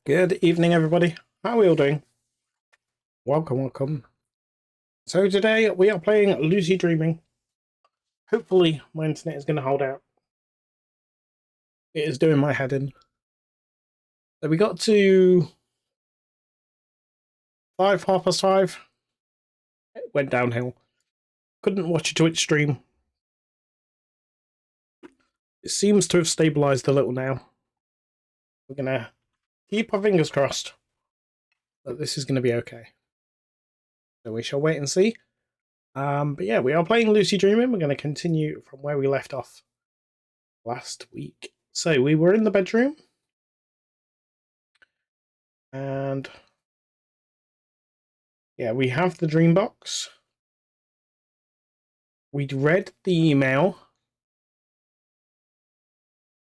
Good evening, everybody. How are we all doing? Welcome. So today we are playing Lucy Dreaming. Hopefully my internet is going to hold out. It is doing my head in. So we got to 5:30. It went downhill. Couldn't watch a Twitch stream. It seems to have stabilized a little now. We're going to keep our fingers crossed that this is going to be okay. So we shall wait and see. But yeah, we are playing Lucy Dreaming. We're going to continue from where we left off last week. So we were in the bedroom. And yeah, we have the dream box. We'd read the email.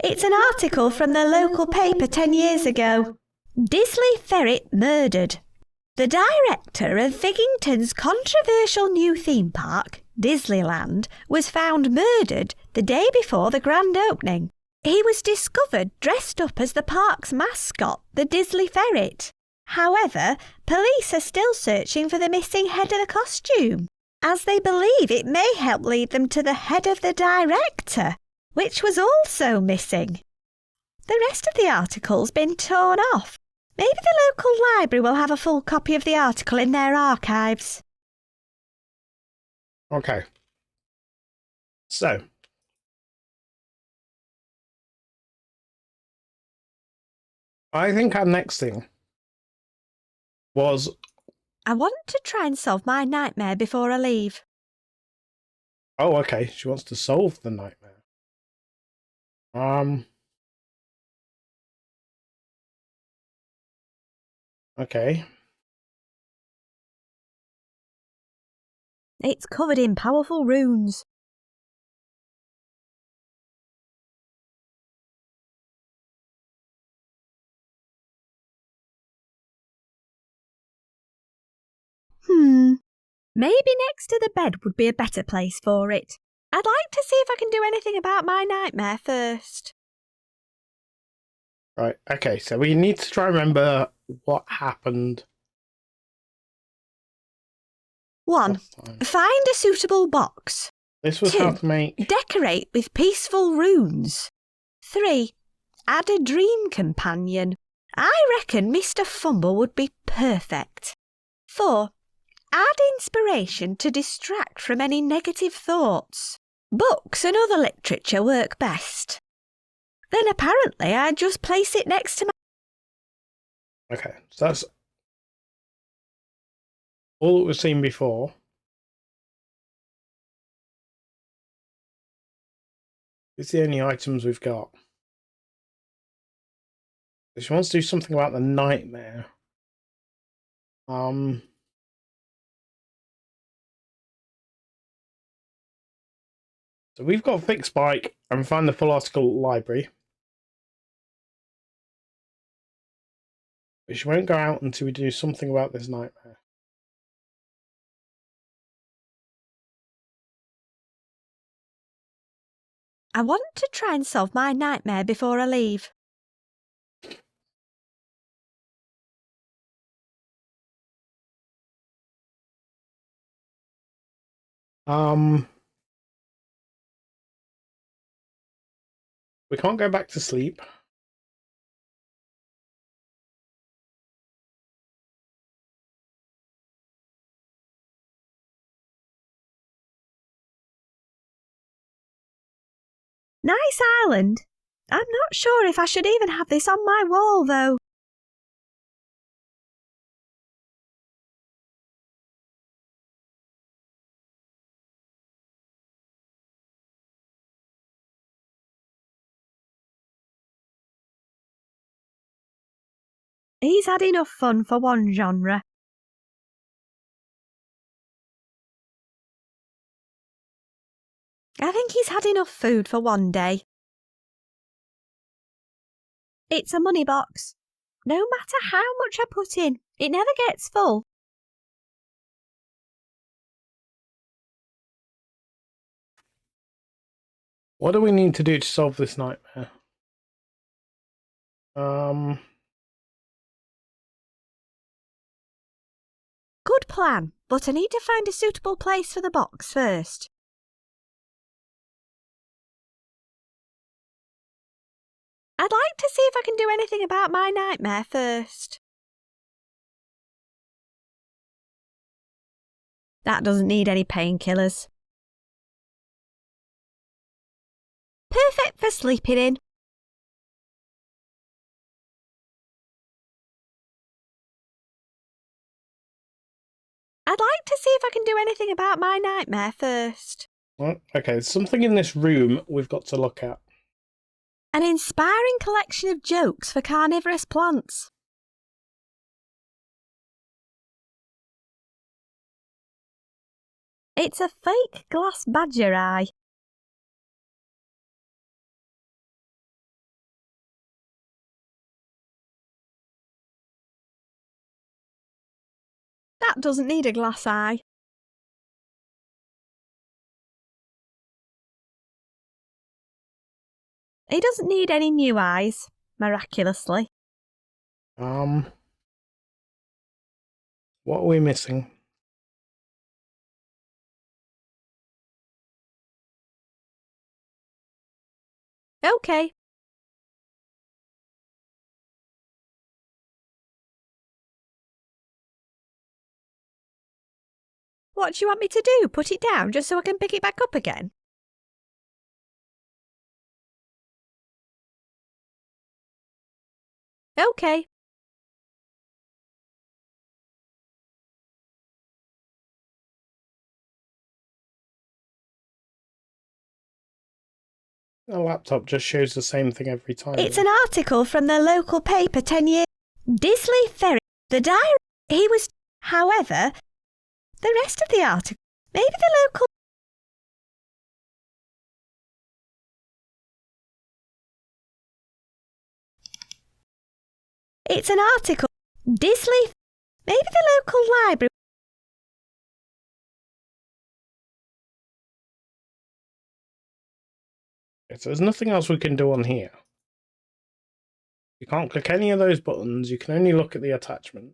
It's an article from the local paper 10 years ago. Disley Ferret murdered. The director of Figgington's controversial new theme park, Disneyland, was found murdered the day before the grand opening. He was discovered dressed up as the park's mascot, the Disley Ferret. However, police are still searching for the missing head of the costume, as they believe it may help lead them to the head of the director, which was also missing. The rest of the article's been torn off. Maybe the local library will have a full copy of the article in their archives. Okay. So. I think our next thing was... I want to try and solve my nightmare before I leave. Oh, okay. She wants to solve the nightmare. Okay. It's covered in powerful runes. Maybe next to the bed would be a better place for it. I'd like to see if I can do anything about my nightmare first. Right, okay, so we need to try and remember what happened. 1. Find a suitable box. This was 2. how to make... Decorate with peaceful runes. 3. Add a dream companion. I reckon Mr. Fumble would be perfect. 4. Add inspiration to distract from any negative thoughts. Books and other literature work best. Then apparently I just place it next to my... Okay, so that's all that we've seen before. It's the only items we've got. She wants to do something about the nightmare. So we've got Fix Bike and find the full article library. But she won't go out until we do something about this nightmare. I want to try and solve my nightmare before I leave. We can't go back to sleep. Nice island. I'm not sure if I should even have this on my wall, though. He's had enough fun for one genre. I think he's had enough food for one day. It's a money box. No matter how much I put in, it never gets full. What do we need to do to solve this nightmare? Good plan, but I need to find a suitable place for the box first. I'd like to see if I can do anything about my nightmare first. That doesn't need any painkillers. Perfect for sleeping in. I'd like to see if I can do anything about my nightmare first. Well, okay, there's something in this room we've got to look at. An inspiring collection of jokes for carnivorous plants. It's a fake glass badger eye. That doesn't need a glass eye. He doesn't need any new eyes, miraculously. What are we missing? Okay. What do you want me to do? Put it down just so I can pick it back up again? Okay. A laptop just shows the same thing every time. It's an article from the local paper 10 years. Disley Ferry, the diary, he was... However, the rest of the article, maybe the local... It's an article. Disley, maybe the local library... So there's nothing else we can do on here. You can't click any of those buttons. You can only look at the attachment.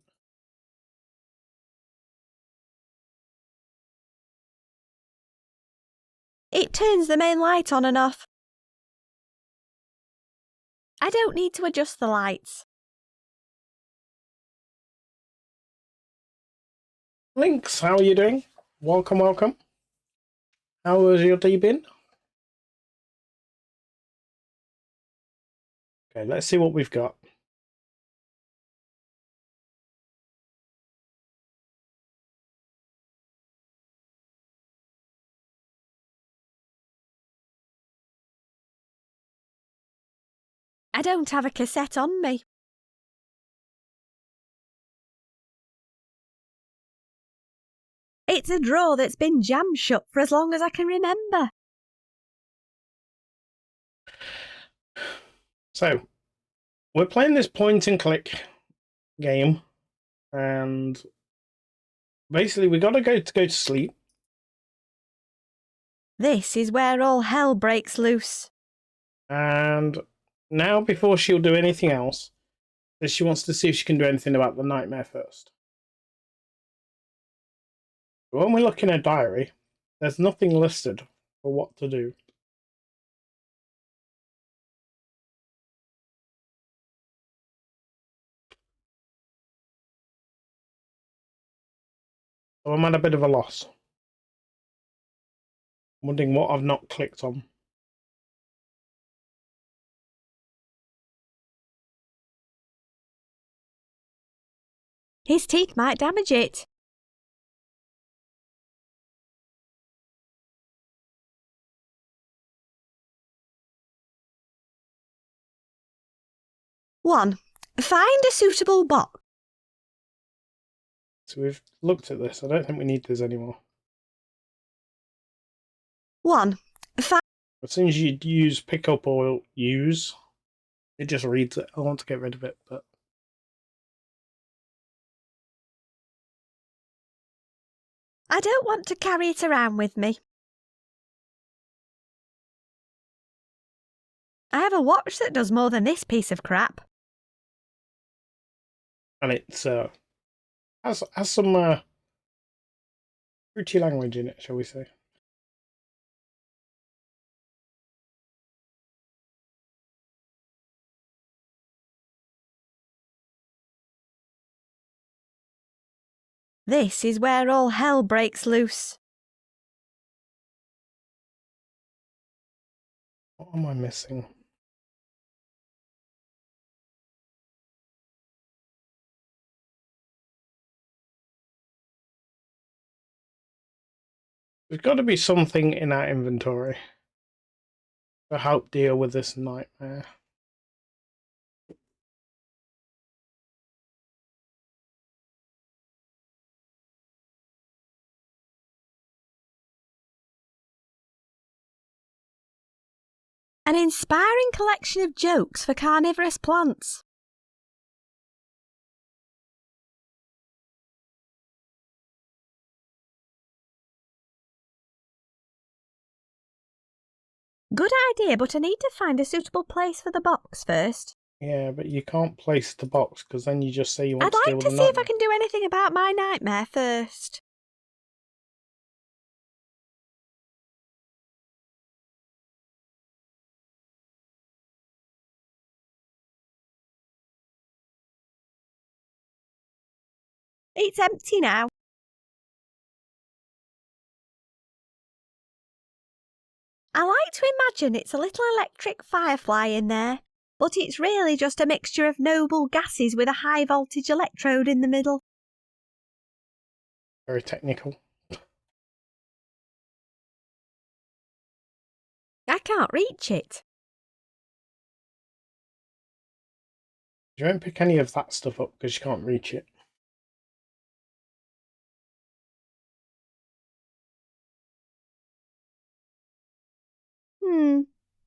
It turns the main light on and off. I don't need to adjust the lights. Lynx, how are you doing? Welcome, welcome. How has your day been? Okay, let's see what we've got. I don't have a cassette on me. It's a drawer that's been jammed shut for as long as I can remember. So, we're playing this point and click game, and basically we got to go to sleep. This is where all hell breaks loose. And now, before she'll do anything else, she wants to see if she can do anything about the nightmare first. When we look in her diary, there's nothing listed for what to do. So I'm at a bit of a loss. I'm wondering what I've not clicked on. His teeth might damage it. One, find a suitable box. So we've looked at this. I don't think we need this anymore. One, As soon as you use pick up or use, it just reads it. I want to get rid of it, but I don't want to carry it around with me. I have a watch that does more than this piece of crap. and it's has some pretty language in it, shall we say. This is where all hell breaks loose. What am I missing? There's got to be something in our inventory to help deal with this nightmare. An inspiring collection of jokes for carnivorous plants. Good idea, but I need to find a suitable place for the box first. Yeah, but you can't place the box because then you just say you want I'd to deal like with to the see if I nightmare. can do anything about my nightmare first. It's empty now. I like to imagine it's a little electric firefly in there, but it's really just a mixture of noble gases with a high voltage electrode in the middle. Very technical. I can't reach it. You won't pick any of that stuff up because you can't reach it.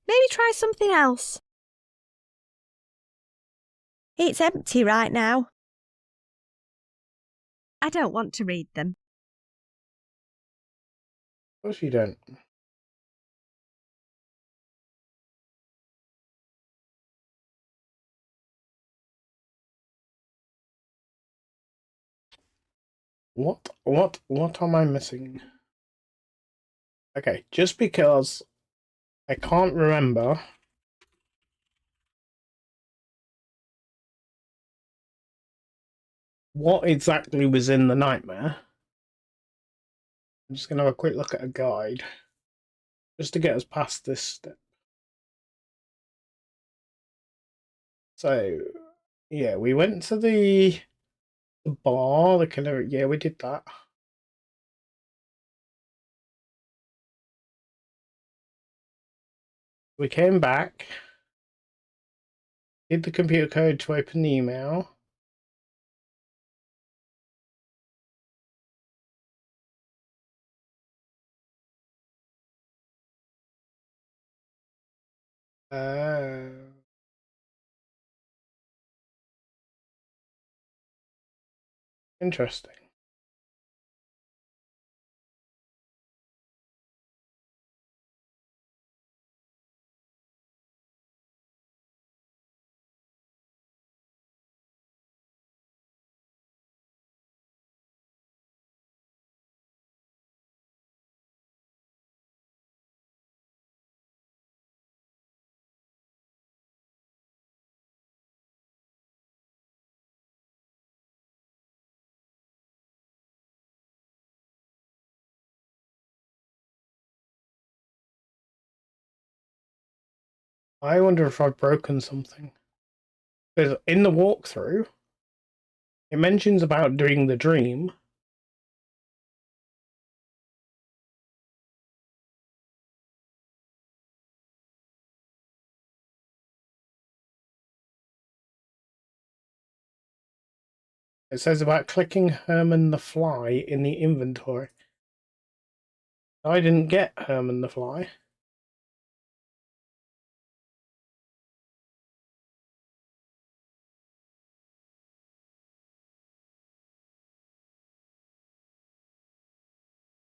Maybe try something else. It's empty right now. I don't want to read them. Of course you don't. What am I missing? Okay, just because I can't remember what exactly was in the nightmare, I'm just going to have a quick look at a guide just to get us past this step. So, yeah, we went to the bar, the canary. Yeah, we did that. We came back, did the computer code to open the email. Interesting. I wonder if I've broken something. Because in the walkthrough, it mentions about doing the dream. It says about clicking Herman the Fly in the inventory. I didn't get Herman the Fly.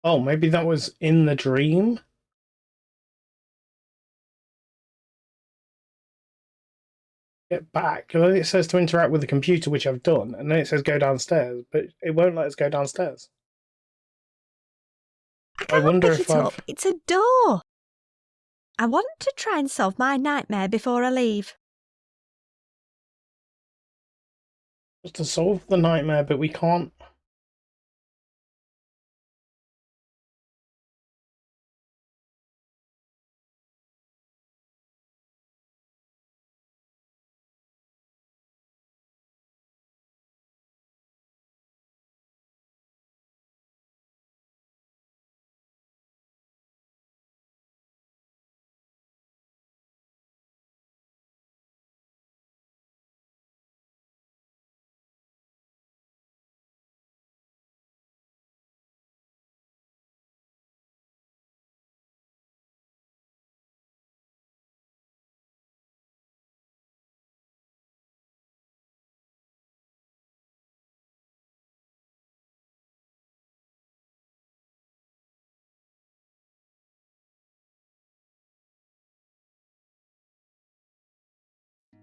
Oh, maybe that was in the dream? Get back. And then it says to interact with the computer, which I've done, and then it says go downstairs, but it won't let us go downstairs. wonder pick if it up. It's a door. I want to try and solve my nightmare before I leave. To solve the nightmare, but we can't.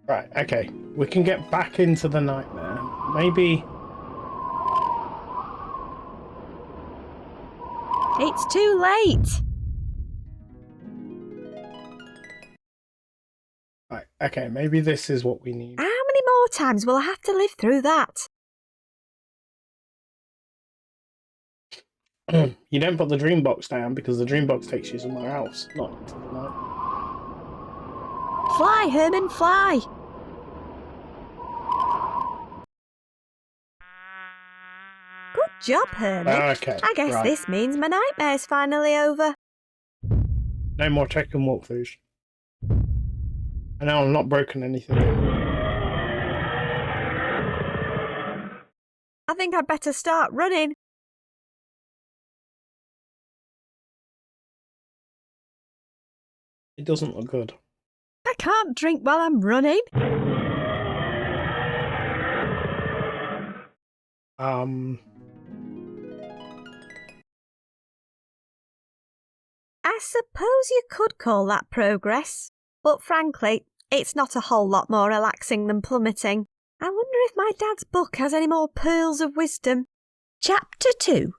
Right, okay. We can get back into the nightmare. Maybe... It's too late. Right, okay, maybe this is what we need. How many more times will I have to live through that? You don't put the dream box down because the dream box takes you somewhere else, not into the night. Fly, Herman, fly. Good job, Herman. Okay, I guess right. this means my nightmare's finally over. No more check and walkthroughs. I know I'm not broken anything. I think I'd better start running. It doesn't look good. I can't drink while I'm running. I suppose you could call that progress, but frankly, it's not a whole lot more relaxing than plummeting. I wonder if my dad's book has any more pearls of wisdom. Chapter 2.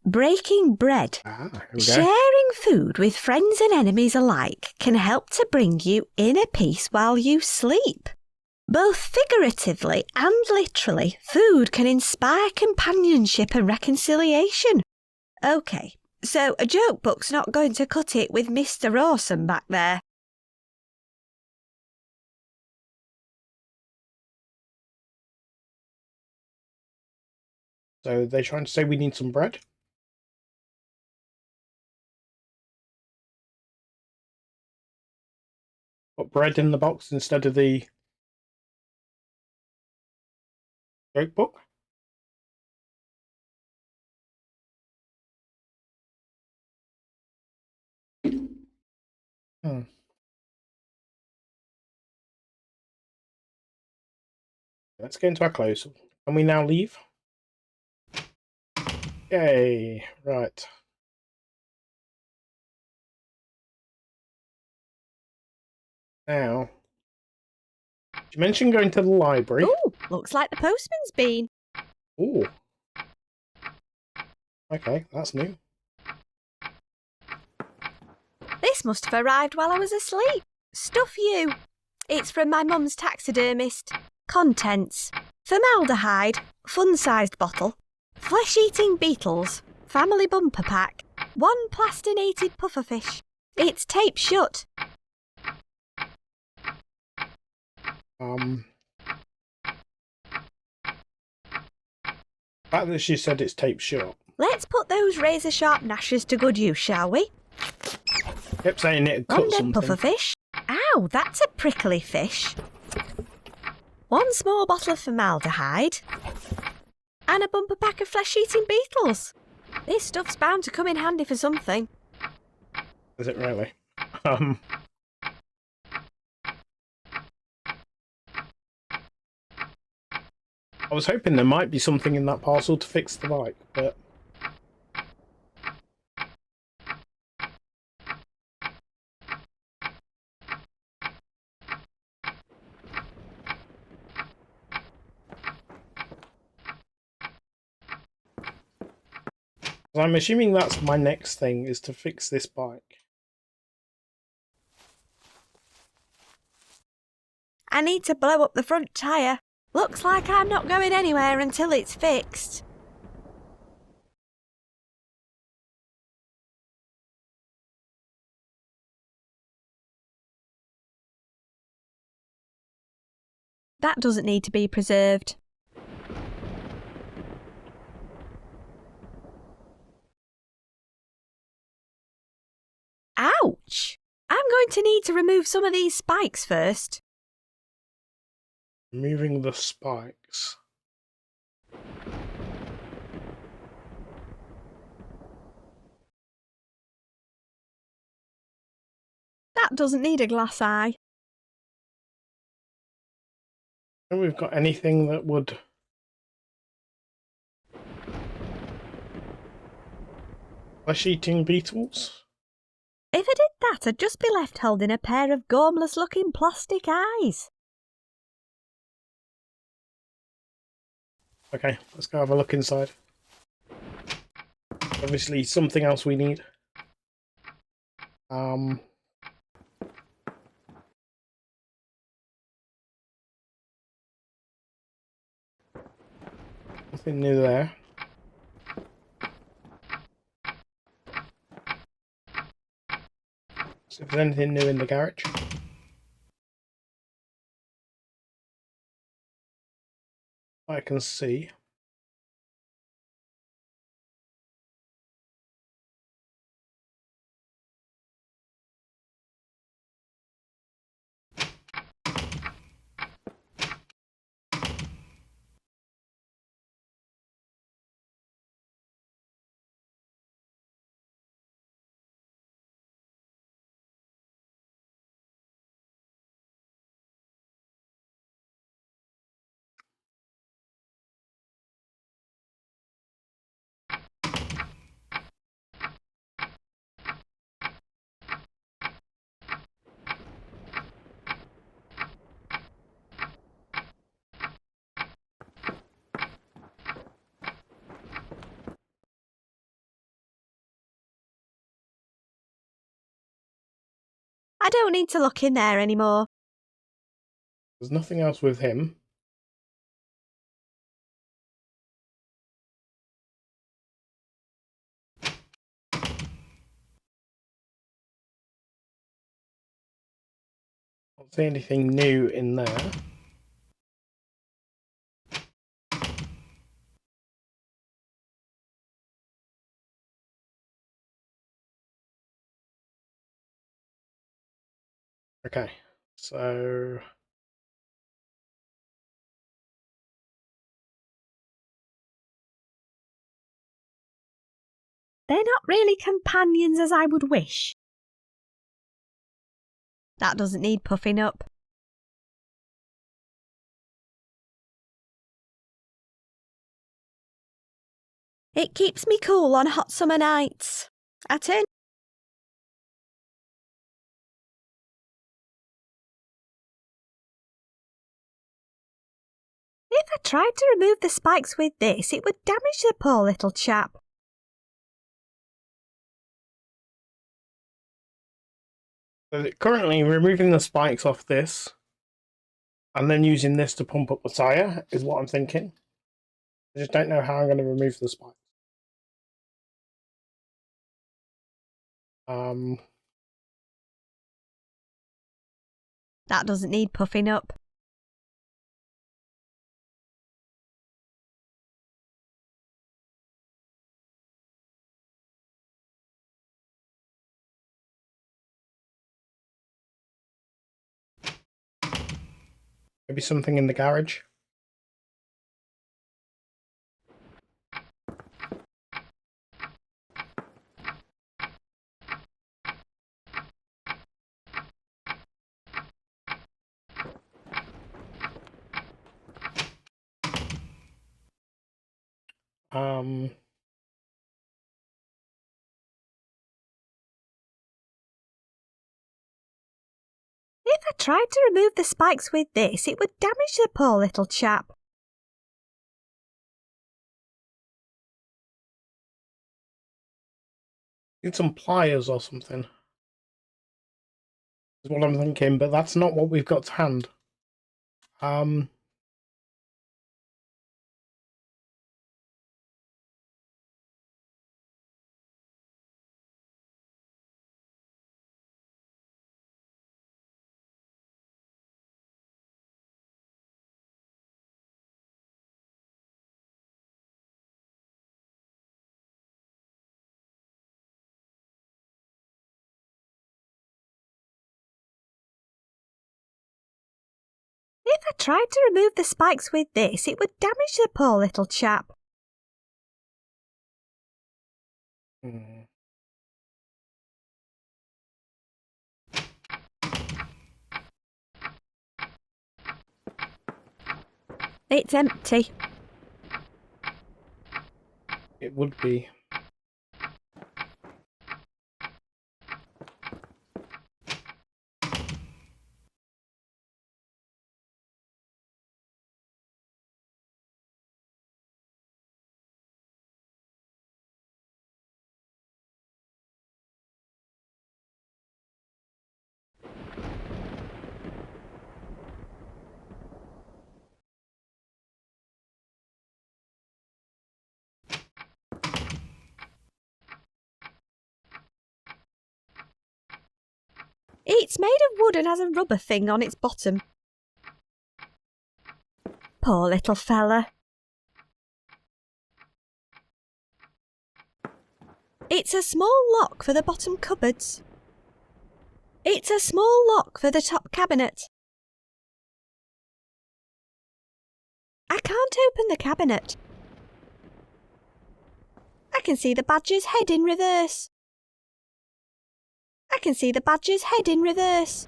Breaking bread. Here we go. Sharing food with friends and enemies alike can help to bring you inner peace while you sleep. Both figuratively and literally, food can inspire companionship and reconciliation. OK, so a joke book's not going to cut it with Mr. Awesome back there. So they're trying to say we need some bread? Put bread in the box instead of the joke book? Let's get into our clothes. Can we now leave? Yay, right. Now, you mentioned going to the library. Ooh, looks like the postman's been. Ooh. Okay, that's new. This must have arrived while I was asleep. Stuff you. It's from my mum's taxidermist. Contents: formaldehyde, fun-sized bottle, flesh-eating beetles, family bumper pack, 1 plastinated pufferfish. It's taped shut. The fact that she said it's taped shut. Let's put those razor-sharp gnashes to good use, shall we? Kept saying it cut something. Pufferfish. Ow, that's a prickly fish. 1 small bottle of formaldehyde. And a bumper pack of flesh-eating beetles. This stuff's bound to come in handy for something. Is it really? I was hoping there might be something in that parcel to fix the bike, but... I'm assuming that's my next thing, is to fix this bike. I need to blow up the front tyre. Looks like I'm not going anywhere until it's fixed. That doesn't need to be preserved. Ouch! I'm going to need to remove some of these spikes first. Removing the spikes. That doesn't need a glass eye. Have we've got anything that would... flesh-eating beetles? If I did that, I'd just be left holding a pair of gormless-looking plastic eyes. Okay, let's go have a look inside. Obviously, something else we need. Nothing new there. So if there's anything new in the garage. I can see. I don't need to look in there anymore. There's nothing else with him. Don't see anything new in there. Okay, so They're not really companions as I would wish. That doesn't need puffing up. It keeps me cool on hot summer nights. I turn... If I tried to remove the spikes with this, it would damage the poor little chap. So currently removing the spikes off this and then using this to pump up the tyre is what I'm thinking. I just don't know how I'm going to remove the spikes. That doesn't need puffing up. Maybe something in the garage. If I tried to remove the spikes with this, it would damage the poor little chap. Need some pliers or something. Is what I'm thinking, but that's not what we've got to hand. If I tried to remove the spikes with this, it would damage the poor little chap. It's empty. It would be. It's made of wood and has a rubber thing on its bottom. Poor little fella. It's a small lock for the bottom cupboards. It's a small lock for the top cabinet. I can't open the cabinet. I can see the badger's head in reverse. I can see the badger's head in reverse.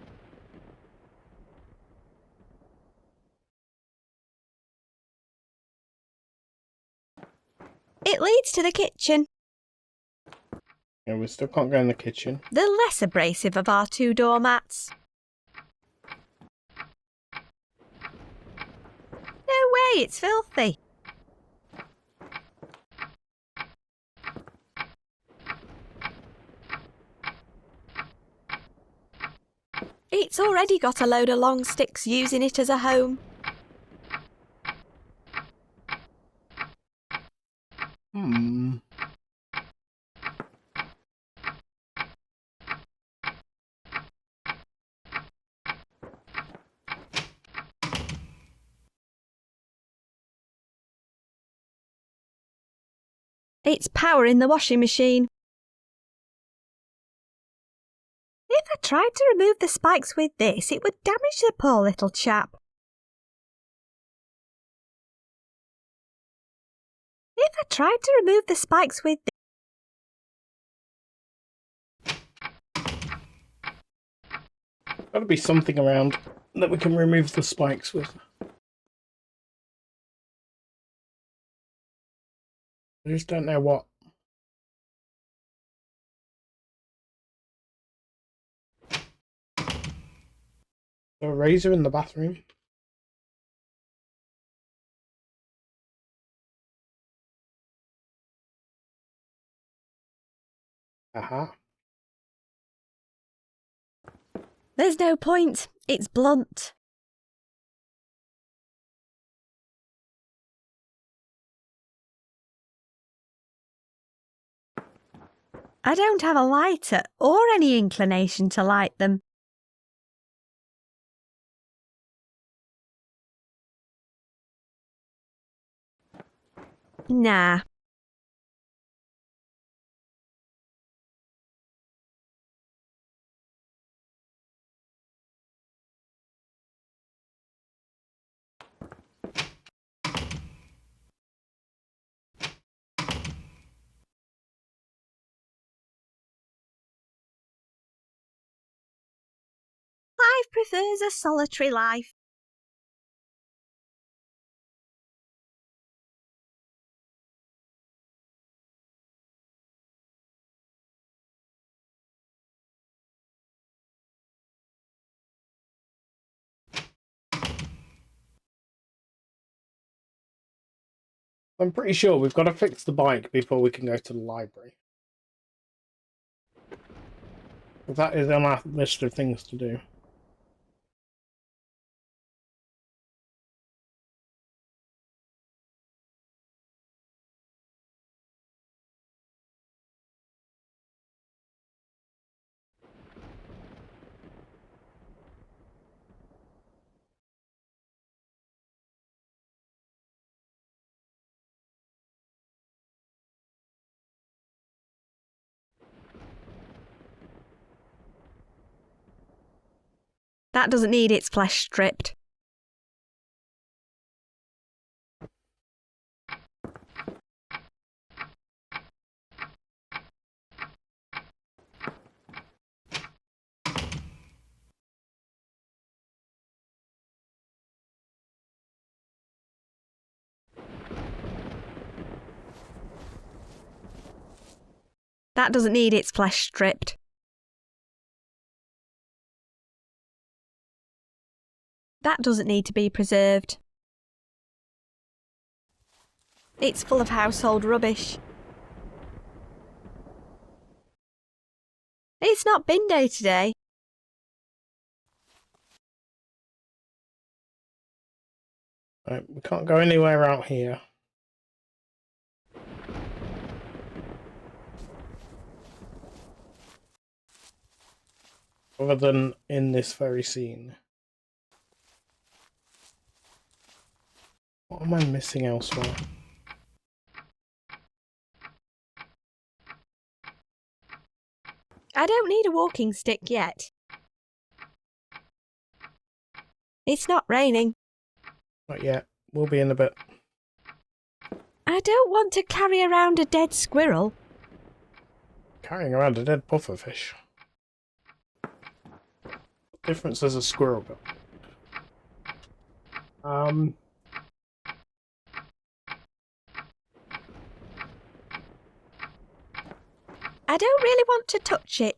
It leads to the kitchen. Yeah, we still can't go in the kitchen. The less abrasive of our two doormats. No way, it's filthy. It's already got a load of long sticks using it as a home. It's powering the washing machine. If I tried to remove the spikes with this, it would damage the poor little chap. If I tried to remove the spikes with this... Gotta be something around that we can remove the spikes with. I just don't know what. A razor in the bathroom. Aha. There's no point. It's blunt. I don't have a lighter or any inclination to light them. Nah. Clive prefers a solitary life. I'm pretty sure we've got to fix the bike before we can go to the library. That is on our list of things to do. That doesn't need its flesh stripped. That doesn't need its flesh stripped. That doesn't need to be preserved. It's full of household rubbish. It's not bin day today. Right, we can't go anywhere out here. Other than in this very scene. What am I missing elsewhere? I don't need a walking stick yet. It's not raining. Not yet. We'll be in a bit. I don't want to carry around a dead squirrel. Carrying around a dead pufferfish. What difference does a squirrel got? I don't really want to touch it.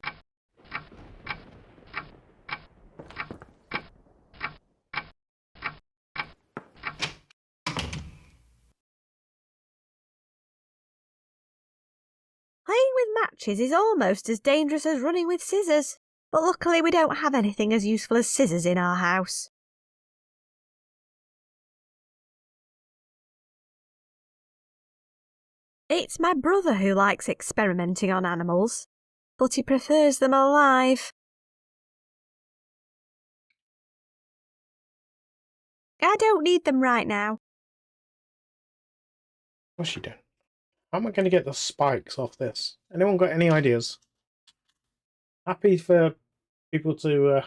Playing with matches is almost as dangerous as running with scissors, but luckily we don't have anything as useful as scissors in our house. It's my brother who likes experimenting on animals, but he prefers them alive. I don't need them right now. What's she doing? How am I going to get the spikes off this? Anyone got any ideas? Happy for people to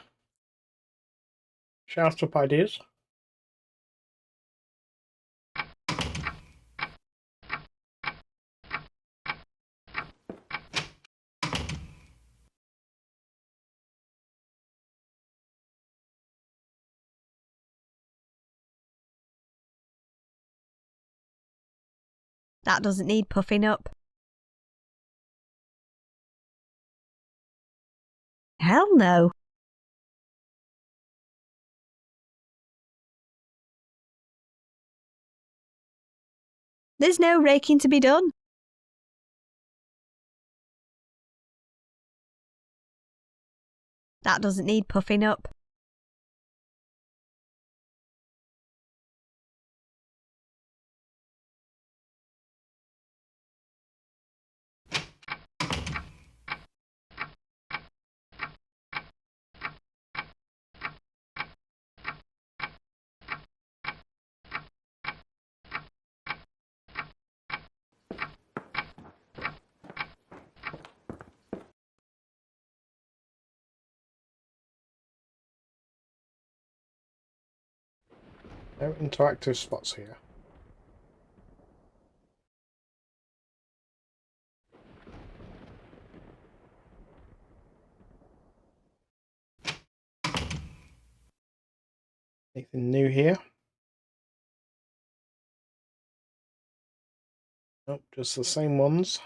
shout up ideas. That doesn't need puffing up. Hell no. There's no raking to be done. That doesn't need puffing up. No interactive spots here. Anything new here? Nope, just the same ones.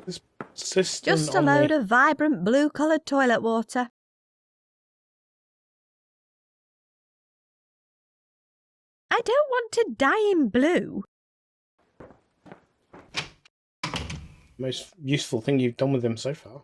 This Cistern Just a on load the... of vibrant blue-coloured toilet water. I don't want to die in blue. Most useful thing you've done with him so far.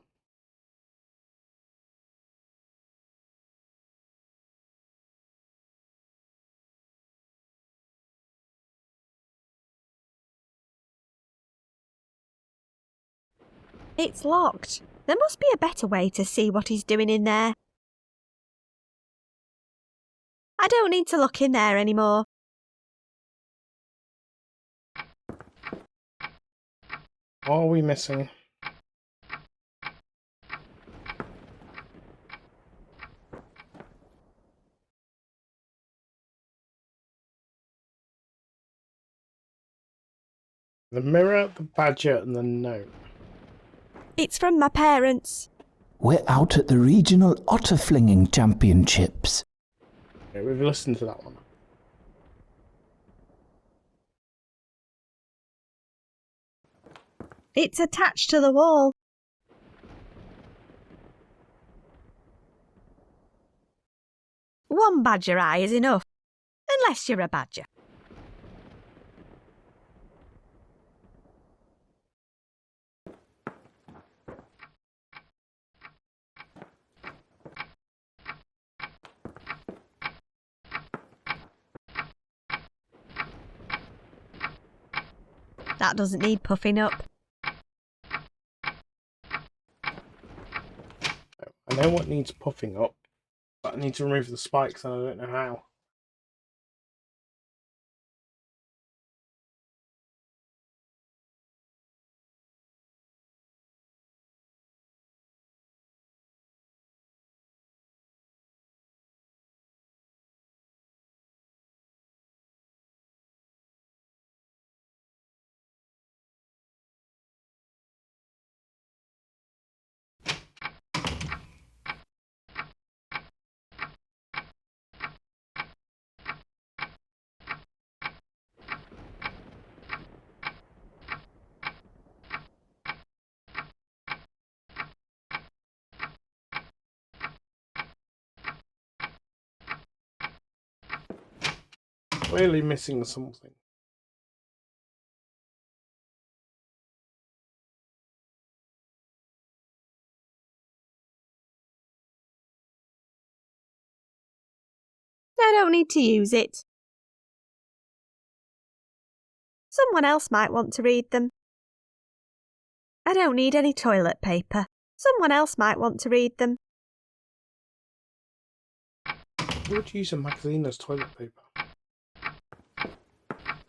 It's locked. There must be a better way to see what he's doing in there. I don't need to look in there anymore. What are we missing? The mirror, the badger, and the note. It's from my parents. We're out at the Regional Otter Flinging Championships. Okay, we've listened to that one. It's attached to the wall. One badger eye is enough, unless you're a badger. That doesn't need puffing up. I know what needs puffing up, but I need to remove the spikes and I don't know how. Clearly missing something. I don't need to use it. Someone else might want to read them. I don't need any toilet paper. Someone else might want to read them. Who would use a magazine as toilet paper?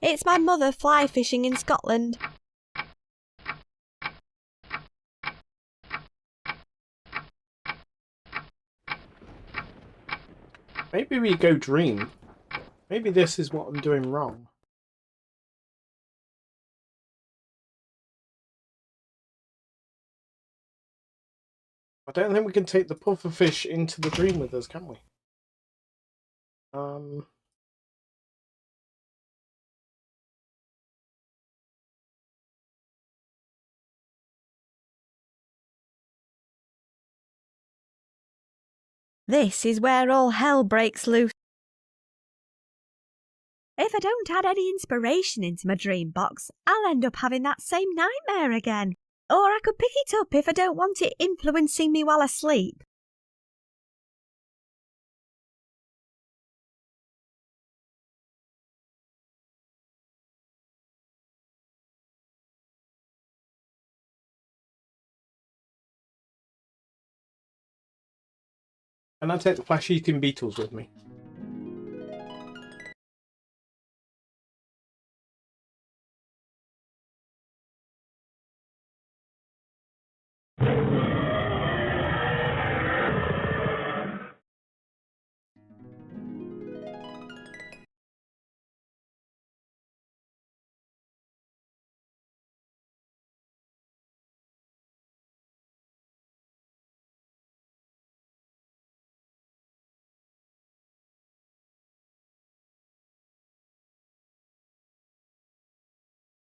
It's my mother fly fishing in Scotland. Maybe we go dream. Maybe this is what I'm doing wrong. I don't think we can take the puffer fish into the dream with us, can we? This is where all hell breaks loose. If I don't add any inspiration into my dream box, I'll end up having that same nightmare again. Or I could pick it up if I don't want it influencing me while I sleep. And I take the flesh-eating beetles with me.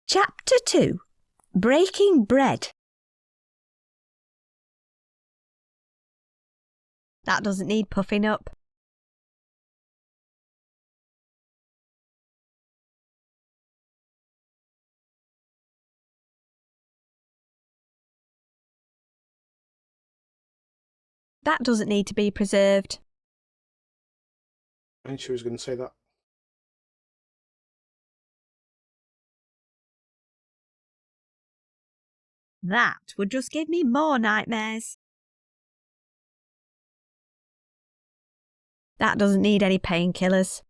Chapter 2. Breaking Bread. That doesn't need puffing up. That doesn't need to be preserved. I think she was going to say that. That would just give me more nightmares. That doesn't need any painkillers.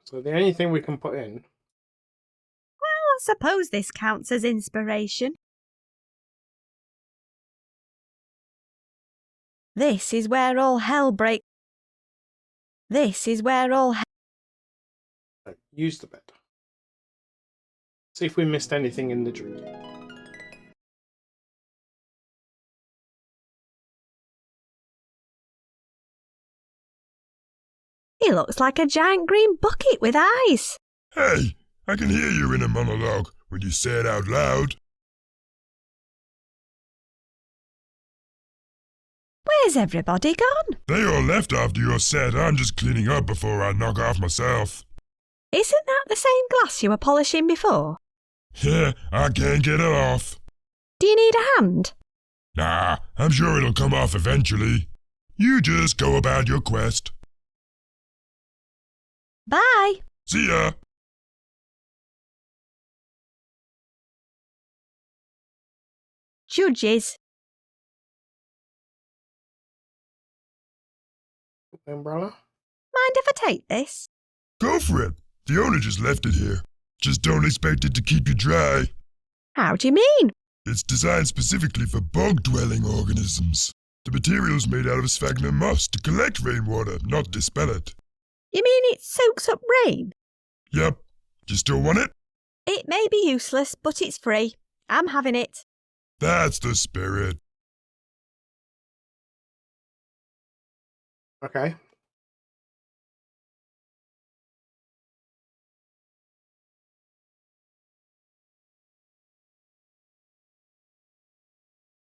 So the only thing we can put in... Well, I suppose this counts as inspiration. This is where all hell breaks. This is where all hell... Use the bed. See if we missed anything in the dream. He looks like a giant green bucket with eyes. Hey, I can hear you in a monologue when you say it out loud. Where's everybody gone? They all left after your set. I'm just cleaning up before I knock off myself. Isn't that the same glass you were polishing before? Yeah, I can't get it off. Do you need a hand? Nah, I'm sure it'll come off eventually. You just go about your quest. Bye. See ya! Judges. Umbrella? Mind if I take this? Go for it. The owner just left it here. Just don't expect it to keep you dry. How do you mean? It's designed specifically for bog-dwelling organisms. The material's made out of sphagnum moss to collect rainwater, not dispel it. You mean it soaks up rain? Yep. You still want it? It may be useless, but it's free. I'm having it. That's the spirit. Okay.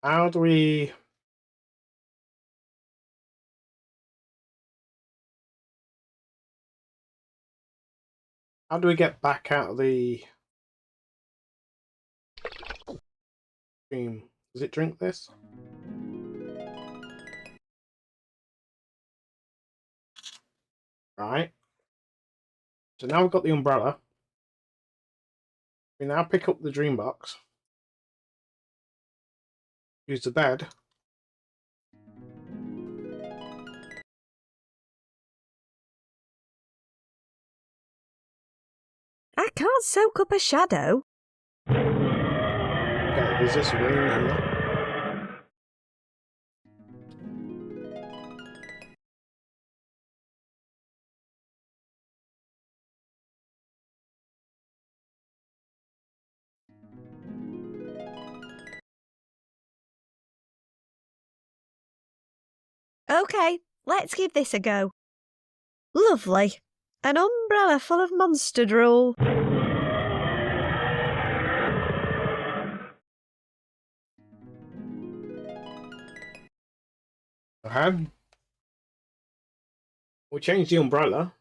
How do we... How do we get back out of the stream? Does it drink this? Right. So now we've got the umbrella. We now pick up the dream box. Use the bed. I can't soak up a shadow. Okay, there's this ring here. OK, let's give this a go. Lovely. An umbrella full of monster drool. Okay. We'll change the umbrella.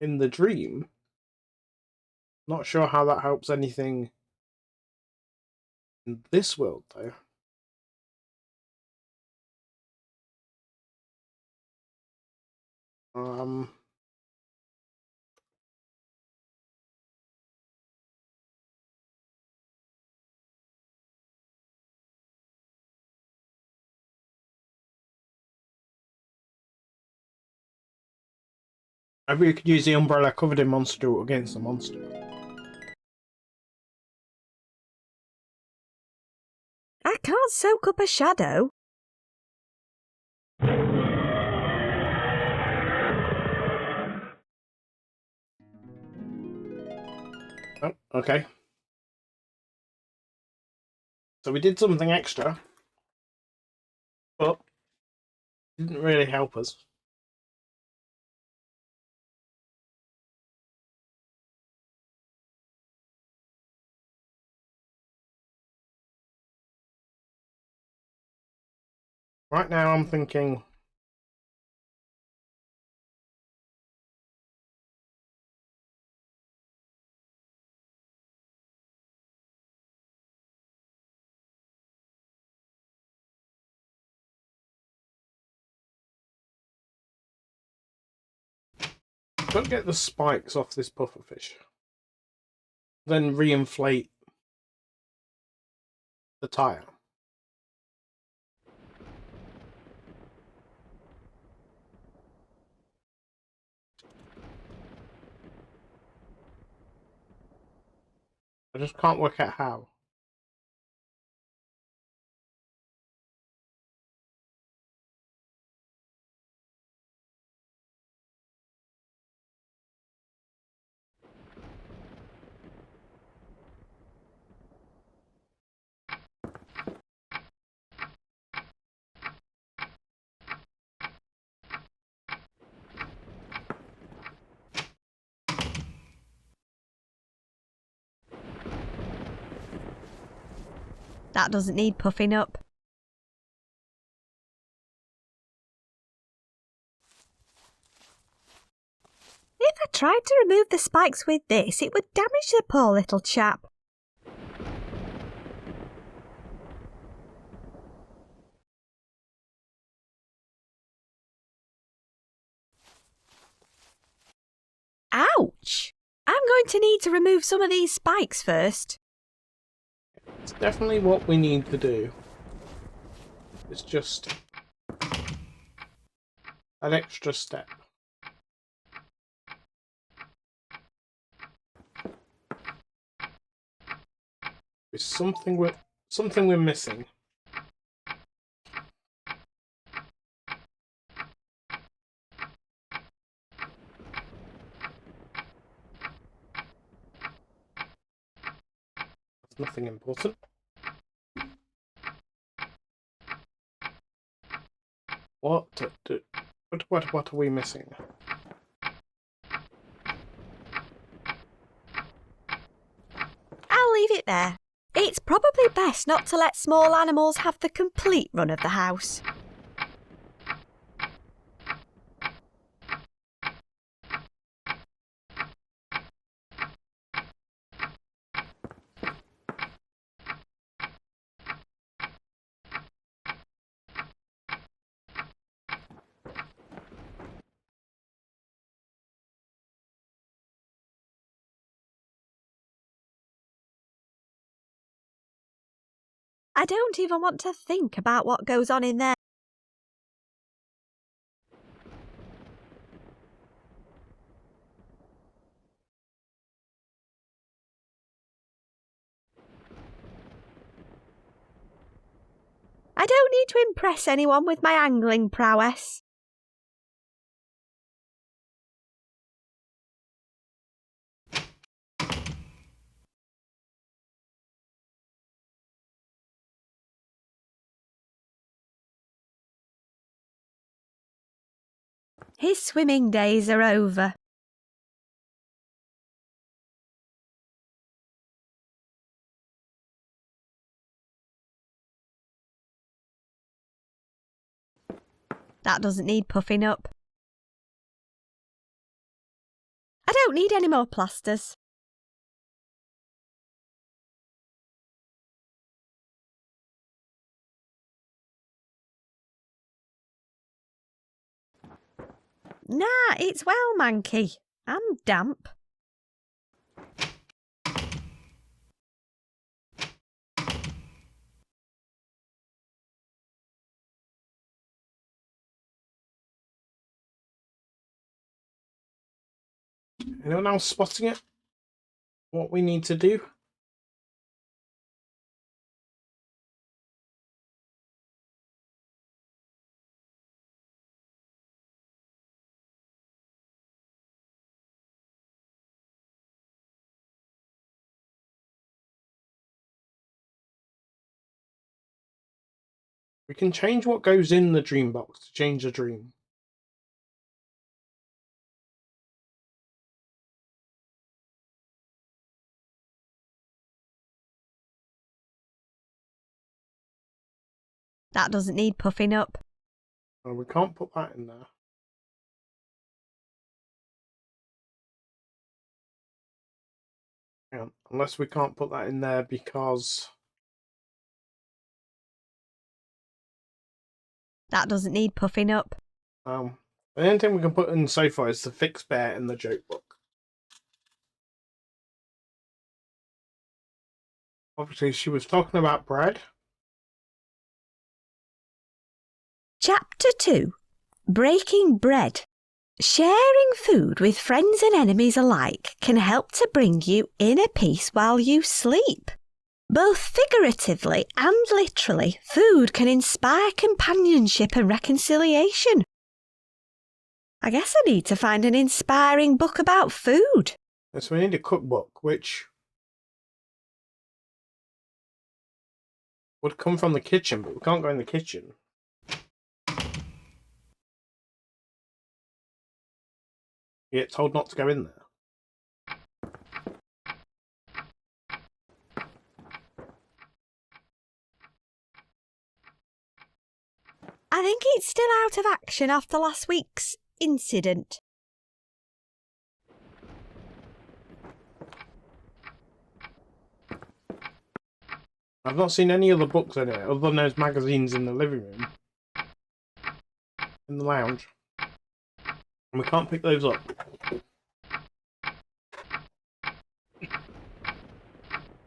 In the dream. Not sure how that helps anything in this world, though. Maybe we could use the umbrella covered in monster drool against the monster. I can't soak up a shadow. Oh, okay. So we did something extra, but it didn't really help us. Right now I'm thinking... Got to get the spikes off this pufferfish. Then reinflate the tyre. I just can't work out how. That doesn't need puffing up. If I tried to remove the spikes with this, it would damage the poor little chap. Ouch! I'm going to need to remove some of these spikes first. It's definitely what we need to do. It's just an extra step. There's something we're missing. It's nothing important. What are we missing? I'll leave it there. It's probably best not to let small animals have the complete run of the house. I don't even want to think about what goes on in there. I don't need to impress anyone with my angling prowess. His swimming days are over. That doesn't need puffing up. I don't need any more plasters. Nah, it's well manky and damp. Anyone else spotting it? What we need to do? We can change what goes in the dream box to change the dream. That doesn't need puffing up. Oh, we can't put that in there. Yeah, unless we can't put that in there because... That doesn't need puffing up. The only thing we can put in so far is the fixed bear in the joke book. Obviously, she was talking about bread. Chapter 2. Breaking Bread. Sharing food with friends and enemies alike can help to bring you inner peace while you sleep. Both figuratively and literally, food can inspire companionship and reconciliation. I guess I need to find an inspiring book about food. So we need a cookbook, which would come from the kitchen, but we can't go in the kitchen. You get told not to go in there. I think it's still out of action after last week's incident. I've not seen any other books in it, other than those magazines in the living room. In the lounge. And we can't pick those up.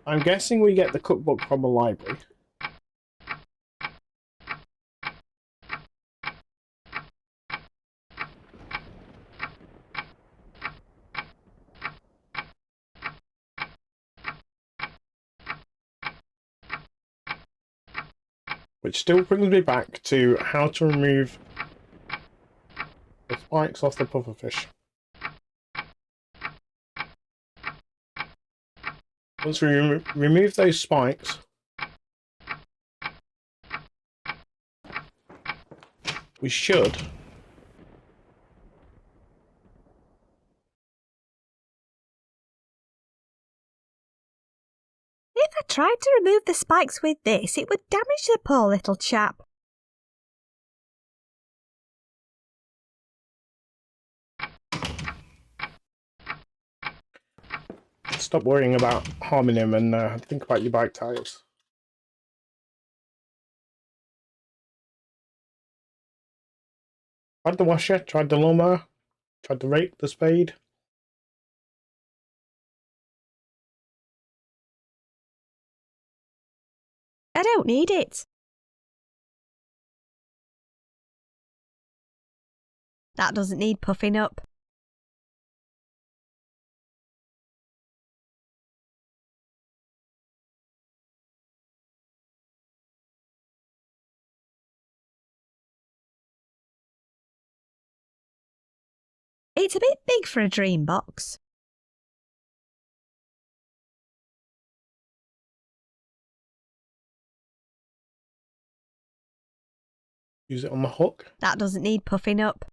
I'm guessing we get the cookbook from a library. Which still brings me back to how to remove the spikes off the pufferfish. Once we remove those spikes, we should If I tried to remove the spikes with this, it would damage the poor little chap. stop worrying about harming him and think about your bike tires. Tried the washer, tried the lawnmower, tried the rake, the spade. I don't need it. That doesn't need puffing up. It's a bit big for a dream box. Use it on the hook. That doesn't need puffing up.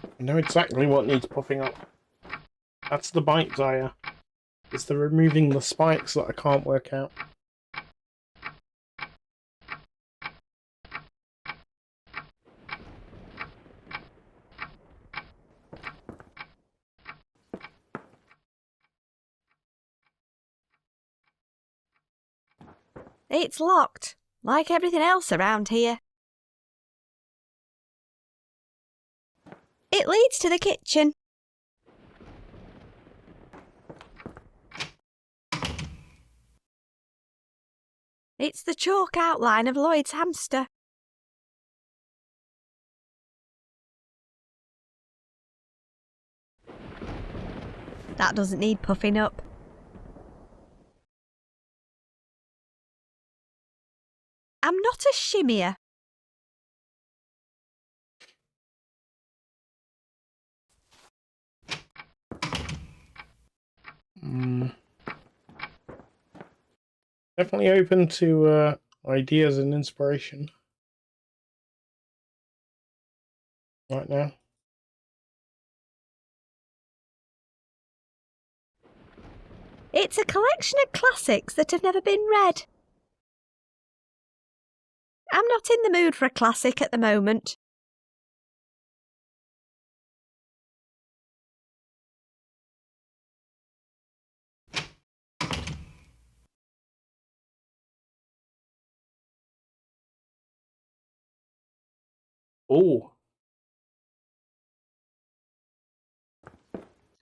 I know exactly what needs puffing up. That's the bite tire. It's the removing the spikes that I can't work out. It's locked, like everything else around here. It leads to the kitchen. It's the chalk outline of Lloyd's hamster. That doesn't need puffing up. I'm not a shimmier. Definitely open to ideas and inspiration right now. It's a collection of classics that have never been read. I'm not in the mood for a classic at the moment. Oh,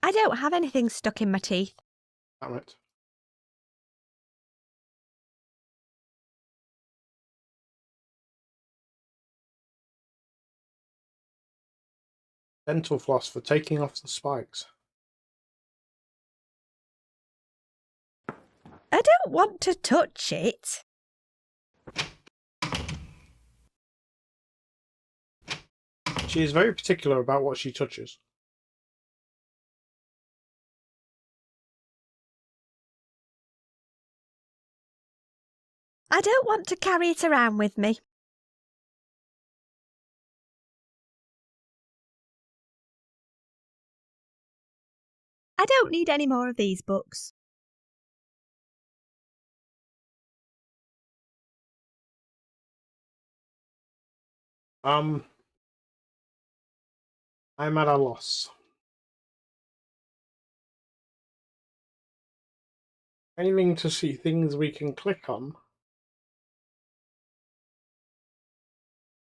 I don't have anything stuck in my teeth. damn it. Dental floss for taking off the spikes. I don't want to touch it. She is very particular about what she touches. I don't want to carry it around with me. I don't need any more of these books. I'm at a loss. Anything to see things we can click on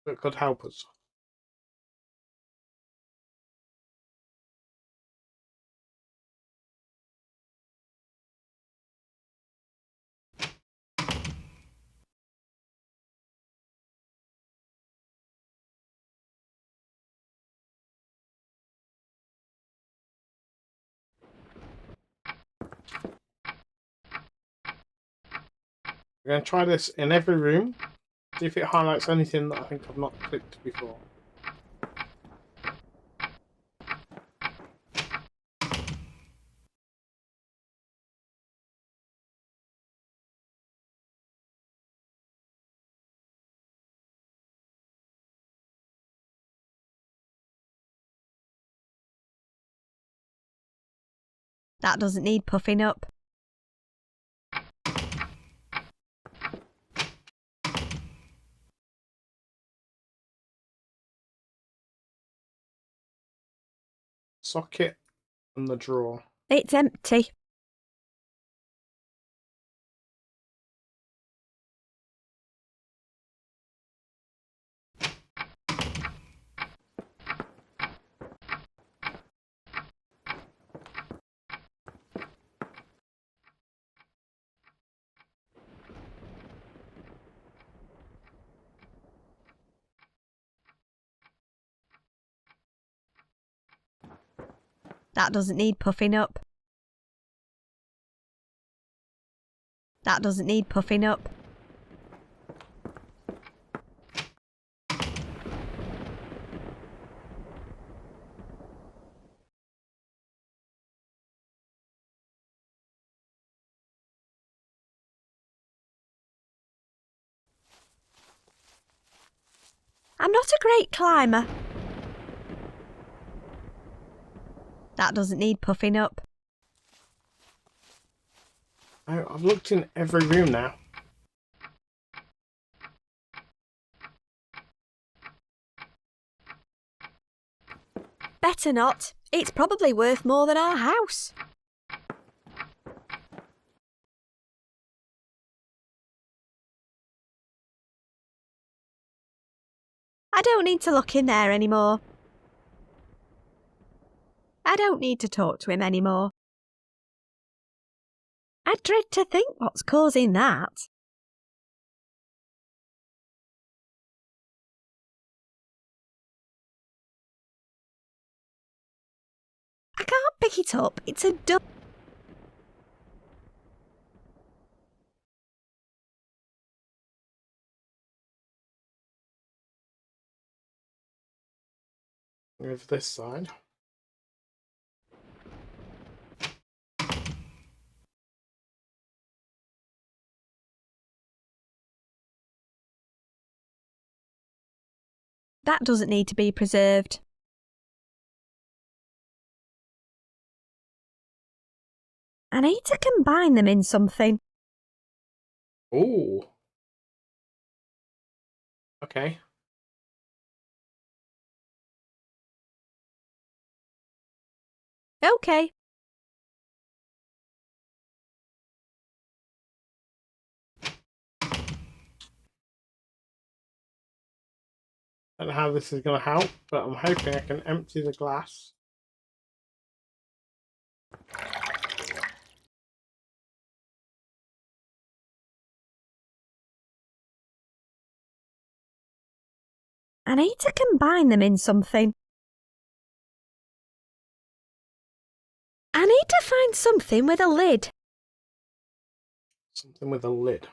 that could help us. We're going to try this in every room, see if it highlights anything that I think I've not clicked before. That doesn't need puffing up. Socket and the drawer. It's empty. That doesn't need puffing up. That doesn't need puffing up. I'm not a great climber. That doesn't need puffing up. I've looked in every room now. Better not. It's probably worth more than our house. I don't need to look in there anymore. I don't need to talk to him anymore. I dread to think what's causing that. I can't pick it up. It's a dumb... Over this side. That doesn't need to be preserved. I need to combine them in something. Ooh. Okay. Okay. I don't know how this is going to help, but I'm hoping I can empty the glass. I need to combine them in something. I need to find something with a lid. Something with a lid.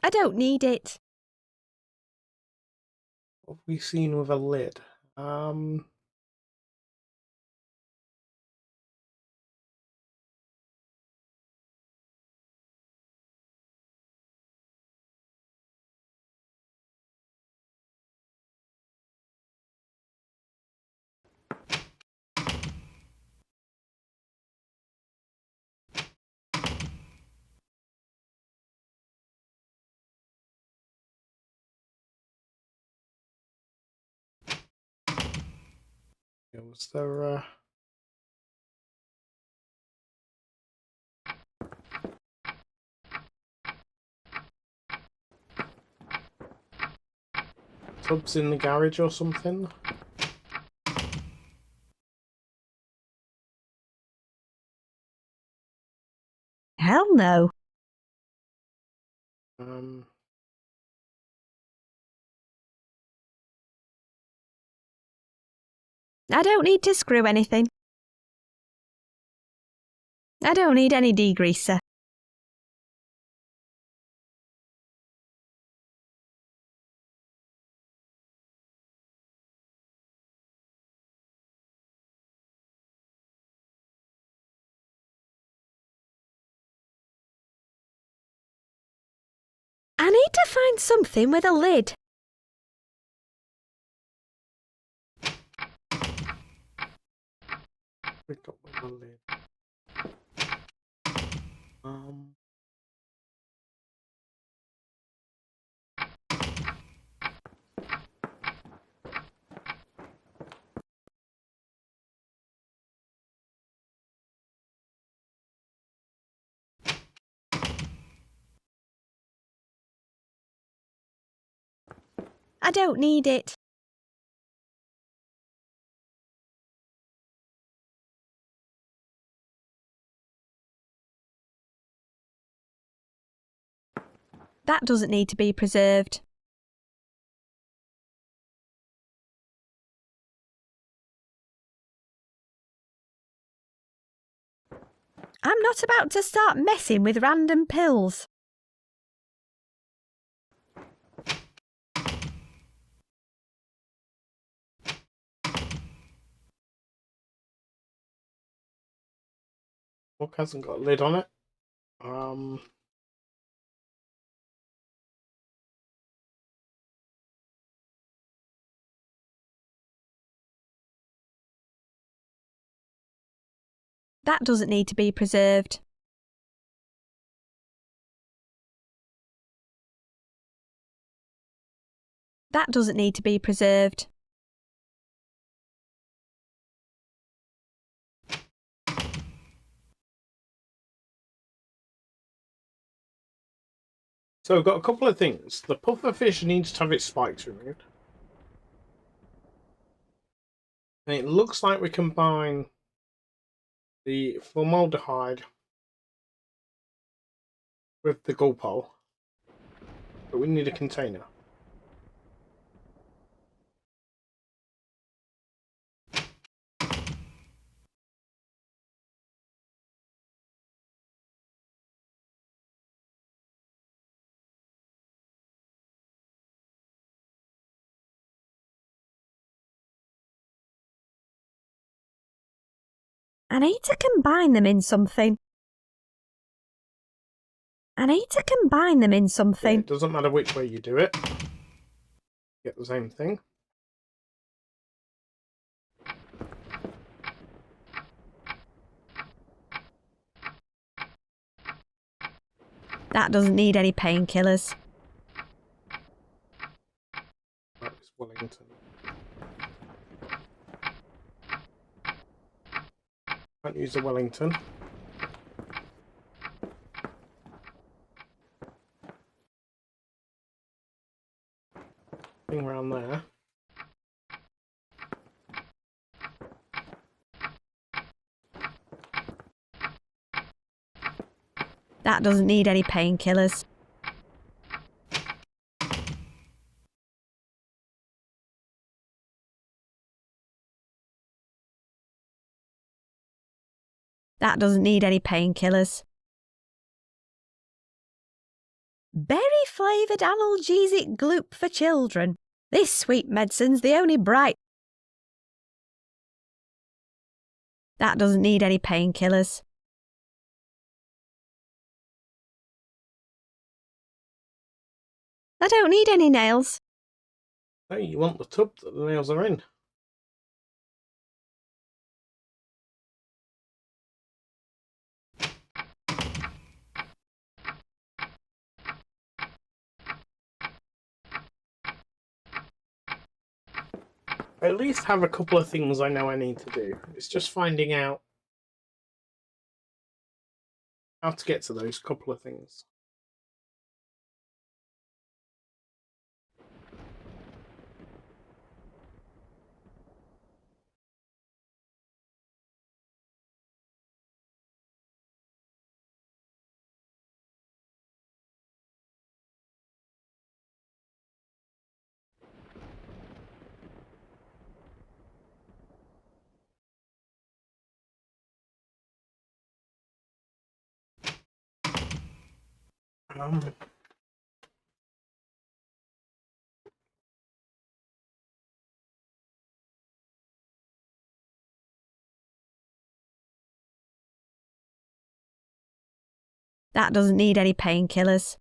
I don't need it. What have we seen with a lid? Was there tubs in the garage or something? Hell no. I don't need to screw anything. I don't need any degreaser. I need to find something with a lid. We got with a lid. I don't need it. That doesn't need to be preserved. I'm not about to start messing with random pills. Book hasn't got a lid on it. That doesn't need to be preserved. That doesn't need to be preserved. So we've got a couple of things. The pufferfish needs to have its spikes removed. And it looks like we combine the formaldehyde with the gull pole. But we need a container. I need to combine them in something. I need to combine them in something. Yeah, it doesn't matter which way you do it. You get the same thing. That doesn't need any painkillers. That was Wellington. Can't use the Wellington. Thing around there. That doesn't need any painkillers. That doesn't need any painkillers. Berry-flavoured analgesic gloop for children. This sweet medicine's the only bright. That doesn't need any painkillers. I don't need any nails. Oh, you want the tub that the nails are in? I at least have a couple of things I know I need to do. It's just finding out how to get to those couple of things. Um, That doesn't need any painkillers.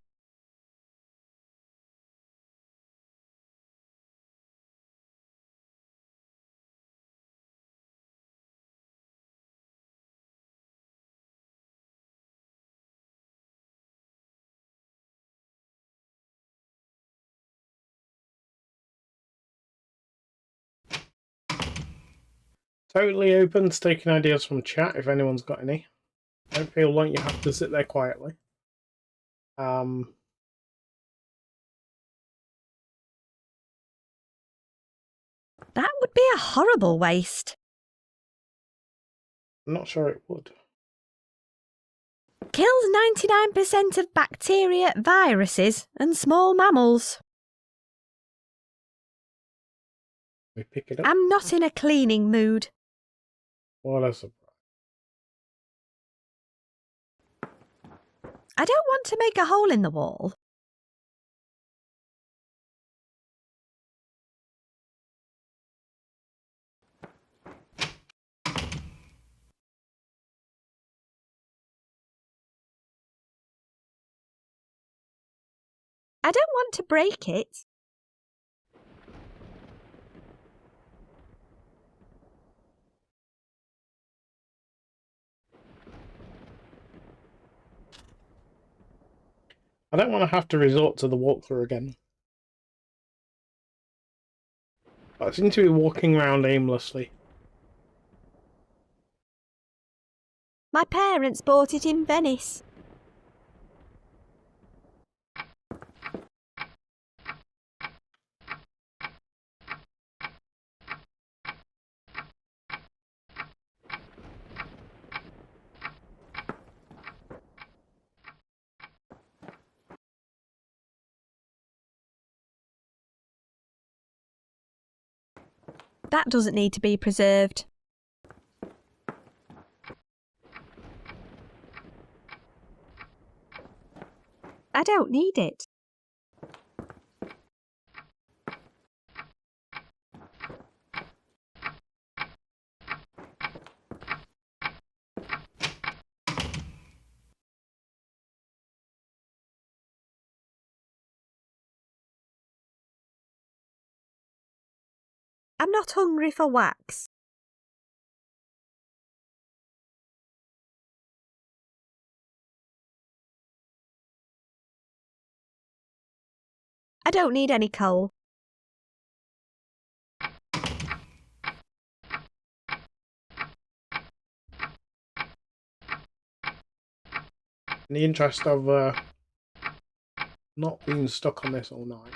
Totally open to taking ideas from chat if anyone's got any. Don't feel like you have to sit there quietly. That would be a horrible waste. I'm not sure it would. Kills 99% of bacteria, viruses and small mammals. We pick it up. I'm not in a cleaning mood. What a surprise. I don't want to make a hole in the wall. I don't want to break it. I don't want to have to resort to the walkthrough again. I seem to be walking around aimlessly. My parents bought it in Venice. That doesn't need to be preserved. I don't need it. I'm not hungry for wax. I don't need any coal. In the interest of not being stuck on this all night.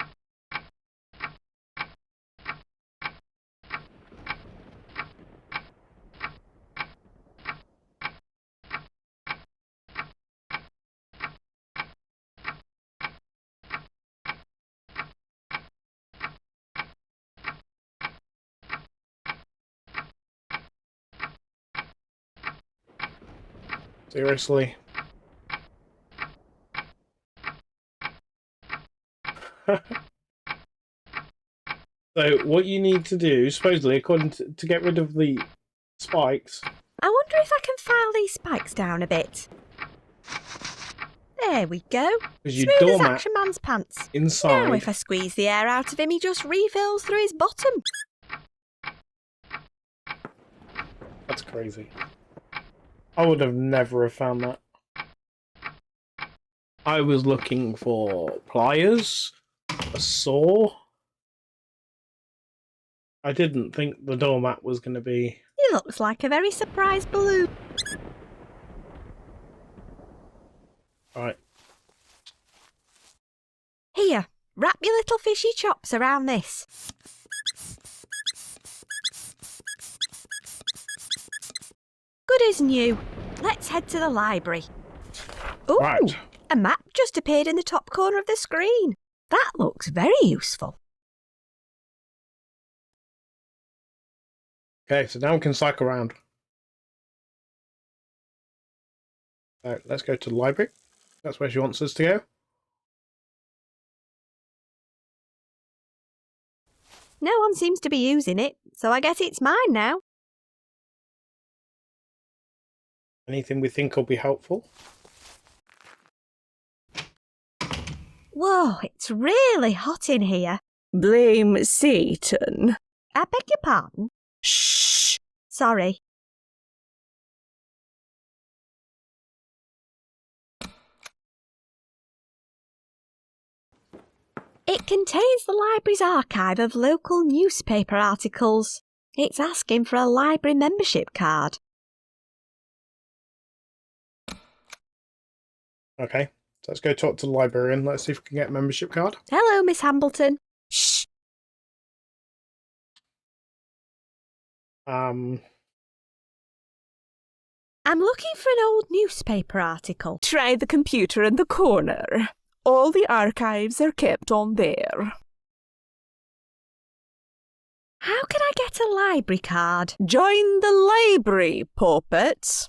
Seriously. So what you need to do, supposedly, according to get rid of the spikes. I wonder if I can file these spikes down a bit. There we go. Because you Smooth as doormat Action Man's pants. inside. Now if I squeeze the air out of him, he just refills through his bottom. That's crazy. I would have never have found that. I was looking for pliers, a saw. I didn't think the doormat was going to be... He looks like a very surprised balloon. Right. Here, wrap your little fishy chops around this. Good as new. Let's head to the library. Ooh, Right. a map just appeared in the top corner of the screen. That looks very useful. Okay, so now we can cycle around. So let's go to the library. That's where she wants us to go. No one seems to be using it, so I guess it's mine now. Anything we think will be helpful. Whoa, it's really hot in here. Blame Satan. I beg your pardon? Shh. Sorry. It contains the library's archive of local newspaper articles. It's asking for a library membership card. Okay, so let's go talk to the librarian. Let's see if we can get a membership card. Hello, Miss Hambleton. Shh. I'm looking for an old newspaper article. Try the computer in the corner. All the archives are kept on there. How can I get a library card? Join the library, Poppet.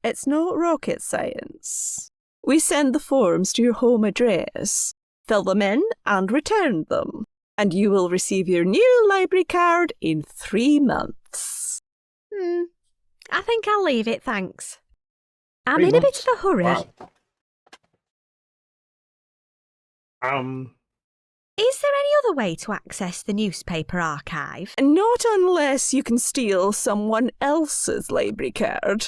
It's not rocket science. We send the forms to your home address. Fill them in and return them. And you will receive your new library card in 3 months. I think I'll leave it, thanks. I'm 3 in a bit months? of a hurry. Wow. Is there any other way to access the newspaper archive? Not unless you can steal someone else's library card.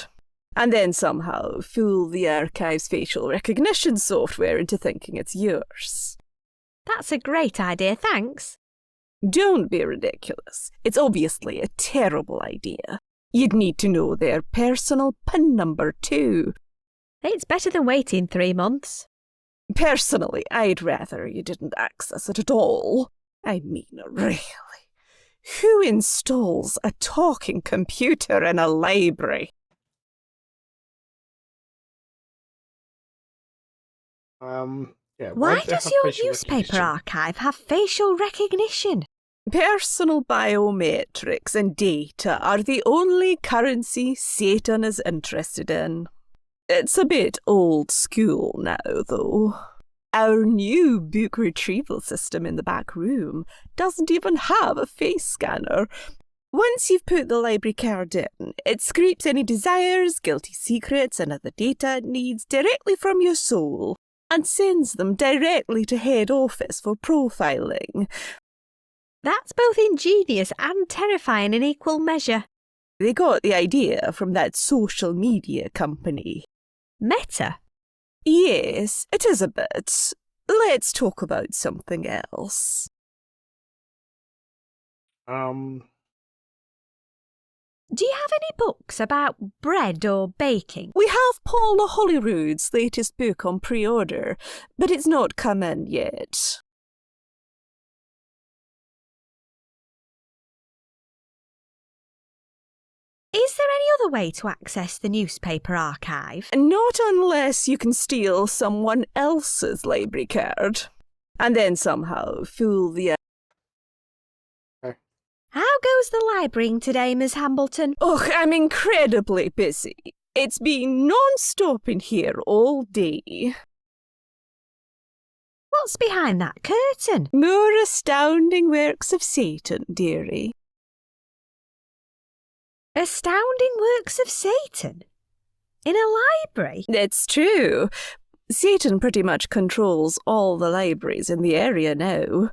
And then somehow fool the archive's facial recognition software into thinking it's yours. That's a great idea, thanks. Don't be ridiculous. It's obviously a terrible idea. You'd need to know their personal PIN number too. It's better than waiting 3 months. Personally, I'd rather you didn't access it at all. I mean, really. Who installs a talking computer in a library? Yeah. Why do they does have your facial newspaper recognition? archive have facial recognition? Personal biometrics and data are the only currency Satan is interested in. It's a bit old school now, though. Our new book retrieval system in the back room doesn't even have a face scanner. Once you've put the library card in, it scrapes any desires, guilty secrets, and other data it needs directly from your soul and sends them directly to head office for profiling. That's both ingenious and terrifying in equal measure. They got the idea from that social media company. Meta? Yes, it is a bit. let's talk about something else. Do you have any books about bread or baking? We have Paula Holyrood's latest book on pre-order, but it's not come in yet. Is there any other way to access the newspaper archive? Not unless you can steal someone else's library card, and then somehow fool the... How goes the librarying today, Miss Hambleton? Oh, I'm incredibly busy. It's been non-stop in here all day. What's behind that curtain? More astounding works of Satan, dearie. Astounding works of Satan? In a library? It's true. Satan pretty much controls all the libraries in the area now.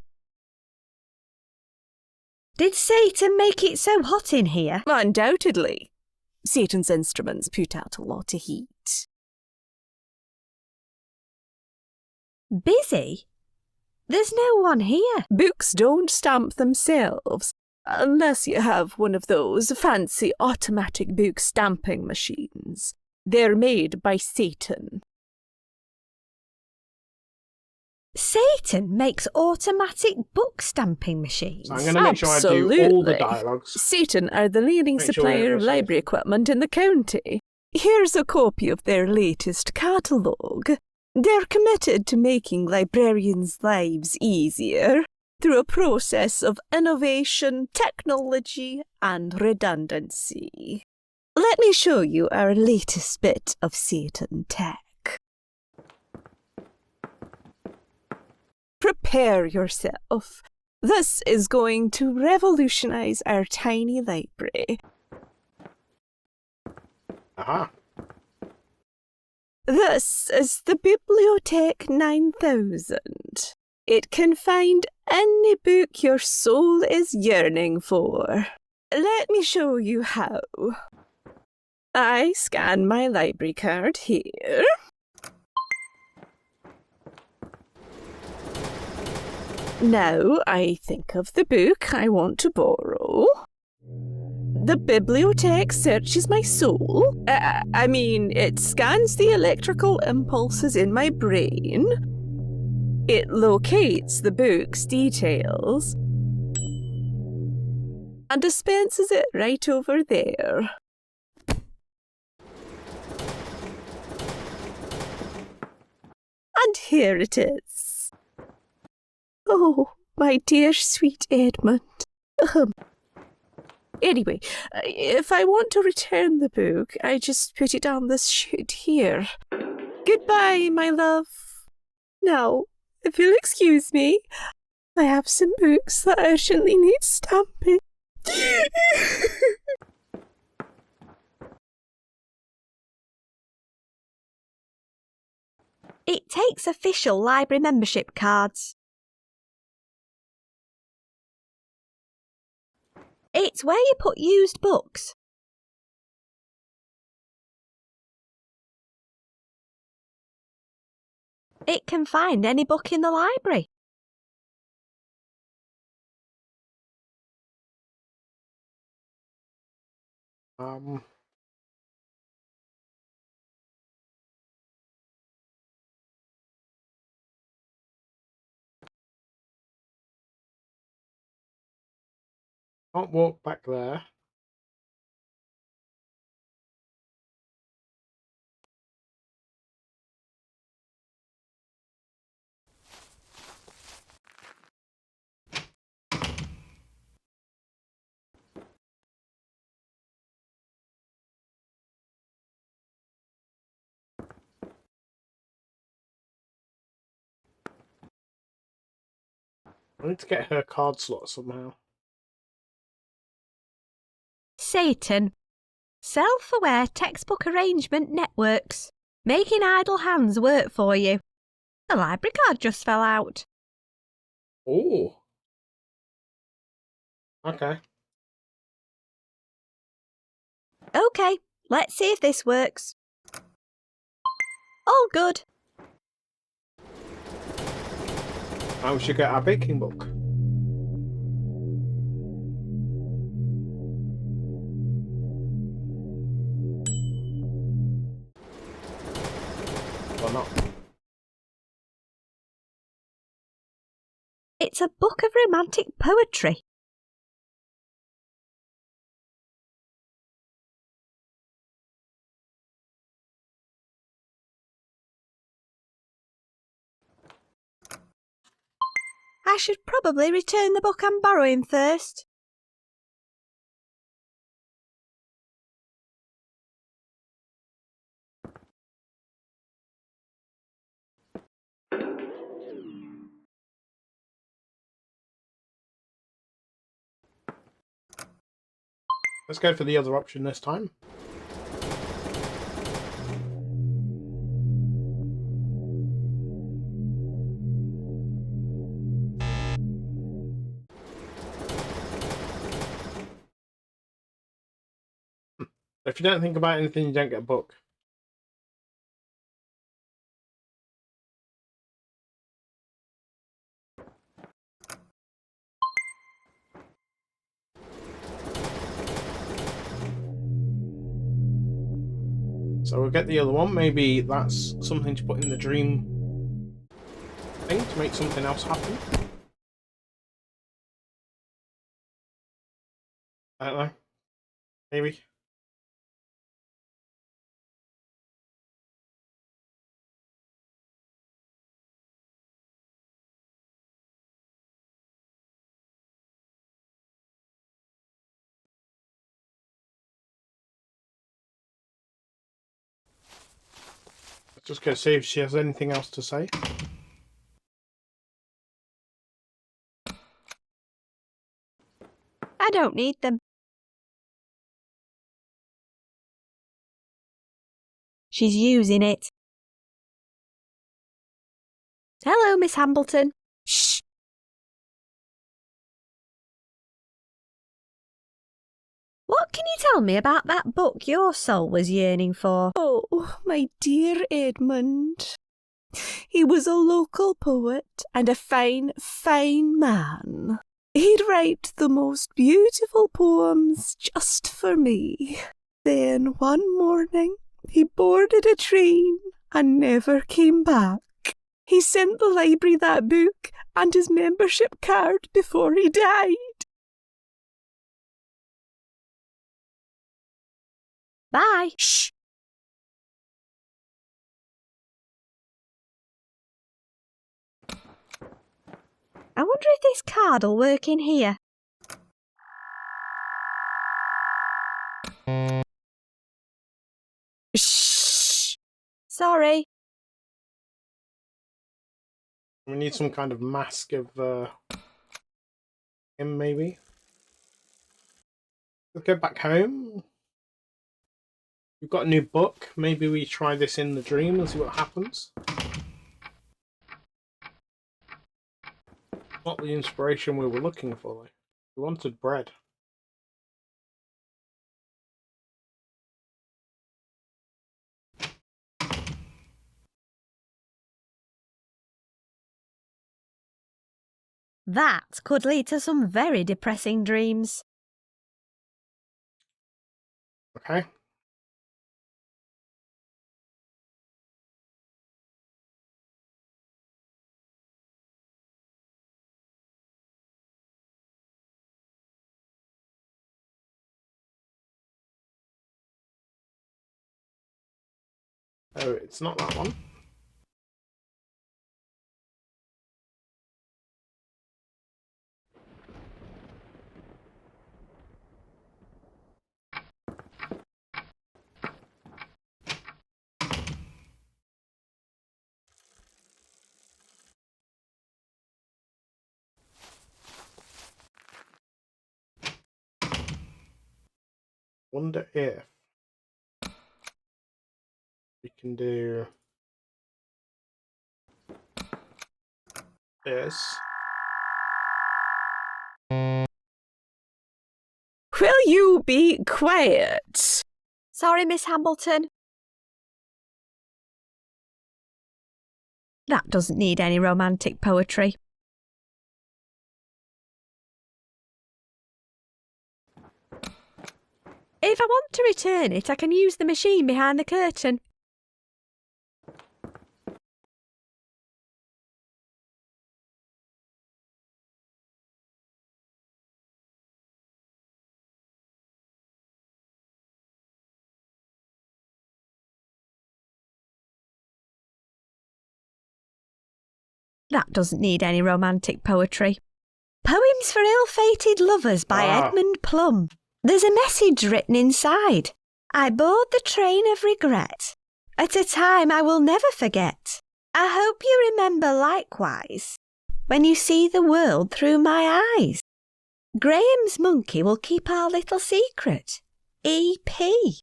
Did Satan make it so hot in here? Undoubtedly. Satan's instruments put out a lot of heat. Busy? There's no one here. Books don't stamp themselves, unless you have one of those fancy automatic book stamping machines. They're made by Satan. Satan makes automatic book stamping machines. So I'm going to make sure I do all the dialogues. Satan are the leading Make sure supplier of everything library equipment in the county. Here's a copy of their latest catalogue. They're committed to making librarians' lives easier through a process of innovation, technology, and redundancy. Let me show you our latest bit of Satan tech. Prepare yourself. This is going to revolutionize our tiny library. Aha. This is the Bibliothèque 9000. It can find any book your soul is yearning for. Let me show you how. I scan my library card here. Now I think of the book I want to borrow. The bibliothèque searches my soul. It scans the electrical impulses in my brain. It locates the book's details and dispenses it right over there. And here it is. Oh, my dear sweet Edmund. Anyway, if I want to return the book, I just put it on this chute here. Goodbye, my love. Now, if you'll excuse me, I have some books that urgently need stamping. It takes official library membership cards. It's where you put used books. It can find any book in the library. Can't walk back there. I need to get her card slot somehow. Satan. Self-aware textbook arrangement networks. Making idle hands work for you. The library card just fell out. Oh. Okay. Okay, let's see if this works. All good. Now we should get our baking book. Or not. It's a book of romantic poetry. I should probably return the book I'm borrowing first. Let's go for the other option this time. If you don't think about anything, you don't get a book. So we'll get the other one. Maybe that's something to put in the dream thing to make something else happen. I don't know. Maybe. Let's just go see if she has anything else to say. I don't need them. She's using it. Hello, Miss Hambleton. Shh. What can you tell me about that book your soul was yearning for? Oh, my dear Edmund. He was a local poet and a fine, fine man. He'd write the most beautiful poems just for me. Then one morning he boarded a train and never came back. He sent the library that book and his membership card before he died. Bye. Shh. I wonder if this card'll work in here. Shh. Sorry. We need some kind of mask of him, maybe. Let's go back home. We've got a new book. Maybe we try this in the dream and see what happens. Not the inspiration we were looking for, though. We wanted bread. That could lead to some very depressing dreams. Okay. Oh, it's not that one. Wonder if we can do this. Will you be quiet? Sorry, Miss Hambleton. That doesn't need any romantic poetry. If I want to return it, I can use the machine behind the curtain. That doesn't need any romantic poetry. Poems for Ill-Fated Lovers by Edmund Plum. There's a message written inside. I board the train of regret at a time I will never forget. I hope you remember likewise when you see the world through my eyes. Graham's monkey will keep our little secret. E.P.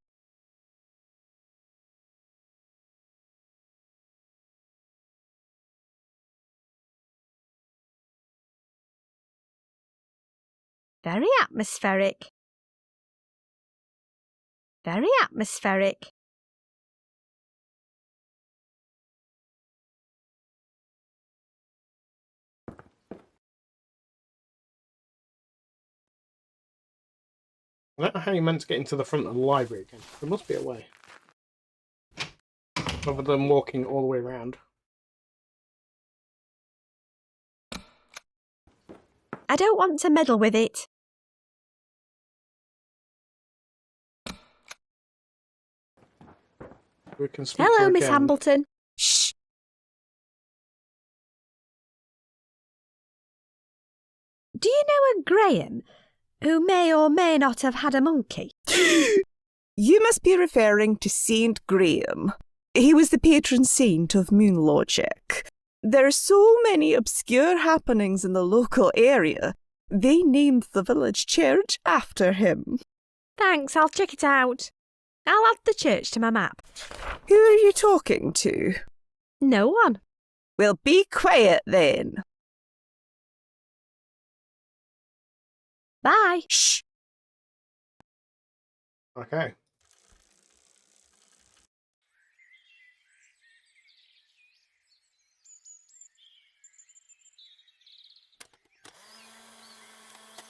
Very atmospheric. Very atmospheric. I don't know how you meant to get into the front of the library again. There must be a way. Other than walking all the way around. I don't want to meddle with it. We can speak to Hello, her Miss again. Hambleton. Shh. Do you know a Graham who may or may not have had a monkey? You must be referring to Saint Graham. He was the patron saint of moon logic. There are so many obscure happenings in the local area, they named the village church after him. Thanks, I'll check it out. I'll add the church to my map. Who are you talking to? No one. Well, be quiet then. Bye. Shh. Okay.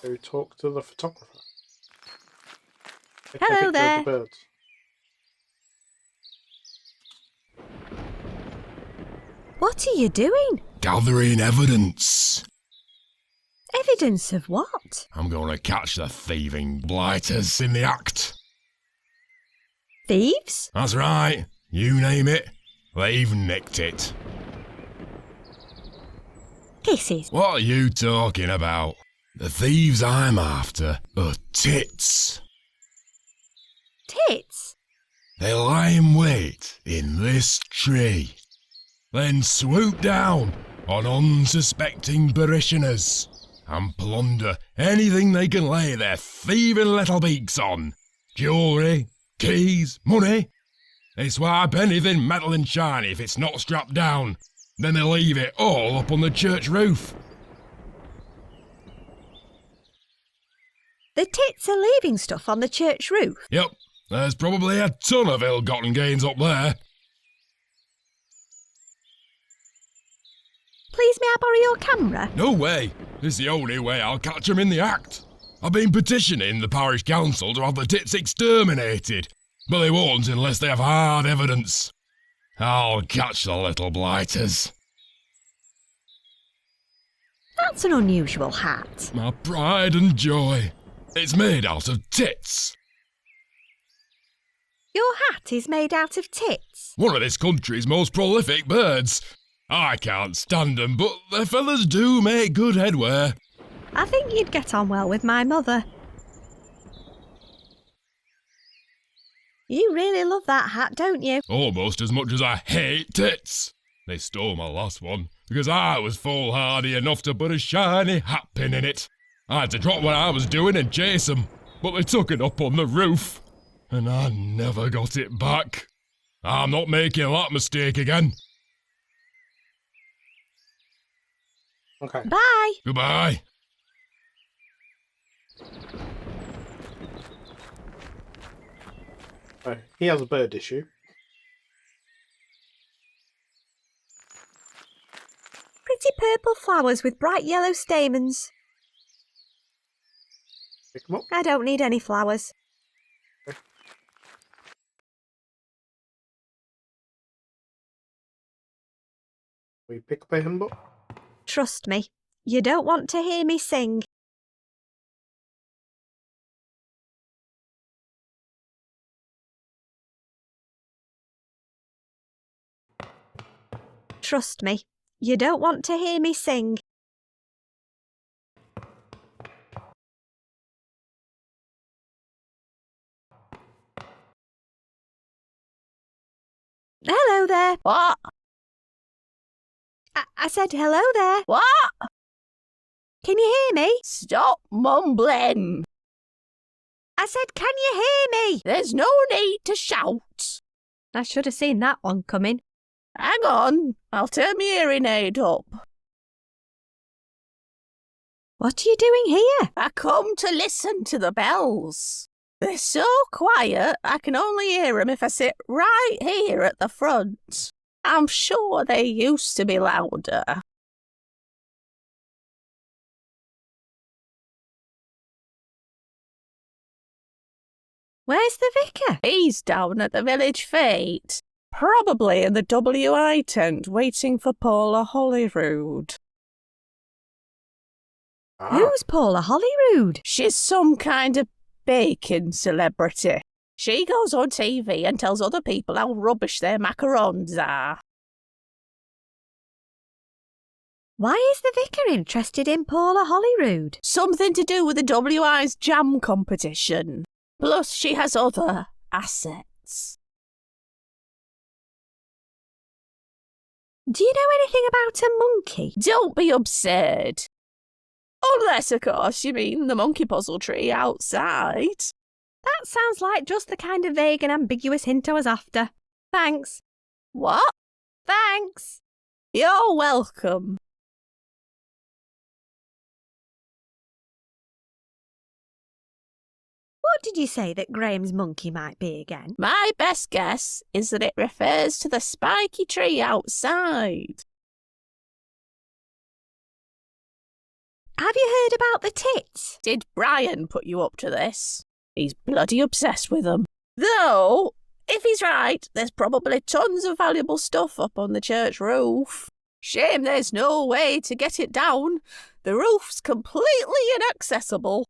So talk to the photographer. Take a Hello picture there. of the birds. What are you doing? Gathering evidence. Evidence of what? I'm going to catch the thieving blighters in the act. Thieves? That's right. You name it. They've nicked it. Kisses. What are you talking about? The thieves I'm after are tits. Tits? They lie in wait in this tree, then swoop down on unsuspecting parishioners and plunder anything they can lay their thieving little beaks on. Jewellery, keys, money. They swipe anything metal and shiny if it's not strapped down. Then they leave it all up on the church roof. The tits are leaving stuff on the church roof. Yep, there's probably a ton of ill-gotten gains up there. Please may I borrow your camera? No way. This is the only way I'll catch 'em in the act. I've been petitioning the parish council to have the tits exterminated, but they won't unless they have hard evidence. I'll catch the little blighters. That's an unusual hat. My pride and joy. It's made out of tits. Your hat is made out of tits. One of this country's most prolific birds. I can't stand 'em, but their feathers do make good headwear. I think you'd get on well with my mother. You really love that hat, don't you? Almost as much as I hate tits. They stole my last one because I was foolhardy enough to put a shiny hat pin in it. I had to drop what I was doing and chase 'em, but they took it up on the roof, and I never got it back. I'm not making that mistake again. Okay. Bye. Goodbye. So he has a bird issue. Pretty purple flowers with bright yellow stamens. Pick them up. I don't need any flowers. We pick up a hymn book. Trust me, you don't want to hear me sing. Trust me, you don't want to hear me sing. Hello there. What? I said hello there. What? Can you hear me? Stop mumbling. I said, can you hear me? There's no need to shout. I should have seen that one coming. Hang on, I'll turn my hearing aid up. What are you doing here? I come to listen to the bells. They're so quiet, I can only hear 'em if I sit right here at the front. I'm sure they used to be louder. Where's the vicar? He's down at the village fete. Probably in the WI tent waiting for Paula Holyrood. Ah, Who's Paula Holyrood? She's some kind of baking celebrity. She goes on TV and tells other people how rubbish their macarons are. Why is the vicar interested in Paula Holyrood? Something to do with the WI's jam competition. Plus, she has other assets. Do you know anything about a monkey? Don't be absurd. Unless, of course, you mean the monkey puzzle tree outside. That sounds like just the kind of vague and ambiguous hint I was after. Thanks. What? Thanks. You're welcome. What did you say that Graham's monkey might be again? My best guess is that it refers to the spiky tree outside. Have you heard about the tits? Did Brian put you up to this? He's bloody obsessed with them. Though, if he's right, there's probably tons of valuable stuff up on the church roof. Shame there's no way to get it down. The roof's completely inaccessible.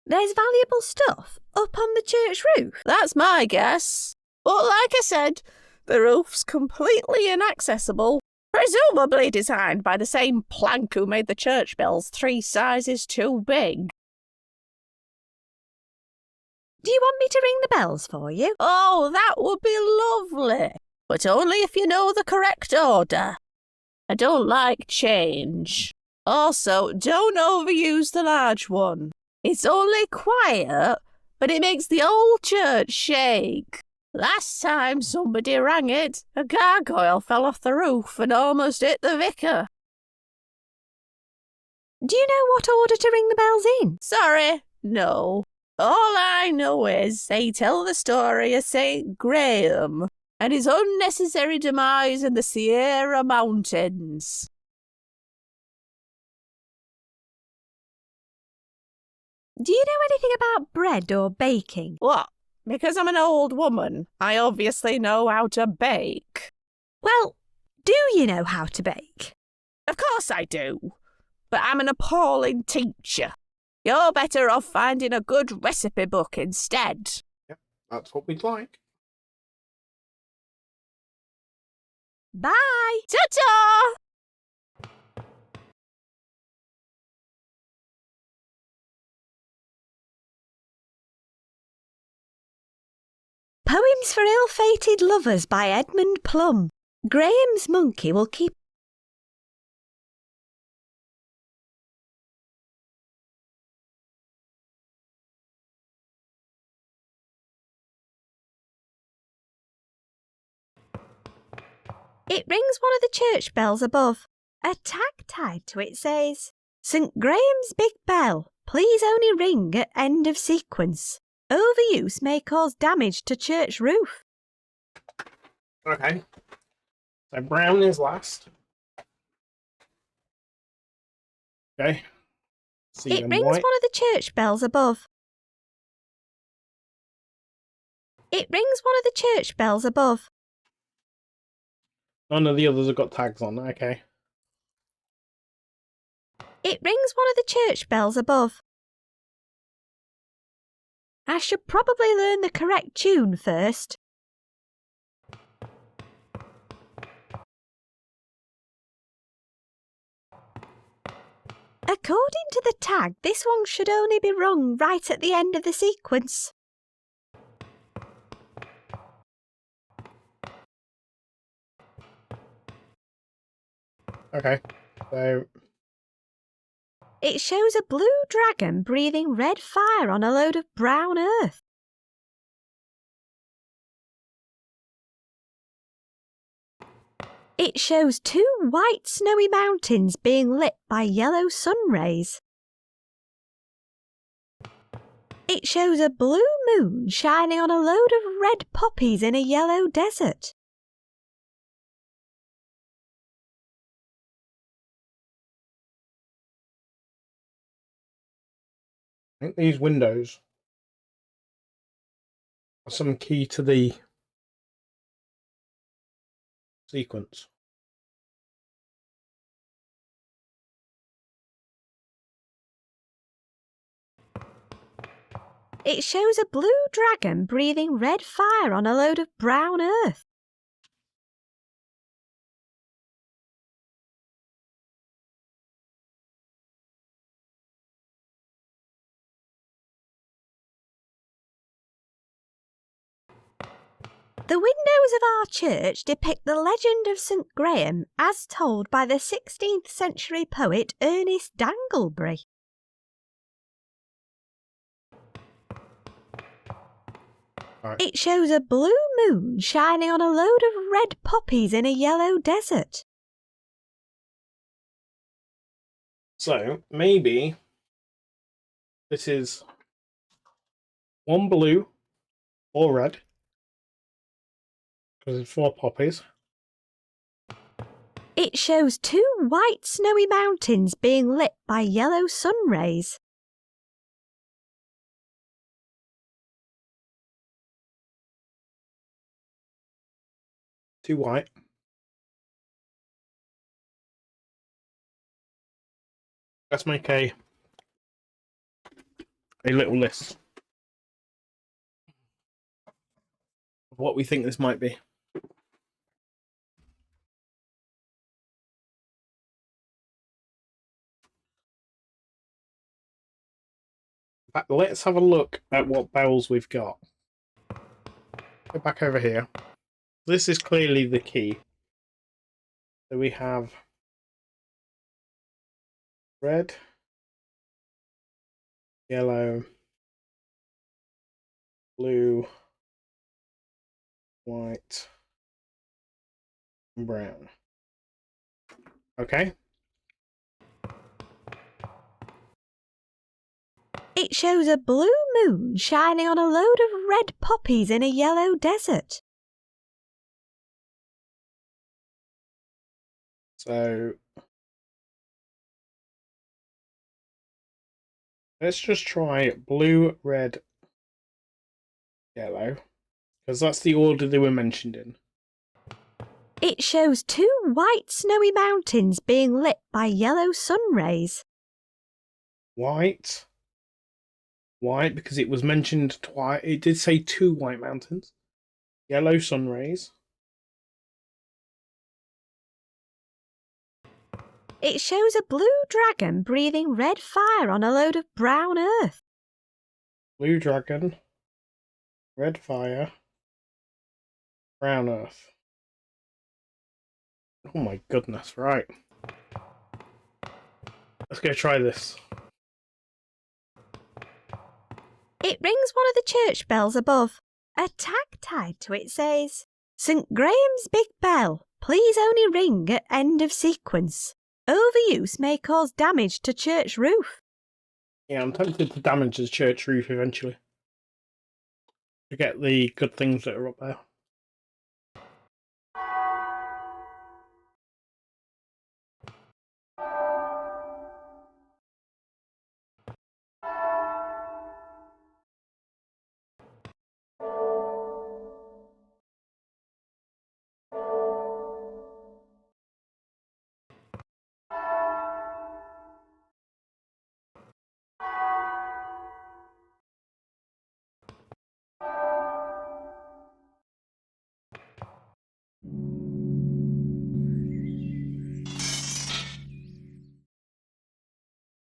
There's valuable stuff up on the church roof. That's my guess. But like I said, the roof's completely inaccessible. Presumably designed by the same plank who made the church bells 3 sizes too big. Do you want me to ring the bells for you? Oh, that would be lovely. But only if you know the correct order. I don't like change. Also, don't overuse the large one. It's only quiet, but it makes the whole church shake. Last time somebody rang it, a gargoyle fell off the roof and almost hit the vicar. Do you know what order to ring the bells in? Sorry, no. All I know is they tell the story of St. Graham and his unnecessary demise in the Sierra Mountains. Do you know anything about bread or baking? What? Because I'm an old woman, I obviously know how to bake. Well, do you know how to bake? Of course I do, but I'm an appalling teacher. You're better off finding a good recipe book instead. Yep, that's what we'd like. Bye! Ta-ta! Poems for Ill-Fated Lovers by Edmund Plum. Graham's monkey will keep... It rings one of the church bells above. A tag tied to it says, St. Graham's Big Bell, please only ring at end of sequence. Overuse may cause damage to church roof. Okay. So brown is last. Okay. See It them rings white. one of the church bells above. It rings one of the church bells above. None of the others have got tags on. Okay. It rings one of the church bells above. I should probably learn the correct tune first. According to the tag, this one should only be rung right at the end of the sequence. Okay. So It shows a blue dragon breathing red fire on a load of brown earth. It shows two white snowy mountains being lit by yellow sun rays. It shows a blue moon shining on a load of red poppies in a yellow desert. I think these windows are some key to the sequence. It shows a blue dragon breathing red fire on a load of brown earth. The windows of our church depict the legend of St Graham as told by the 16th century poet Ernest Danglebury. Right. It shows a blue moon shining on a load of red poppies in a yellow desert. So maybe this is one blue or red because it's 4 poppies. It shows two white snowy mountains being lit by yellow sun rays. Two white. Let's make a little list of what we think this might be. In fact, let's have a look at what bells we've got. Go back over here. This is clearly the key. So we have red, yellow, blue, white, and brown. Okay. It shows a blue moon shining on a load of red poppies in a yellow desert. So let's just try blue, red, yellow, because that's the order they were mentioned in. It shows two white snowy mountains being lit by yellow sun rays. White, because it was mentioned twice. It did say 2 white mountains. Yellow sun rays. It shows a blue dragon breathing red fire on a load of brown earth. Blue dragon, red fire, brown earth. Oh my goodness, right. Let's go try this. It rings one of the church bells above. A tag tied to it says, St Graham's Big Bell, please only ring at end of sequence. Overuse may cause damage to church roof. Yeah, I'm tempted to damage the church roof eventually. To get the good things that are up there.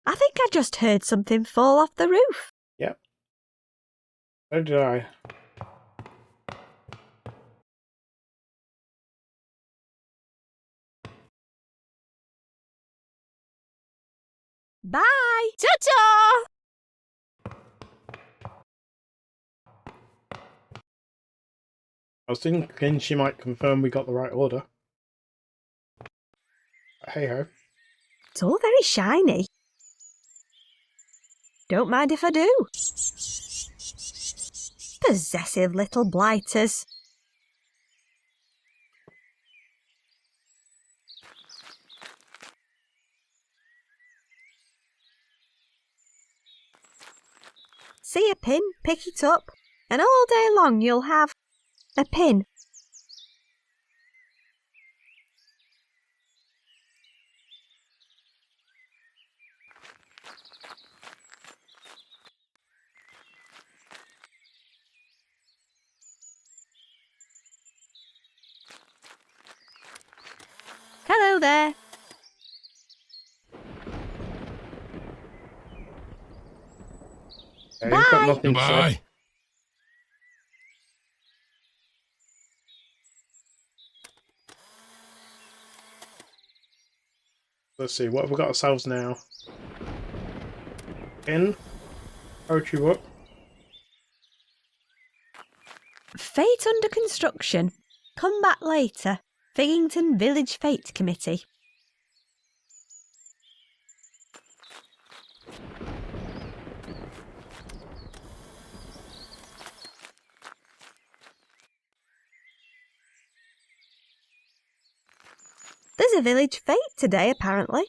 I think I just heard something fall off the roof. Yep. So did I. Bye! Ta-ta! I was thinking she might confirm we got the right order. But hey ho. It's all very shiny. Don't mind if I do. Possessive little blighters. See a pin, pick it up, and all day long you'll have a pin. Hello there. Okay, you've got Bye. nothing to say. Goodbye. Let's see, what have we got ourselves now? In. Poetry book. Fate under construction. Come back later. Figington Village Fate Committee. There's a village fete today, apparently.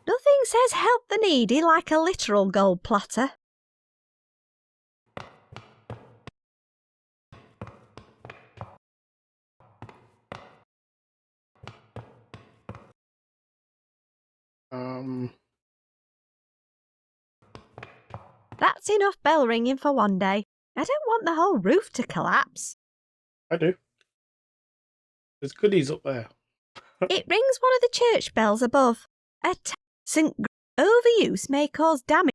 Nothing says help the needy like a literal gold platter. That's enough bell ringing for one day. I don't want the whole roof to collapse. I do. There's goodies up there. It rings one of the church bells above. Overuse may cause damage.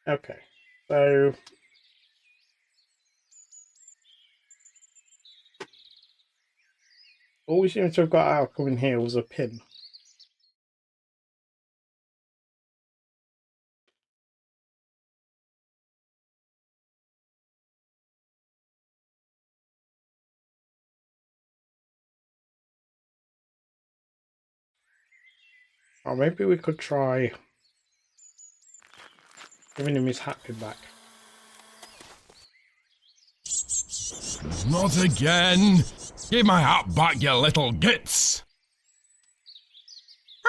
Okay, so all we seem to have got out coming here was a pin. Or maybe we could try giving him his hat pin back. Not again. Give my hat back, you little gits.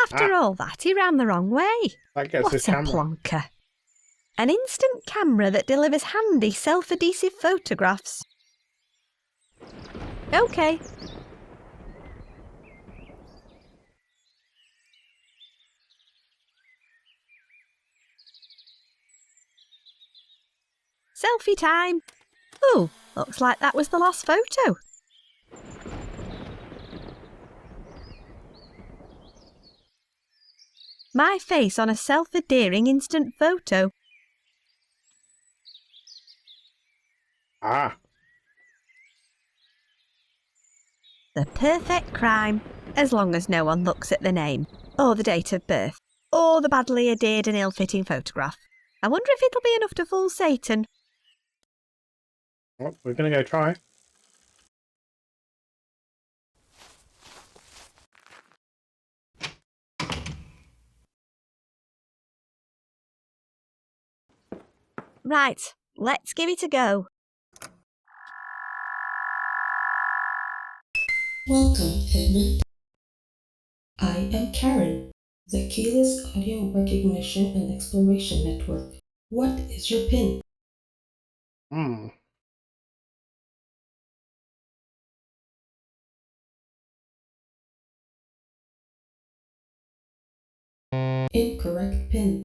After all that, he ran the wrong way. That gets What his a camera. plonker. An instant camera that delivers handy self-adhesive photographs. OK. Selfie time. Oh, looks like that was the last photo. My face on a self-adhering instant photo. Ah, The perfect crime, as long as no one looks at the name, or the date of birth, or the badly adhered and ill-fitting photograph. I wonder if it'll be enough to fool Satan. well, we're gonna go try. Right, let's give it a go. Welcome, Edmund. I am Karen, the Keyless Audio Recognition and Exploration Network. What is your PIN? Incorrect pin.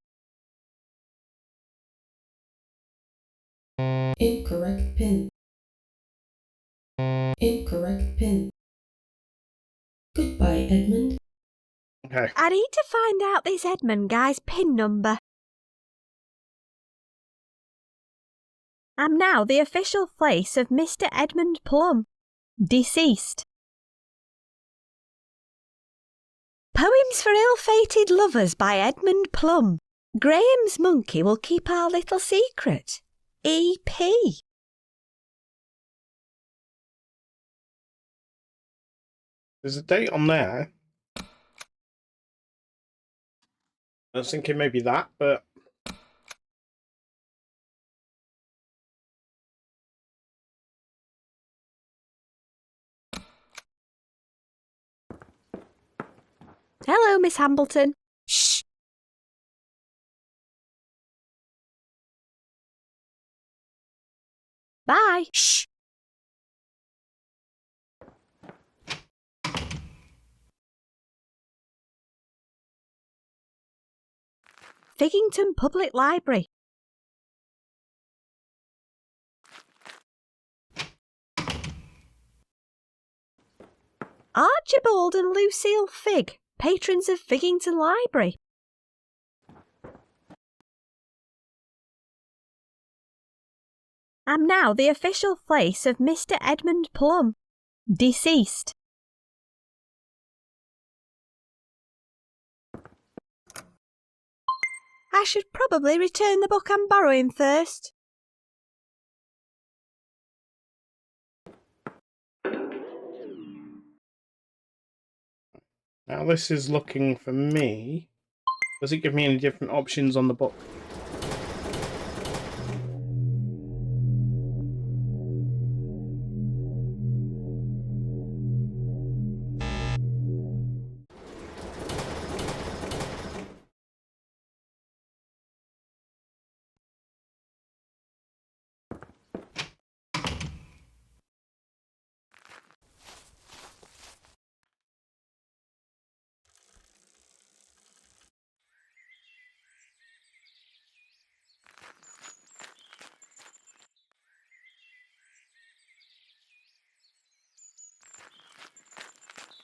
Incorrect pin. Incorrect pin. Goodbye, Edmund. Okay. I need to find out this Edmund guy's PIN number. I'm now the official face of Mr. Edmund Plum, deceased. Poems for Ill-Fated Lovers by Edmund Plum. Graham's monkey will keep our little secret. E.P. There's a date on there. I was thinking maybe that, but... Hello, Miss Hambleton. Shh. Bye. Shh. Figington Public Library. Archibald and Lucille Figg, patrons of Figington Library. I'm now the official face of Mr. Edmund Plum, deceased. I should probably return the book I'm borrowing first. Now this is looking for me. Does it give me any different options on the book?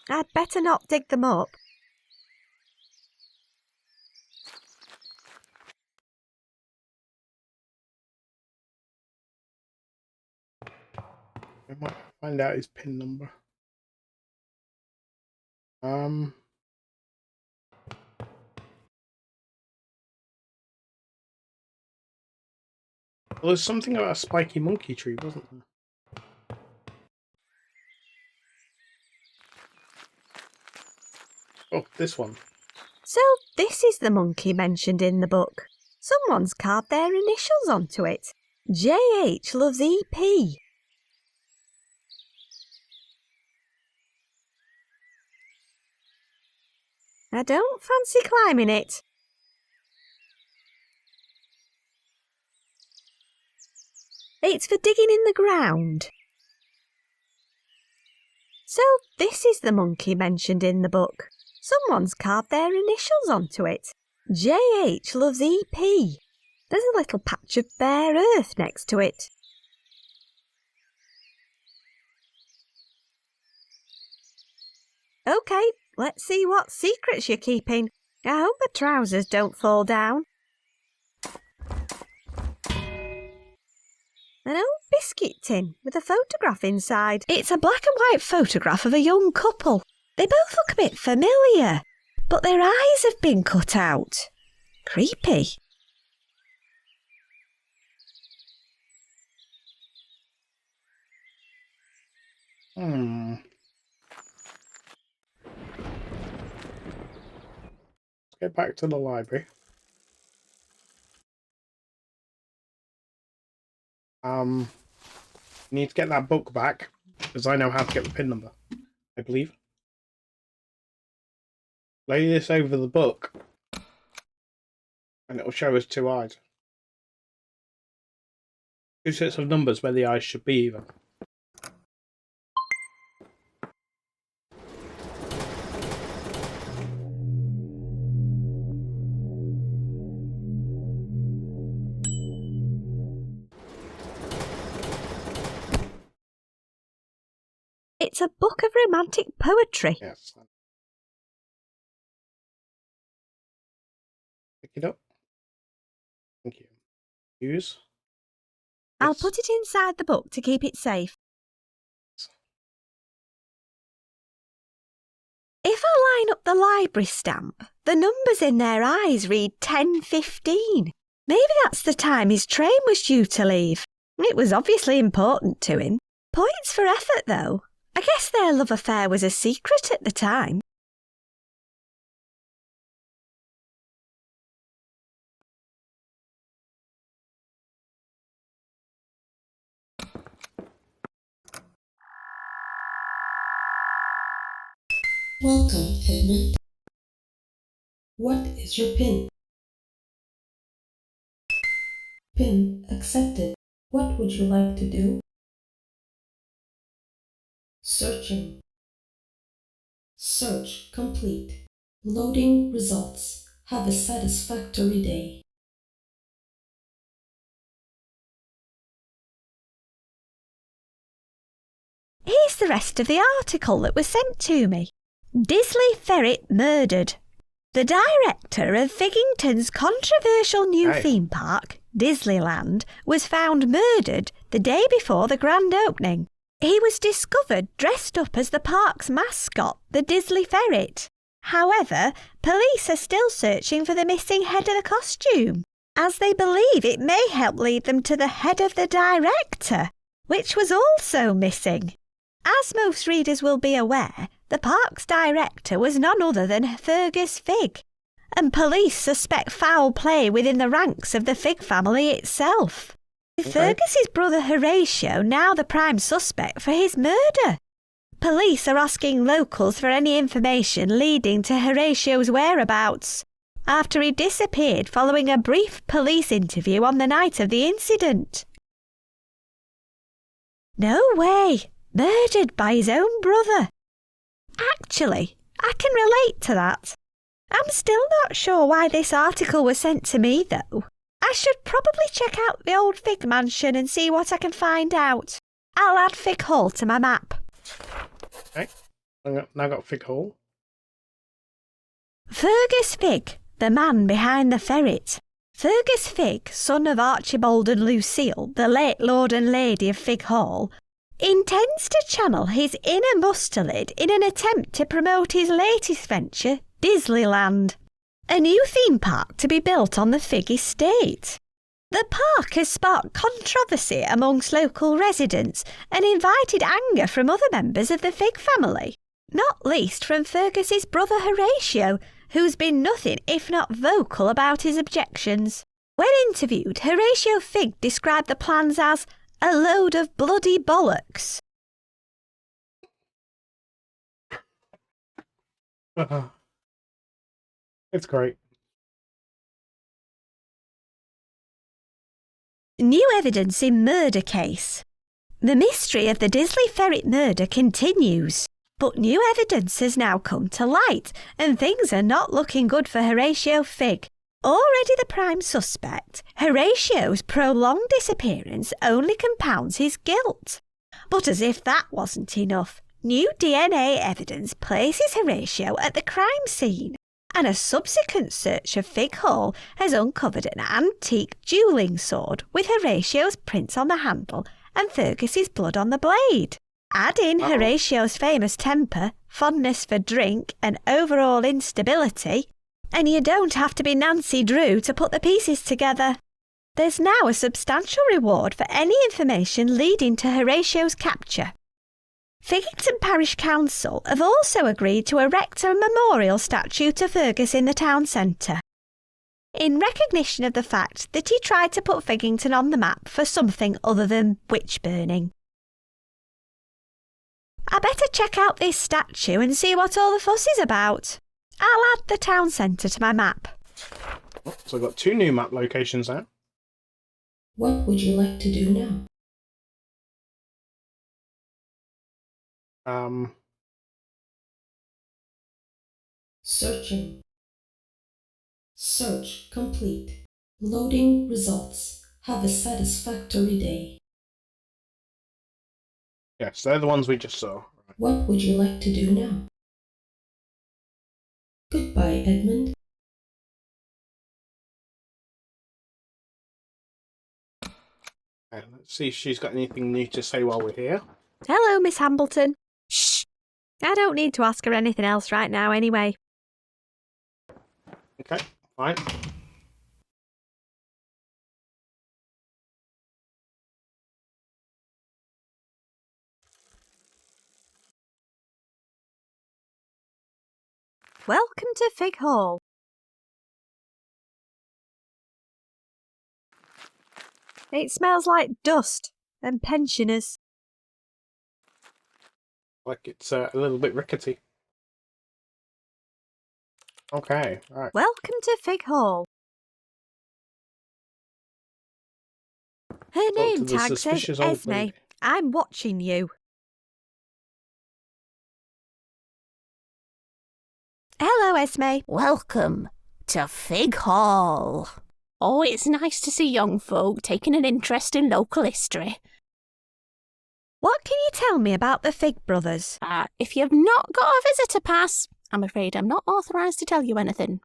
I'd better not dig them up. I might find out his PIN number. Well, there's something about a spiky monkey tree, wasn't there? Oh, this one. So this is the monkey mentioned in the book. Someone's carved their initials onto it. J.H. loves E.P. I don't fancy climbing it. It's for digging in the ground. So this is the monkey mentioned in the book. Someone's carved their initials onto it. J.H. loves E.P. There's a little patch of bare earth next to it. OK, let's see what secrets you're keeping. I hope the trousers don't fall down. An old biscuit tin with a photograph inside. It's a black and white photograph of a young couple. They both look a bit familiar, but their eyes have been cut out. Creepy. Let's get back to the library. Need to get that book back, because I know how to get the PIN number, I believe. Lay this over the book, and it'll show us two eyes. Two sets of numbers where the eyes should be even. It's a book of romantic poetry. Yes. Pick it up. Thank you. Use. I'll Yes. put it inside the book to keep it safe. If I line up the library stamp, the numbers in their eyes read 10:15. Maybe that's the time his train was due to leave. It was obviously important to him. Points for effort, though. I guess their love affair was a secret at the time. Welcome, Edmund. What is your PIN? PIN accepted. What would you like to do? Searching. Search complete. Loading results. Have a satisfactory day. Here's the rest of the article that was sent to me. Disley Ferret murdered. The director of Figgington's controversial new theme park, Disneyland, was found murdered the day before the grand opening. He was discovered dressed up as the park's mascot, the Disley Ferret. However, police are still searching for the missing head of the costume, as they believe it may help lead them to the head of the director, which was also missing. As most readers will be aware, the park's director was none other than Fergus Fig, and police suspect foul play within the ranks of the Fig family itself. With Fergus's brother Horatio now the prime suspect for his murder. Police are asking locals for any information leading to Horatio's whereabouts, after he disappeared following a brief police interview on the night of the incident. No way! Murdered by his own brother. Actually, I can relate to that. I'm still not sure why this article was sent to me, though. I should probably check out the old Fig mansion and see what I can find out. I'll add Fig Hall to my map. Okay. Now got Fig Hall. Fergus Fig, the man behind the ferret. Fergus Fig, son of Archibald and Lucille, the late Lord and Lady of Fig Hall, intends to channel his inner mustelid in an attempt to promote his latest venture, Disneyland, a new theme park to be built on the Fig estate. The park has sparked controversy amongst local residents and invited anger from other members of the Fig family, not least from Fergus's brother Horatio, who's been nothing if not vocal about his objections. When interviewed, Horatio Fig described the plans as a load of bloody bollocks. It's great. New evidence in murder case. The mystery of the Disley Ferret murder continues, but new evidence has now come to light, and things are not looking good for Horatio Fig. Already the prime suspect, Horatio's prolonged disappearance only compounds his guilt. But as if that wasn't enough, new DNA evidence places Horatio at the crime scene, and a subsequent search of Fig Hall has uncovered an antique duelling sword with Horatio's prints on the handle and Fergus's blood on the blade. Add in Horatio's famous temper, fondness for drink, and overall instability, and you don't have to be Nancy Drew to put the pieces together. There's now a substantial reward for any information leading to Horatio's capture. Figgington Parish Council have also agreed to erect a memorial statue to Fergus in the town centre, in recognition of the fact that he tried to put Figgington on the map for something other than witch burning. I better check out this statue and see what all the fuss is about. I'll add the town centre to my map. So I've got 2 new map locations now. What would you like to do now? Searching. Search complete. Loading results. Have a satisfactory day. Yes, they're the ones we just saw. Right. What would you like to do now? Goodbye, Edmund. Okay, let's see if she's got anything new to say while we're here. Hello, Miss Hambleton. Shh. I don't need to ask her anything else right now anyway. Okay, fine. Welcome to Fig Hall. It smells like dust and pensioners. Like it's a little bit rickety. Okay, right. Welcome to Fig Hall. Her Talk to name the tag says suspicious old Esme. lady. I'm watching you. Hello, Esme. Welcome to Fig Hall. Oh, it's nice to see young folk taking an interest in local history. What can you tell me about the Fig brothers? If you've not got a visitor pass, I'm afraid I'm not authorised to tell you anything.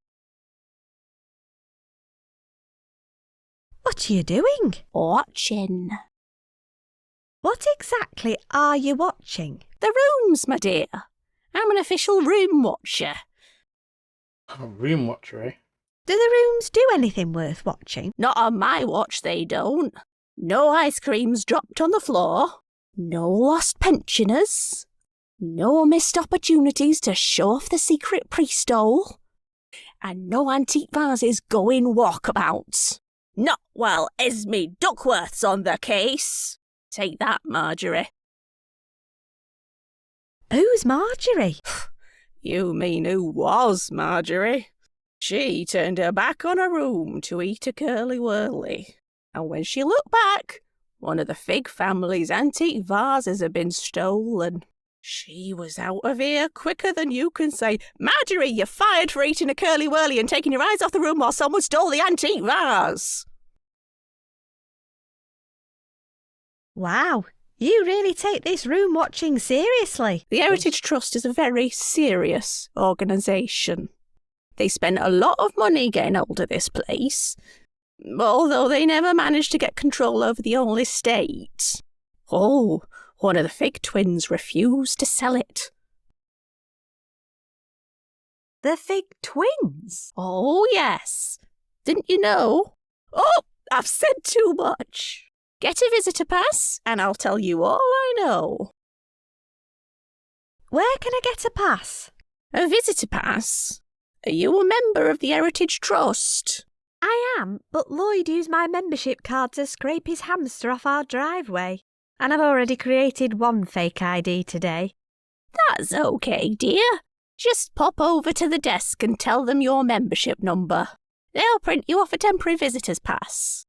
What are you doing? Watching. What exactly are you watching? The rooms, my dear. I'm an official room watcher. Oh, room watcher, eh? Do the rooms do anything worth watching? Not on my watch, they don't. No ice creams dropped on the floor. No lost pensioners. No missed opportunities to show off the secret priest hole. And no antique vases going walkabouts. Not while Esme Duckworth's on the case. Take that, Marjorie. Who's Marjorie? You mean who was Marjorie? She turned her back on her room to eat a curly-whirly. And when she looked back, one of the Fig family's antique vases had been stolen. She was out of here quicker than you can say, Marjorie, you're fired for eating a curly-whirly and taking your eyes off the room while someone stole the antique vase. Wow, you really take this room watching seriously. The Heritage Trust is a very serious organisation. They spent a lot of money getting hold of this place, although they never managed to get control over the whole estate. Oh, one of the Fig twins refused to sell it. The Fig twins? Oh, yes. Didn't you know? Oh, I've said too much. Get a visitor pass, and I'll tell you all I know. Where can I get a pass? A visitor pass? Are you a member of the Heritage Trust? I am, but Lloyd used my membership card to scrape his hamster off our driveway. And I've already created one fake ID today. That's okay, dear. Just pop over to the desk and tell them your membership number. They'll print you off a temporary visitor's pass.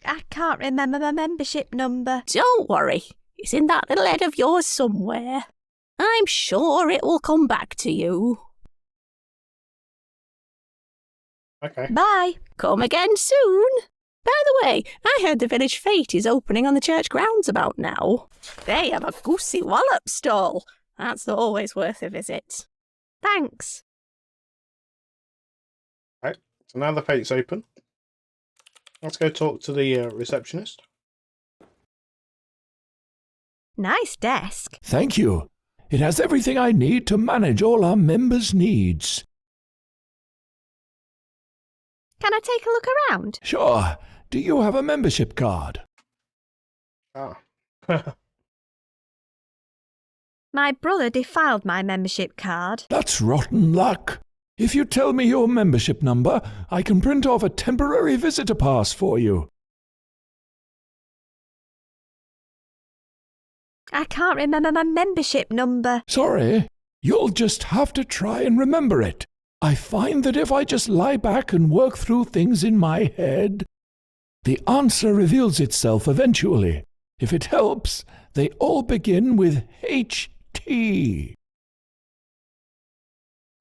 I can't remember my membership number. Don't worry. It's in that little head of yours somewhere. I'm sure it will come back to you. Okay. Bye. Come again soon. By the way, I heard the village fete is opening on the church grounds about now. They have a goosey wallop stall. That's always worth a visit. Thanks. Right, so now the fate's open. Let's go talk to the receptionist. Nice desk. Thank you. It has everything I need to manage all our members' needs. Can I take a look around? Sure. Do you have a membership card? Ah. My brother defiled my membership card. That's rotten luck. If you tell me your membership number, I can print off a temporary visitor pass for you. I can't remember my membership number. Sorry, you'll just have to try and remember it. I find that if I just lie back and work through things in my head, the answer reveals itself eventually. If it helps, they all begin with HT.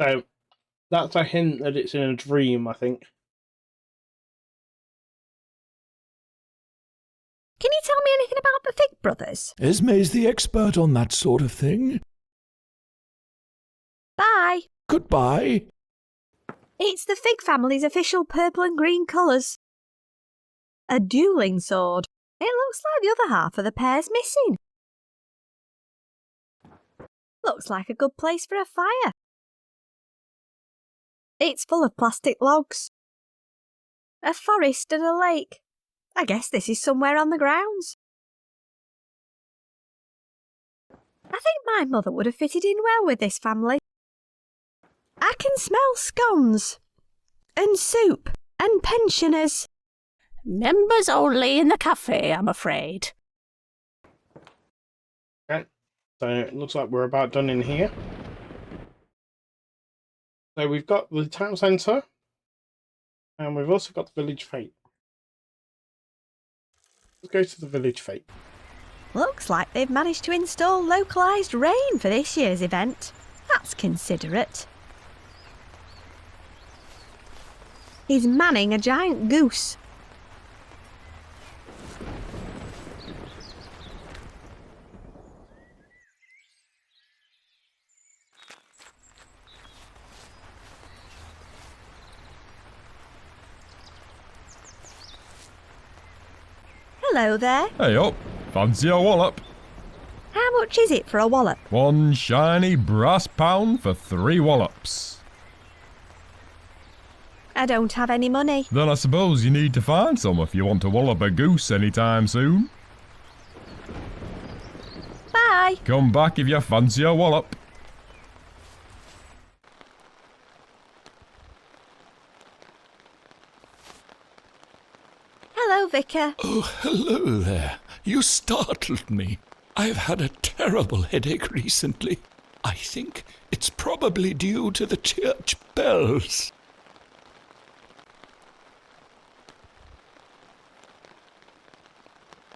So, that's a hint that it's in a dream, I think. Can you tell me anything about the Fig brothers? Esme's the expert on that sort of thing. Bye. Goodbye. It's the Fig family's official purple and green colours. A dueling sword. It looks like the other half of the pair's missing. Looks like a good place for a fire. It's full of plastic logs. A forest and a lake. I guess this is somewhere on the grounds. I think my mother would have fitted in well with this family. I can smell scones and soup and pensioners. Members only in the cafe, I'm afraid. Okay, so it looks like we're about done in here. So we've got the town centre, and we've also got the village fete. Let's go to the village fete. Looks like they've managed to install localised rain for this year's event. That's considerate. He's manning a giant goose. Hello there. Hey up, fancy a wallop? How much is it for a wallop? 1 shiny brass pound for 3 wallops. I don't have any money. Then I suppose you need to find some if you want to wallop a goose anytime soon. Bye. Come back if you fancy a wallop. Hello, Vicar. Oh, hello there. You startled me. I've had a terrible headache recently. I think it's probably due to the church bells.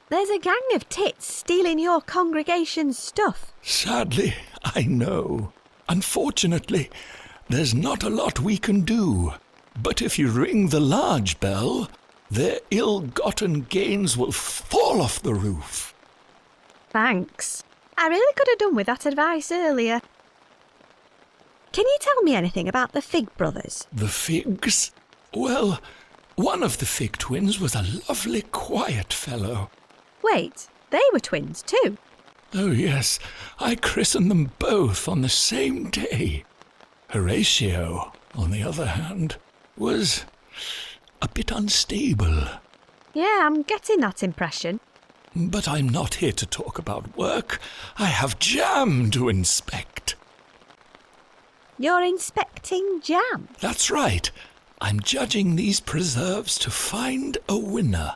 There's a gang of tits stealing your congregation's stuff. Sadly, I know. Unfortunately, there's not a lot we can do. But if you ring the large bell, their ill-gotten gains will fall off the roof. Thanks. I really could have done with that advice earlier. Can you tell me anything about the Fig brothers? The Figs? Well, one of the Fig twins was a lovely, quiet fellow. Wait, they were twins too. Oh, yes, I christened them both on the same day. Horatio, on the other hand, was a bit unstable. Yeah, I'm getting that impression. But I'm not here to talk about work. I have jam to inspect. You're inspecting jam. That's right. I'm judging these preserves to find a winner.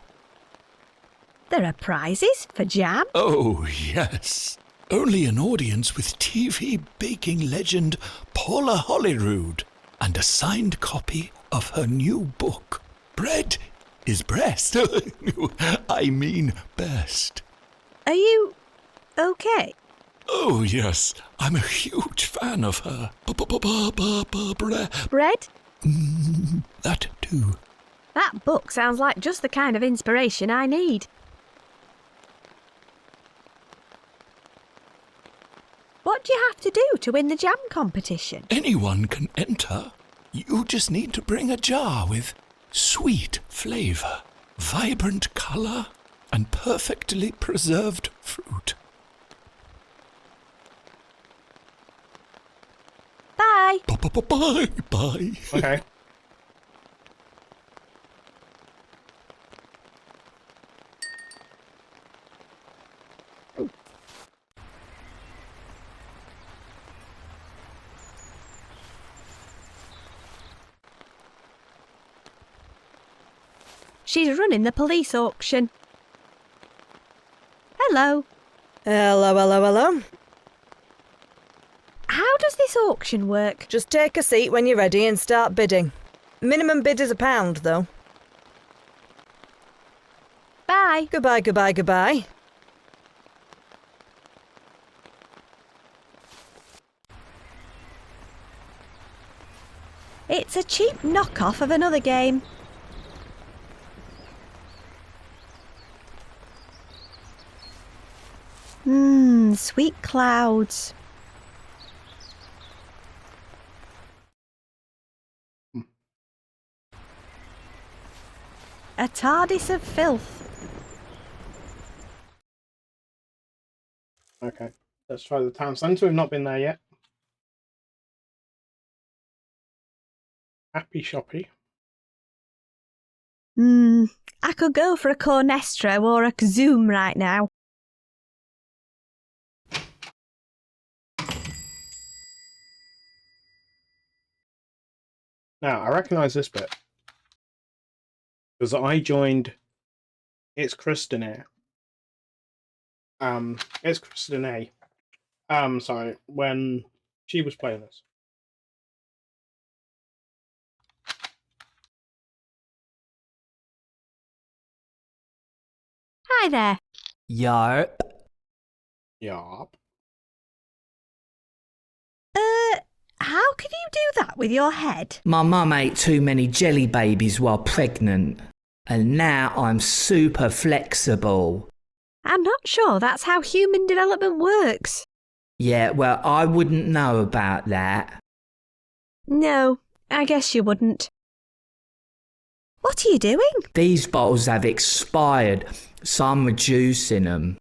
There are prizes for jam? Oh, yes. Only an audience with TV baking legend Paula Holyrood and a signed copy of her new book, Bread is Breast. I mean best. Are you okay? Oh, yes. I'm a huge fan of her. Bread? That too. That book sounds like just the kind of inspiration I need. What do you have to do to win the jam competition? Anyone can enter. You just need to bring a jar with sweet flavour, vibrant colour, and perfectly preserved fruit. Bye. Bye. Okay. She's running the police auction. Hello. Hello. How does this auction work? Just take a seat when you're ready and start bidding. Minimum bid is £1, though. Bye. Goodbye. It's a cheap knockoff of another game. and sweet clouds. A TARDIS of filth. Okay, let's try the town centre. We've not been there yet. Happy Shoppy. I could go for a Cornestro or a Kazoo right now. Now, I recognise this bit. Because I joined It's Kristen here. It's Kristen A. Sorry, when she was playing this. Hi there. Yarp. Yup. How can you do that with your head? My mum ate too many jelly babies while pregnant, and now I'm super flexible. I'm not sure that's how human development works. Yeah, well, I wouldn't know about that. No, I guess you wouldn't. What are you doing? These bottles have expired, so I'm reducing them.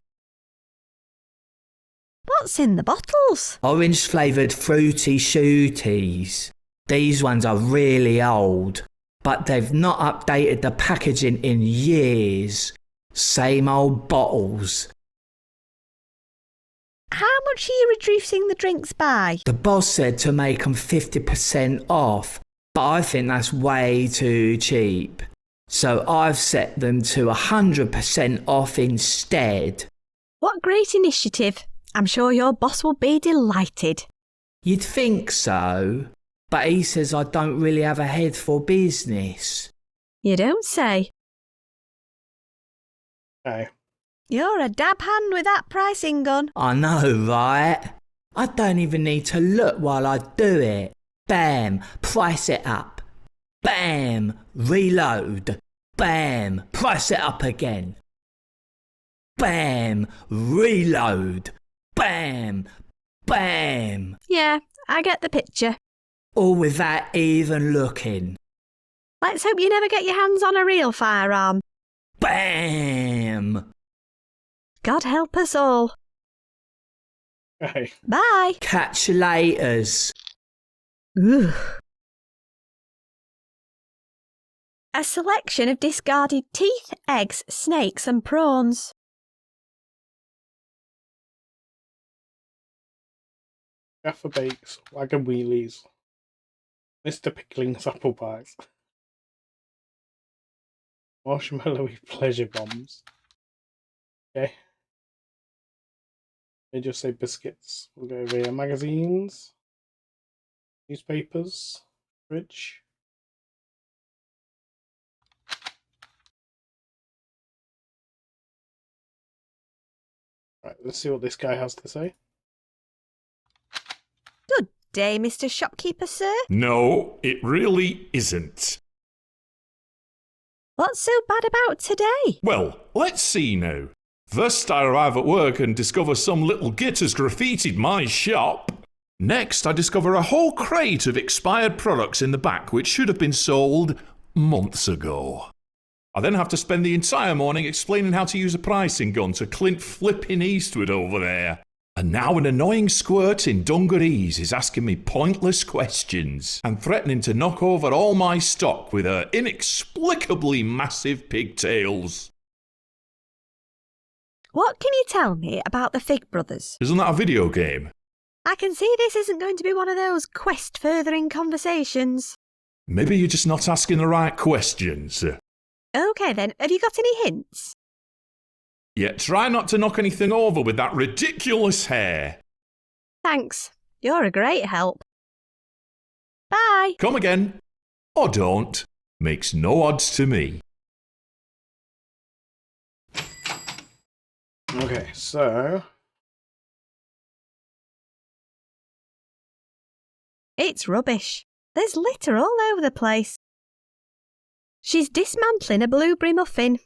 What's in the bottles? Orange flavoured fruity shooties. These ones are really old, but they've not updated the packaging in years. Same old bottles. How much are you reducing the drinks by? The boss said to make them 50% off, but I think that's way too cheap. So I've set them to 100% off instead. What great initiative. I'm sure your boss will be delighted. You'd think so, but he says I don't really have a head for business. You don't say. Okay. You're a dab hand with that pricing gun. I know, right? I don't even need to look while I do it. Bam, price it up. Bam, reload. Bam, price it up again. Bam, reload. Bam, bam. Yeah, I get the picture. All without even looking. Let's hope you never get your hands on a real firearm. Bam. God help us all. Okay. Bye. Catch you laters. Ugh. A selection of discarded teeth, eggs, snakes and prawns. Gaffer Bakes, Wagon Wheelies, Mr. Pickling's Apple Pies, Marshmallowy Pleasure Bombs. Okay. They just say biscuits. We'll go over here. Magazines, newspapers, fridge. Right, let's see what this guy has to say. Good day, Mr. Shopkeeper, sir. No, it really isn't. What's so bad about today? Well, let's see now. First, I arrive at work and discover some little git has graffitied my shop. Next, I discover a whole crate of expired products in the back which should have been sold months ago. I then have to spend the entire morning explaining how to use a pricing gun to Clint flipping Eastwood over there. And now an annoying squirt in dungarees is asking me pointless questions and threatening to knock over all my stock with her inexplicably massive pigtails. What can you tell me about the Fig Brothers? Isn't that a video game? I can see this isn't going to be one of those quest-furthering conversations. Maybe you're just not asking the right questions. OK then, have you got any hints? Yeah, try not to knock anything over with that ridiculous hair. Thanks. You're a great help. Bye. Come again. Or don't. Makes no odds to me. Okay, so It's rubbish. There's litter all over the place. She's dismantling a blueberry muffin.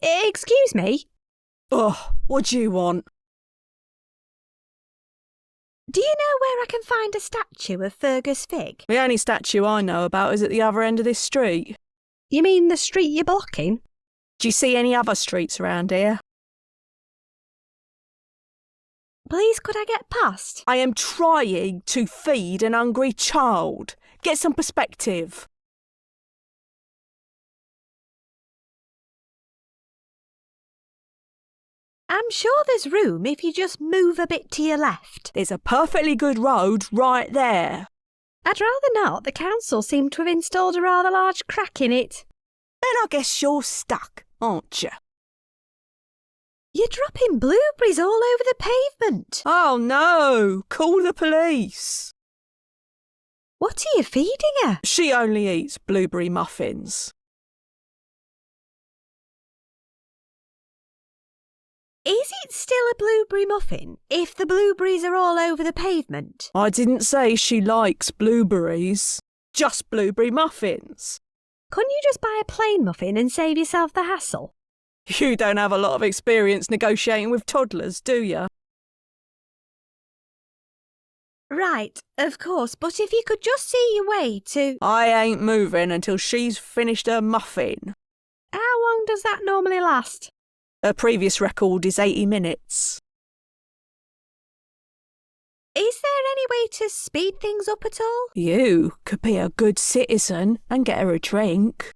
Excuse me? Ugh, what do you want? Do you know where I can find a statue of Fergus Fig? The only statue I know about is at the other end of this street. You mean the street you're blocking? Do you see any other streets around here? Please, could I get past? I am trying to feed an hungry child. Get some perspective. I'm sure there's room if you just move a bit to your left. There's a perfectly good road right there. I'd rather not. The council seem to have installed a rather large crack in it. Then I guess you're stuck, aren't you? You're dropping blueberries all over the pavement. Oh no! Call the police! What are you feeding her? She only eats blueberry muffins. Is it still a blueberry muffin if the blueberries are all over the pavement? I didn't say she likes blueberries. Just blueberry muffins. Couldn't you just buy a plain muffin and save yourself the hassle? You don't have a lot of experience negotiating with toddlers, do you? Right, of course, but if you could just see your way to... I ain't moving until she's finished her muffin. How long does that normally last? Her previous record is 80 minutes. Is there any way to speed things up at all? You could be a good citizen and get her a drink.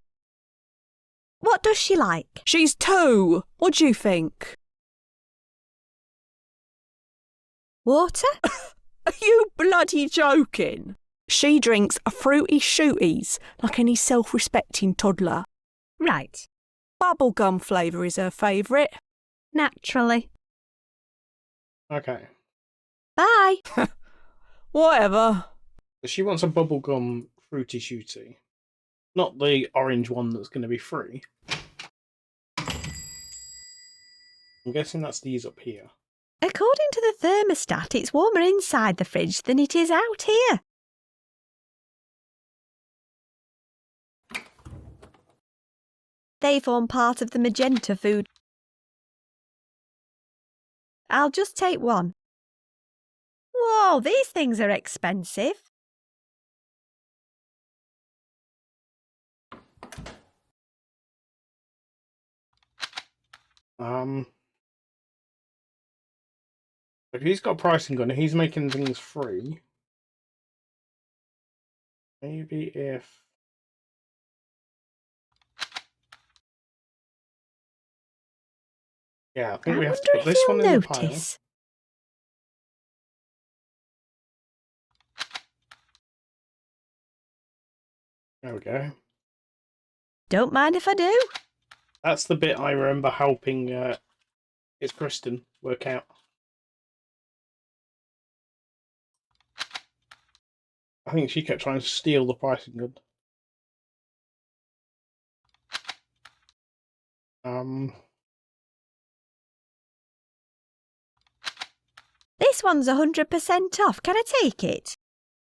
What does she like? She's 2. What do you think? Water? Are you bloody joking? She drinks a fruity shooties like any self-respecting toddler. Right. Bubblegum flavour is her favourite. Naturally. Okay. Bye. Whatever. She wants a bubblegum fruity shooty. Not the orange one that's going to be free. I'm guessing that's these up here. According to the thermostat, it's warmer inside the fridge than it is out here. They form part of the magenta food. I'll just take one. Whoa, these things are expensive. If he's got a pricing gun, if he's making things free, maybe if... Yeah, I think we have to put this one in the pile. There we go. Don't mind if I do. That's the bit I remember helping it's Kristen work out. I think she kept trying to steal the pricing gun. This one's 100% off. Can I take it?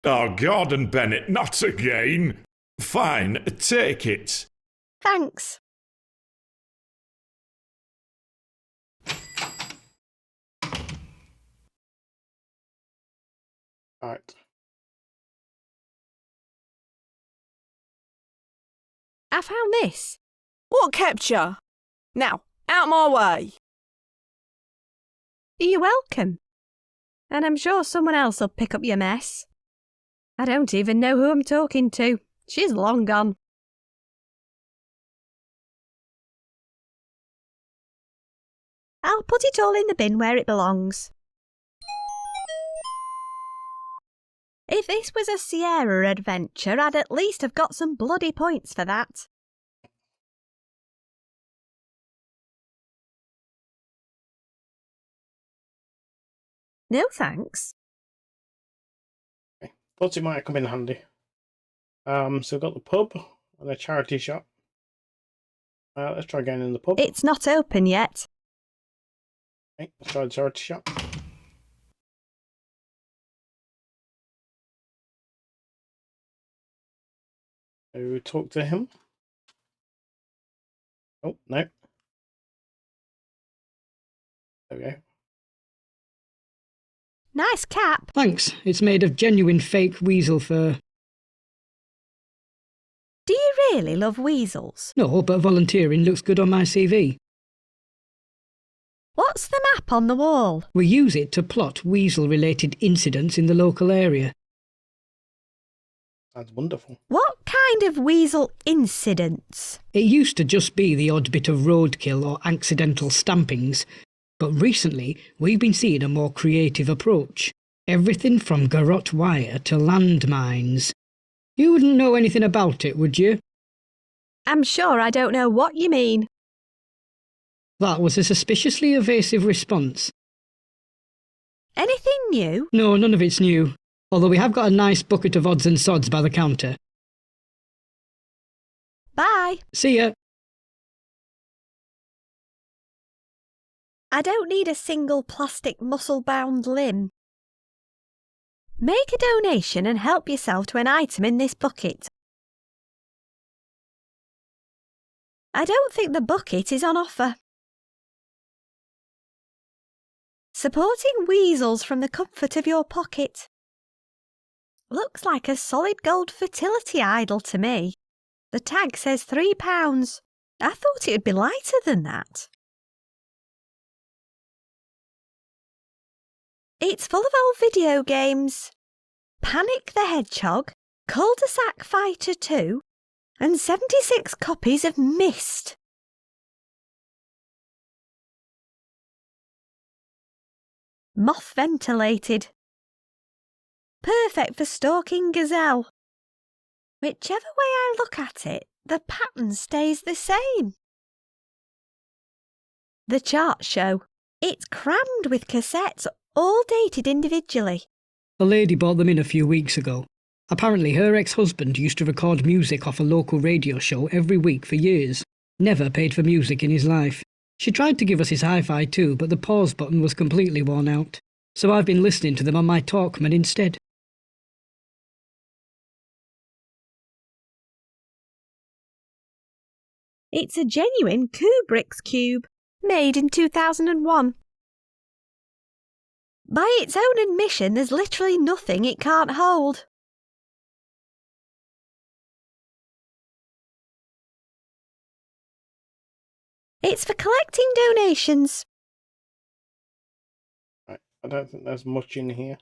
Oh, Gordon Bennett, not again. Fine, take it. Thanks. Right. I found this. What kept you? Now, out my way. You're welcome. And I'm sure someone else will pick up your mess. I don't even know who I'm talking to. She's long gone. I'll put it all in the bin where it belongs. If this was a Sierra adventure, I'd at least have got some bloody points for that. No thanks. Okay. Thought it might come in handy. So we've got the pub and a charity shop. Let's try going in the pub. It's not open yet. Okay, let's try the charity shop. So talk to him. Oh, no. There we go. Nice cap. Thanks. It's made of genuine fake weasel fur. Do you really love weasels? No, but volunteering looks good on my CV. What's the map on the wall? We use it to plot weasel-related incidents in the local area. Sounds wonderful. What kind of weasel incidents? It used to just be the odd bit of roadkill or accidental stampings, but recently we've been seeing a more creative approach. Everything from garrote wire to landmines. You wouldn't know anything about it, would you? I'm sure I don't know what you mean. That was a suspiciously evasive response. Anything new? No, none of it's new. Although we have got a nice bucket of odds and sods by the counter. Bye. See ya. I don't need a single plastic muscle-bound limb. Make a donation and help yourself to an item in this bucket. I don't think the bucket is on offer. Supporting weasels from the comfort of your pocket. Looks like a solid gold fertility idol to me. The tag says £3. I thought it would be lighter than that. It's full of old video games. Panic the Hedgehog, Cul-de-sac Fighter 2, and 76 copies of Myst. Moth ventilated. Perfect for stalking gazelle. Whichever way I look at it, the pattern stays the same. The chart show. It's crammed with cassettes, all dated individually. A lady bought them in a few weeks ago. Apparently her ex-husband used to record music off a local radio show every week for years. Never paid for music in his life. She tried to give us his hi-fi too, but the pause button was completely worn out. So I've been listening to them on my Talkman instead. It's a genuine Kubrick's cube, made in 2001. By its own admission, there's literally nothing it can't hold. It's for collecting donations. Right, I don't think there's much in here.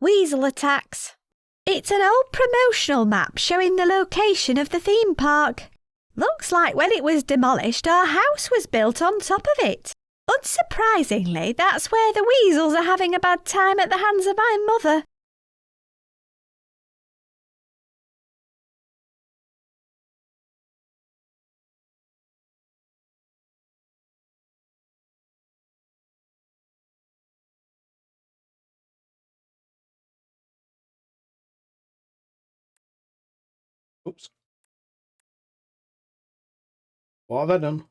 Weasel attacks. It's an old promotional map showing the location of the theme park. Looks like when it was demolished, our house was built on top of it. Unsurprisingly, that's where the weasels are having a bad time at the hands of my mother. Oops. What have I done?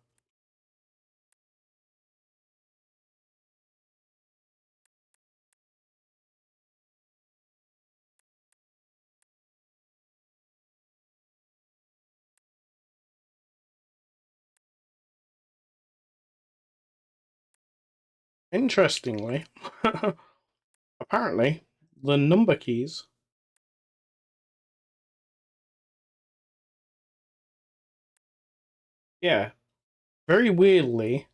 Interestingly, apparently, the number keys very weirdly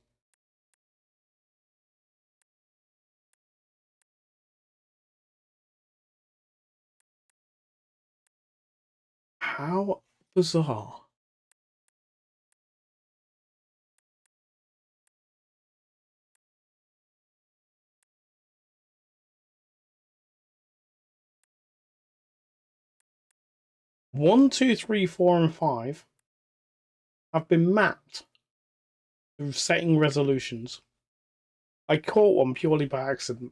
how bizarre. One, two, three, four, and 5 have been mapped through setting resolutions. I caught one purely by accident.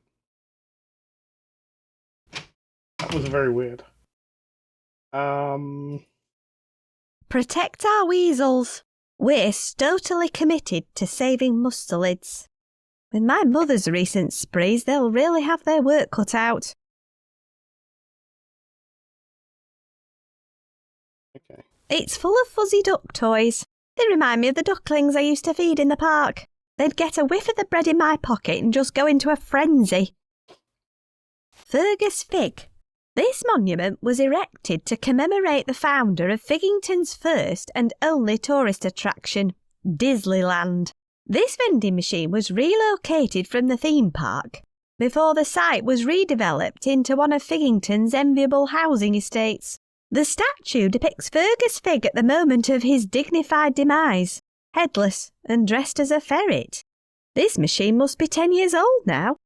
That was very weird. Protect our weasels. We're totally committed to saving mustelids. With my mother's recent sprees, they'll really have their work cut out. Okay. It's full of fuzzy duck toys. They remind me of the ducklings I used to feed in the park. they'd get a whiff of the bread in my pocket and just go into a frenzy. Fergus Fig. This monument was erected to commemorate the founder of Figgington's first and only tourist attraction, Disneyland. This vending machine was relocated from the theme park before the site was redeveloped into one of Figgington's enviable housing estates. The statue depicts Fergus Fig at the moment of his dignified demise, headless and dressed as a ferret. This machine must be 10 years old now.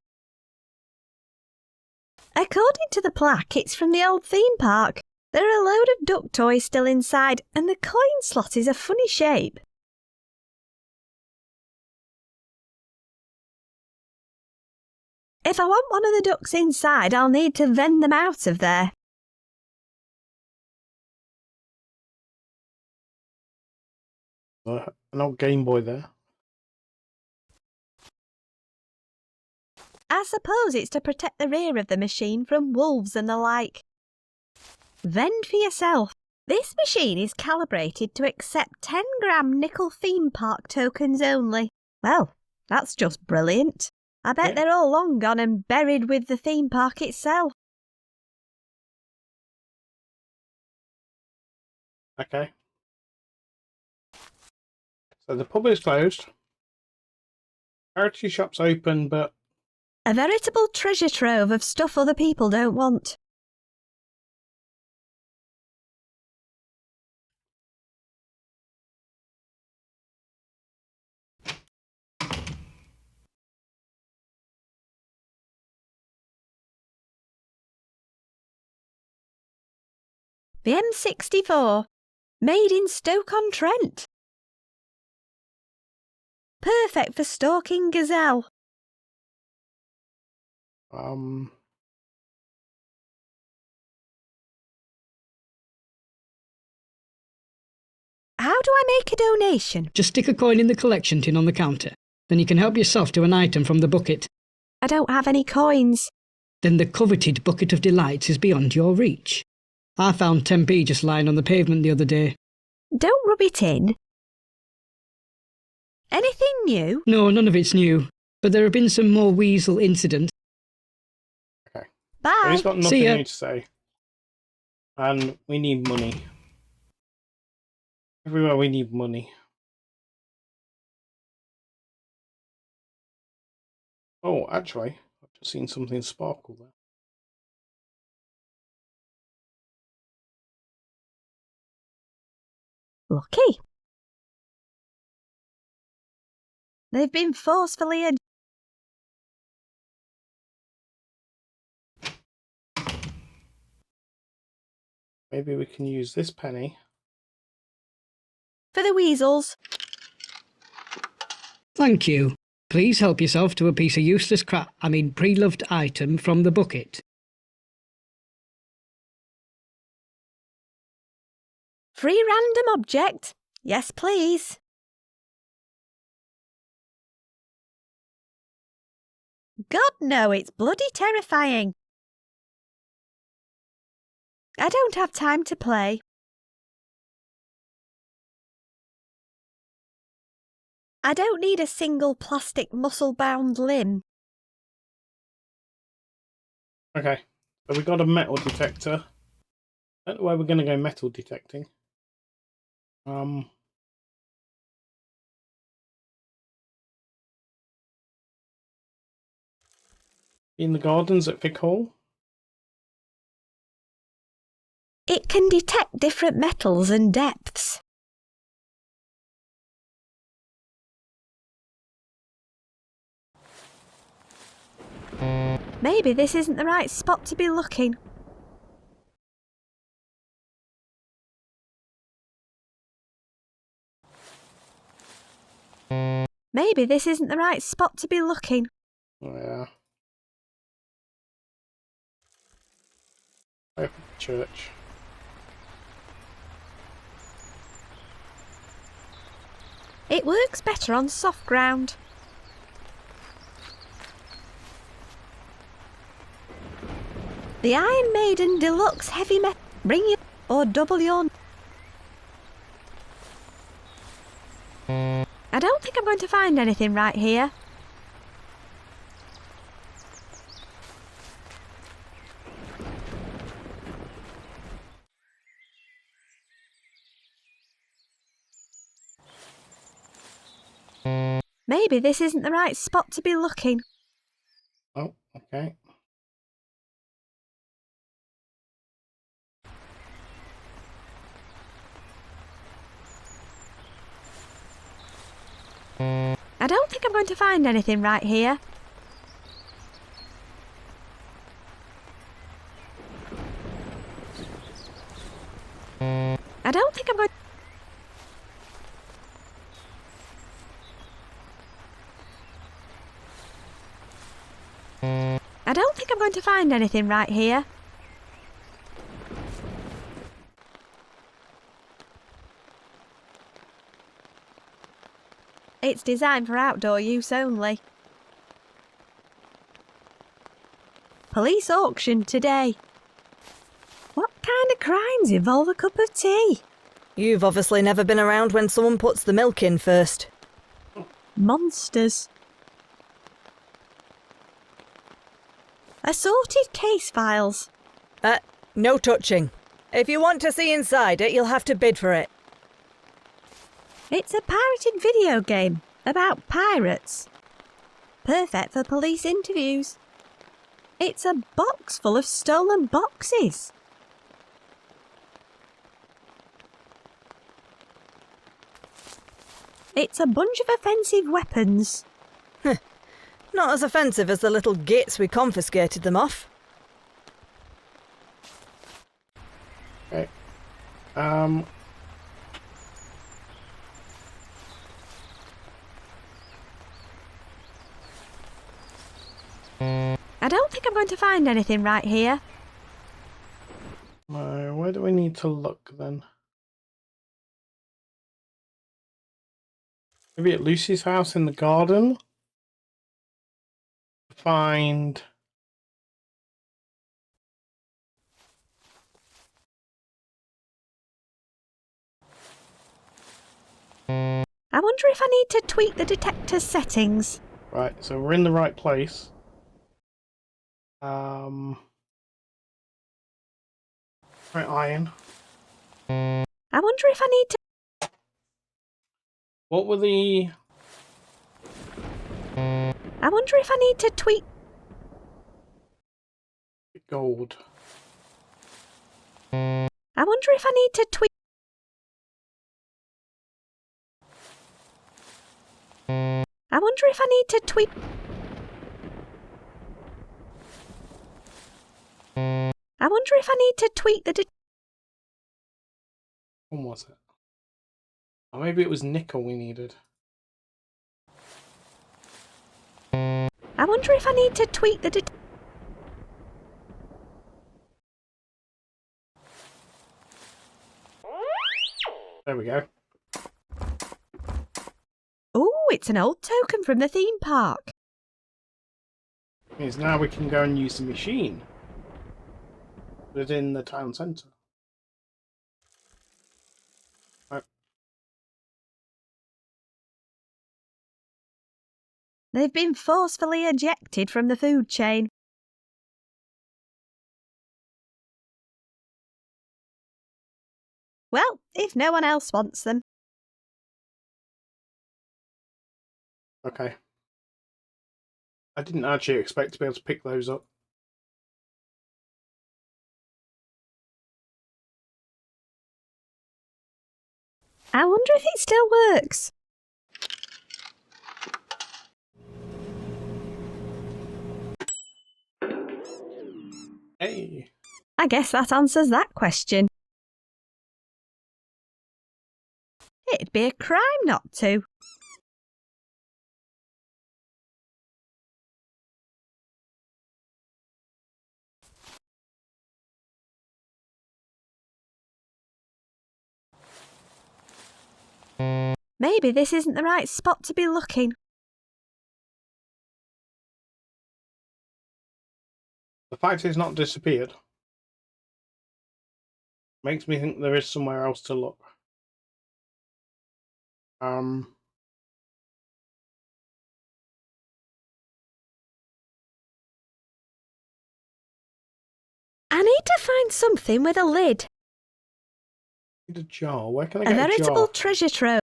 According to the plaque, it's from the old theme park. There are a load of duck toys still inside, and the coin slot is a funny shape. If I want one of the ducks inside, I'll need to vend them out of there. An old Game Boy there. I suppose it's to protect the rear of the machine from wolves and the like. Vend for yourself. This machine is calibrated to accept 10-gram nickel theme park tokens only. Well, that's just brilliant. I bet they're all long gone and buried with the theme park itself. Okay. So the pub is closed. Charity shop's open, but... A veritable treasure trove of stuff other people don't want. The M64, made in Stoke-on-Trent. Perfect for stalking gazelle. How do I make a donation? Just stick a coin in the collection tin on the counter. Then you can help yourself to an item from the bucket. I don't have any coins. Then the coveted bucket of delights is beyond your reach. I found 10p just lying on the pavement the other day. Don't rub it in. Anything new? No, none of it's new. But there have been some more weasel incidents. Okay. Bye. So he's got nothing See ya. new to say. And we need money. Everywhere we need money. Oh, actually, I've just seen something sparkle there. Lucky. They've been forcefully Maybe we can use this penny. for the weasels. Thank you. Please help yourself to a piece of useless pre-loved item from the bucket. Free random object? Yes, please. God, no, it's bloody terrifying. I don't have time to play. I don't need a single plastic muscle-bound limb. Okay, so we got a metal detector. I don't know where we're going to go metal detecting. In the gardens at Fig Hall. It can detect different metals and depths. Maybe this isn't the right spot to be looking. Maybe this isn't the right spot to be looking. Oh, yeah. Open the church. It works better on soft ground. The Iron Maiden Deluxe Heavy Metal. Bring your or double your. I don't think I'm going going to find anything right here. Maybe this isn't the right spot to be looking. Oh, okay. I don't think I'm going to find anything right here. I don't think I'm going... I don't think I'm going to find anything right here. It's designed for outdoor use only. Police auction today. What kind of crimes involve a cup of tea? You've obviously never been around when someone puts the milk in first. Monsters. Assorted case files. No touching. If you want to see inside it, you'll have to bid for it. It's a pirated video game about pirates. Perfect for police interviews. It's a box full of stolen boxes. It's a bunch of offensive weapons. Not as offensive as the little gits we confiscated them off. Okay. I don't think I'm going to find anything right here. Where do we need to look then? Maybe at Lucy's house in the garden? Find... I wonder if I need to tweak the detector's settings. Right, so we're in the right place. Right, iron. I wonder if I need to... What were the... I wonder if I need to tweak... Gold. I wonder if I need to tweak... I wonder if I need to tweak... I wonder if I need to tweak the... When was it? Or maybe it was nickel we needed. I wonder if I need to tweak the... There we go. Ooh, it's an old token from the theme park. Means now we can go and use the machine within the town centre. Right. They've been forcefully ejected from the food chain. Well, if no one else wants them. Okay. I didn't actually expect to be able to pick those up. I wonder if it still works. Hey. I guess that answers that question. It'd be a crime not to. Maybe this isn't the right spot to be looking. The fact it's not disappeared makes me think there is somewhere else to look. find something with a lid. Need a jar. Where can I A get a veritable jar? treasure trove.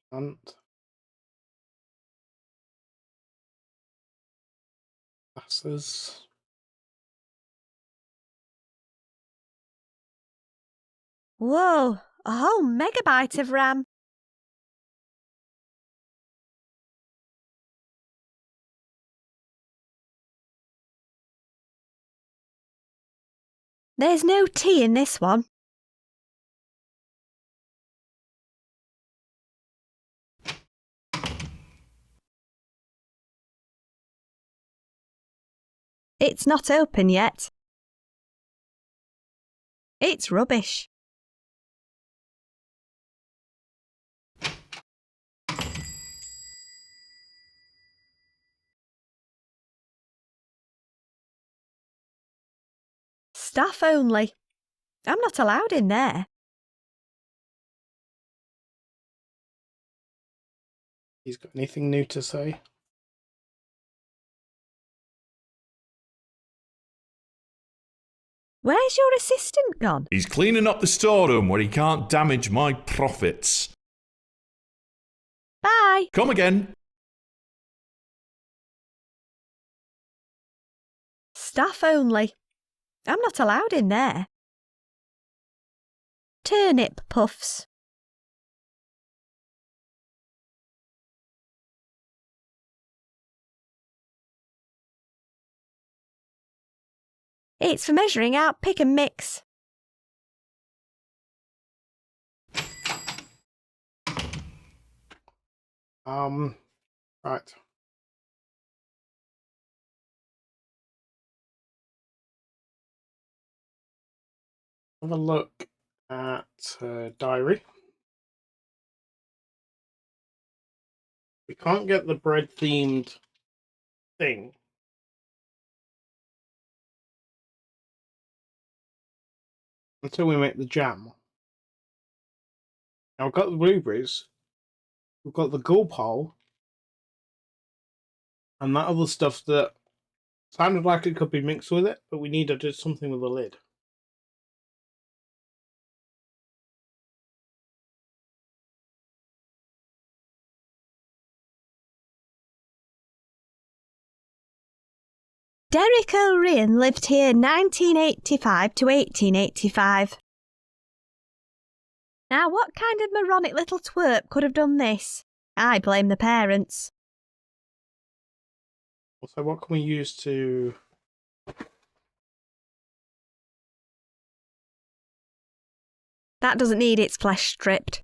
Plant. Glasses. Whoa, a whole megabyte of RAM. There's no tea in this one. It's not open yet. It's rubbish. Staff only. I'm not allowed in there. He's got anything new to say? Where's your assistant gone? He's cleaning up the storeroom where he can't damage my profits. Bye. Come again. Staff only. I'm not allowed in there. Turnip puffs. It's for measuring out pick and mix. Right. Have a look at diary. We can't get the bread themed thing. Until we make the jam. Now, I've got the blueberries. We've got the ghoul pole. And that other stuff that sounded like it could be mixed with it, but we need to do something with the lid. Derek O'Ryan lived here 1985 to 1885. Now, what kind of moronic little twerp could have done this? I blame the parents. Also, what can we use to... That doesn't need its flesh stripped.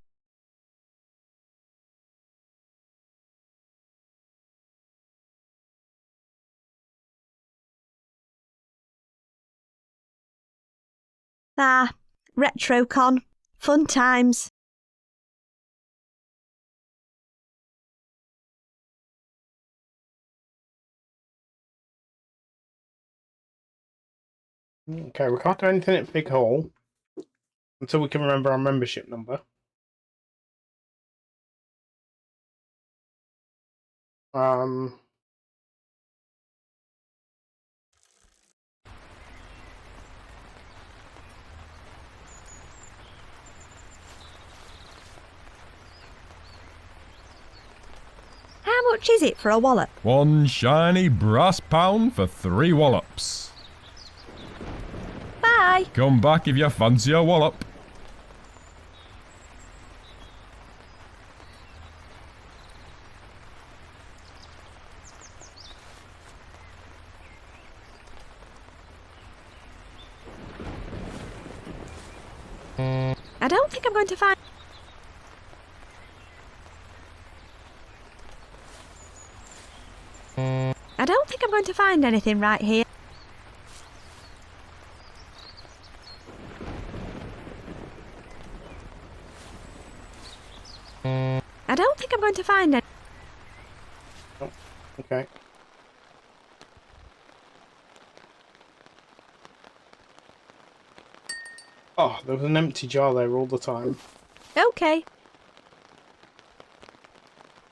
Ah, RetroCon. Fun times. Okay, we can't do anything at Big Hall until we can remember our membership number. How much is it for a wallop? 1 shiny brass pound for 3 wallops. Bye. Come back if you fancy a wallop. I don't think I'm going to find... I don't think I'm going to find anything right here. I don't think I'm going to find it. Oh, okay. Oh, there was an empty jar there all the time. Okay.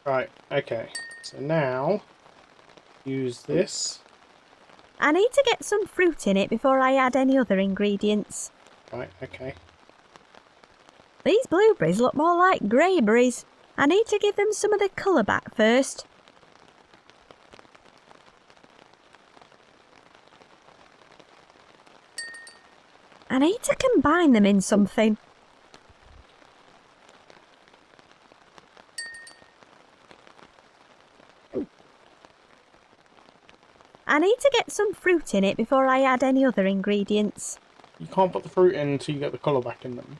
Right, okay. So now, use this. I need to get some fruit in it before I add any other ingredients. Right, okay. These blueberries look more like greyberries. I need to give them some of the colour back first. I need to combine them in something. I need to get some fruit in it before I add any other ingredients. You can't put the fruit in until you get the colour back in them.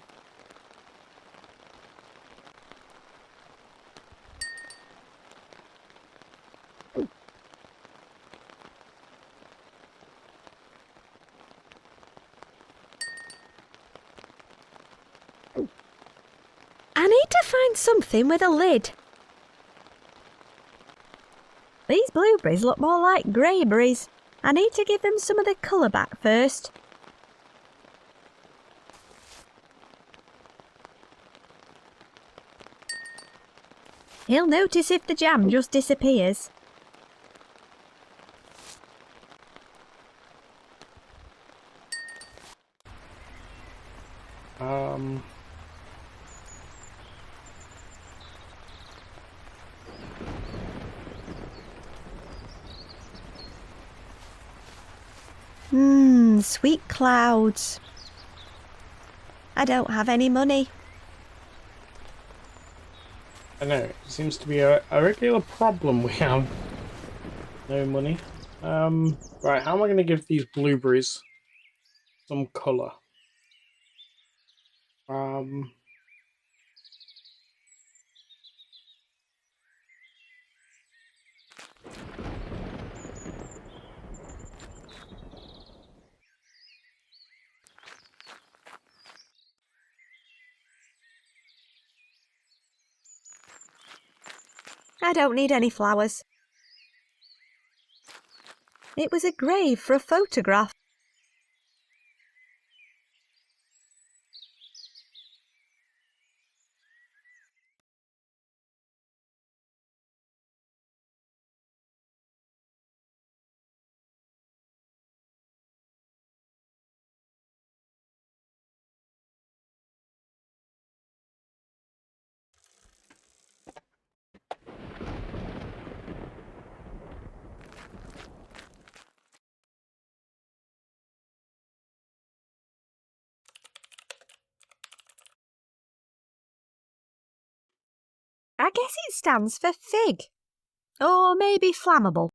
I need to find something with a lid. These blueberries look more like greyberries. I need to give them some of the colour back first. He'll notice if the jam just disappears. Sweet clouds. I don't have any money. I know, it seems to be a regular problem we have. No money. Right, how am I going to give these blueberries some colour? I don't need any flowers. It was a grave for a photograph. I guess it stands for fig. Or maybe flammable.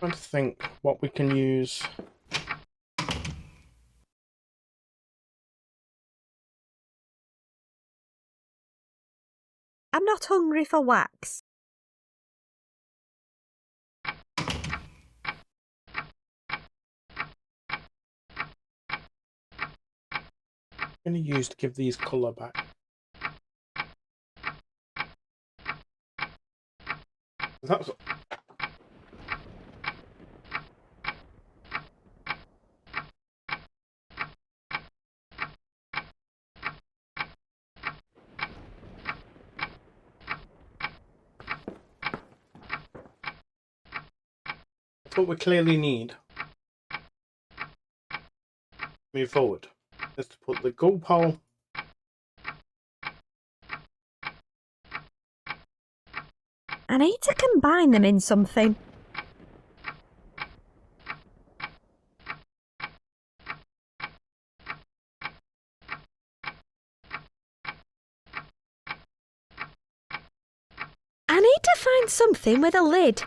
Trying to think what we can use. I'm not hungry for wax. I'm going to use to give these colour back. That's... That's what we clearly need. Move forward. Is to put the gold pole. I need to combine them in something. find something with a lid.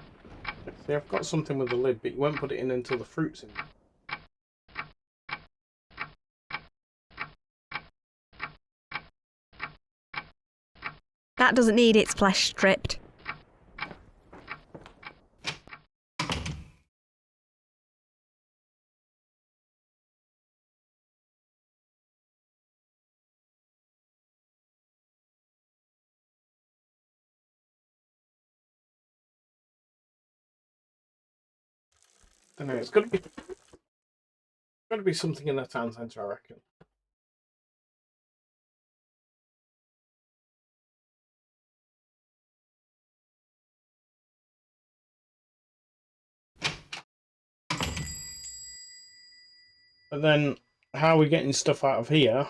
See, I've got something with the lid, but you won't put it in until the fruit's in. That doesn't need its flesh stripped. I don't know, it's got to be something in the town centre, I reckon. But then, how are we getting stuff out of here?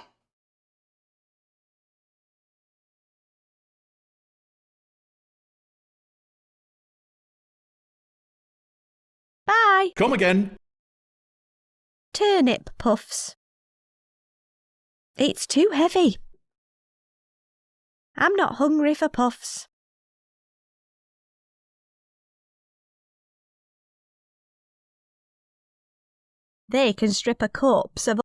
Bye! Come again. Turnip puffs. It's too heavy. I'm not hungry for puffs. They can strip a corpse of...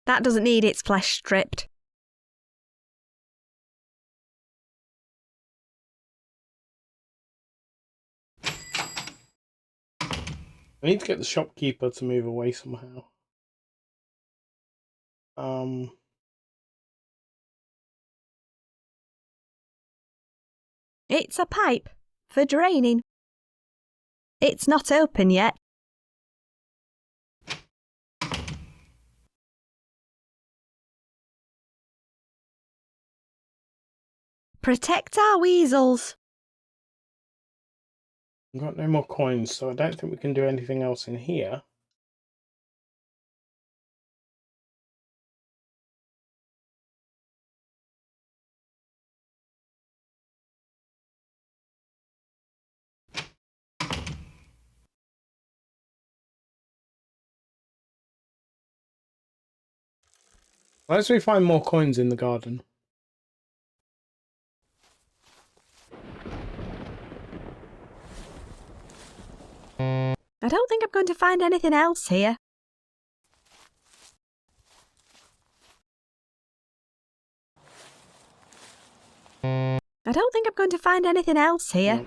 That doesn't need its flesh stripped. I need to get the shopkeeper to move away somehow. It's a pipe for draining. It's not open yet. Protect our weasels. I've got no more coins, so I don't think we can do anything else in here. Unless we find more coins in the garden. I don't think I'm going to find anything else here. I don't think I'm going to find anything else here. No.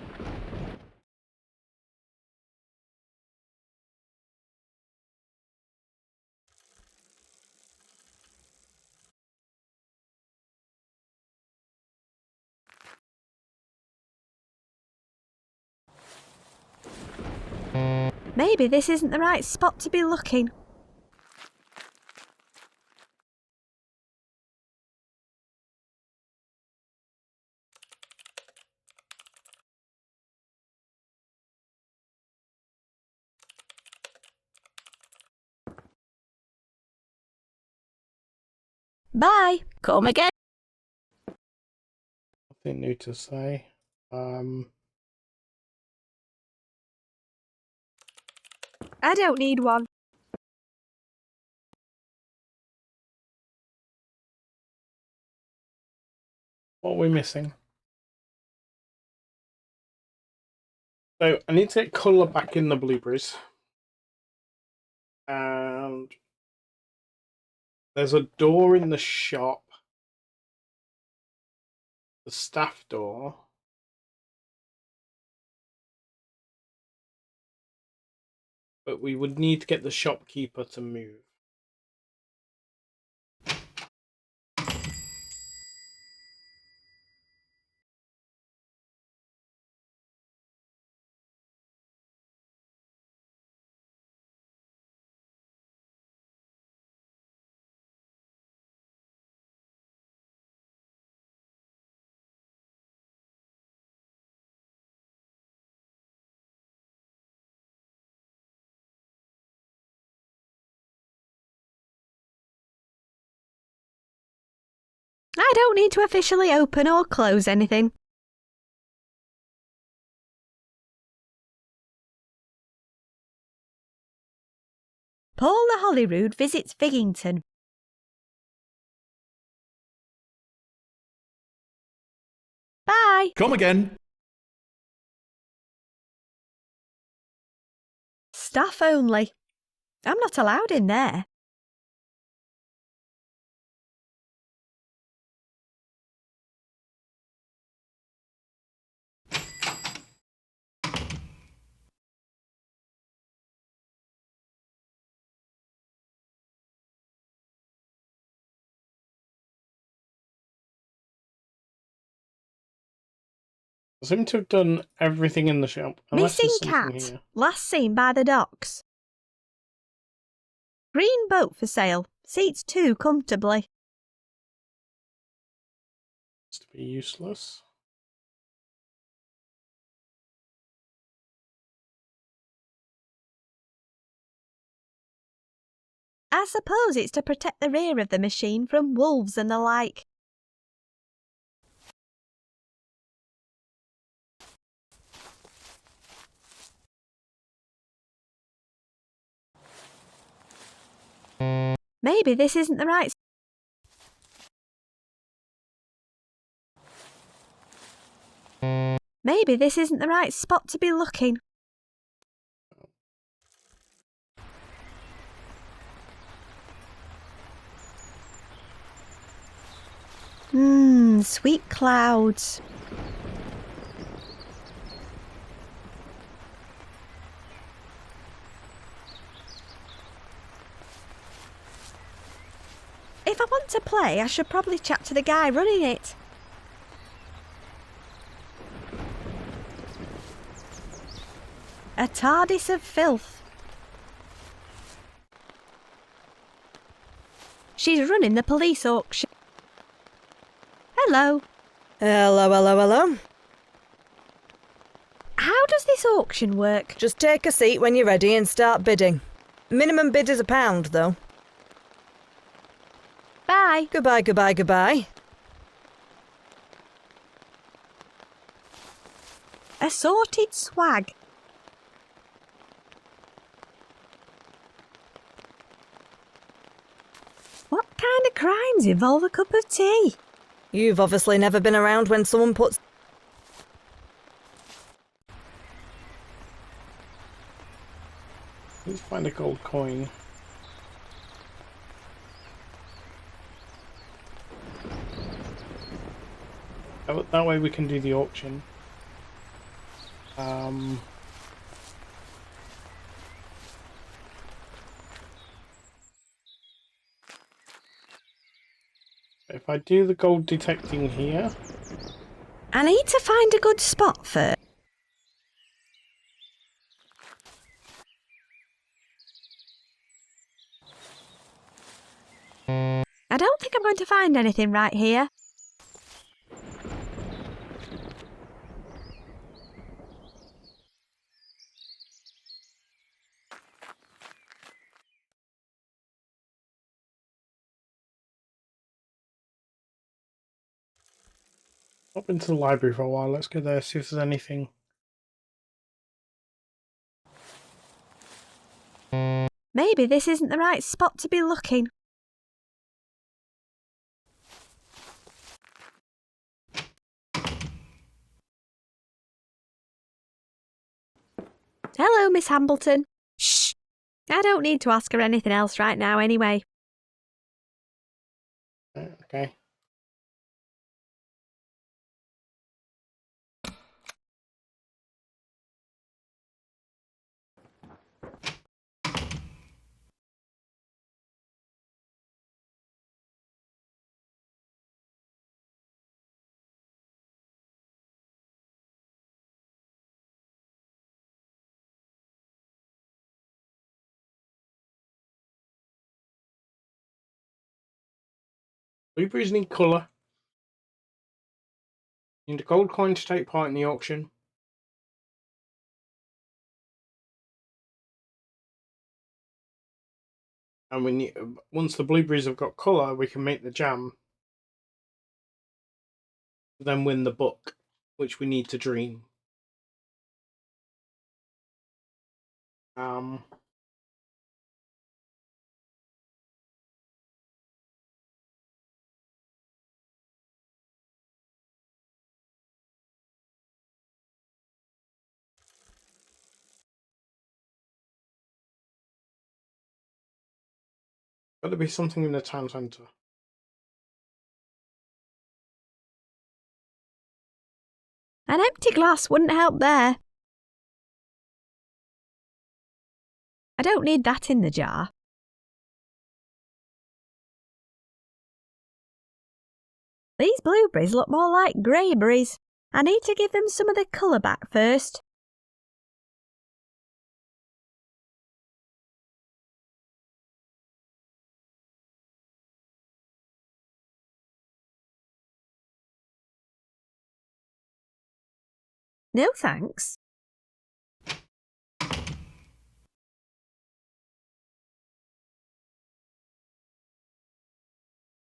Maybe this isn't the right spot to be looking. Bye. Come again. Nothing new to say. I don't need one. What are we missing? So I need to get colour back in the blueberries. And there's a door in the shop. The staff door. But we would need to get the shopkeeper to move. I don't need to officially open or close anything. Paul the Holyrood visits Figgington. Bye. Come again. Staff only. I'm not allowed in there. I seem to have done everything in the shop. Unless Missing there's something cat. here. Last seen by the docks. Green boat for sale. Seats 2 comfortably. It's to be useless. I suppose it's to protect the rear of the machine from wolves and the like. Maybe this isn't the right... Maybe this isn't the right spot to be looking. Sweet clouds. If I want to play, I should probably chat to the guy running it. A TARDIS of filth. She's running the police auction. Hello. Hello, hello, hello. How does this auction work? Just take a seat when you're ready and start bidding. Minimum bid is £1, though. Bye. Goodbye, goodbye, goodbye. Assorted swag. What kind of crimes involve a cup of tea? You've obviously never been around when someone puts... Let's find a gold coin. That way we can do the auction. If I do the gold detecting here... I need to find a good spot first. I don't think I'm going to find anything right here. Up into the library for a while. Let's go there, see if there's anything. Maybe this isn't the right spot to be looking. Hello, Miss Hambleton. Shh! I don't need to ask her anything else right now anyway. Okay. Blueberries need colour. You need a gold coin to take part in the auction. And we need, once the blueberries have got colour, we can make the jam. Then win the book, which we need to dream. Got to be something in the town centre. An empty glass wouldn't help there. I don't need that in the jar. These blueberries look more like greyberries. I need to give them some of the colour back first. No thanks.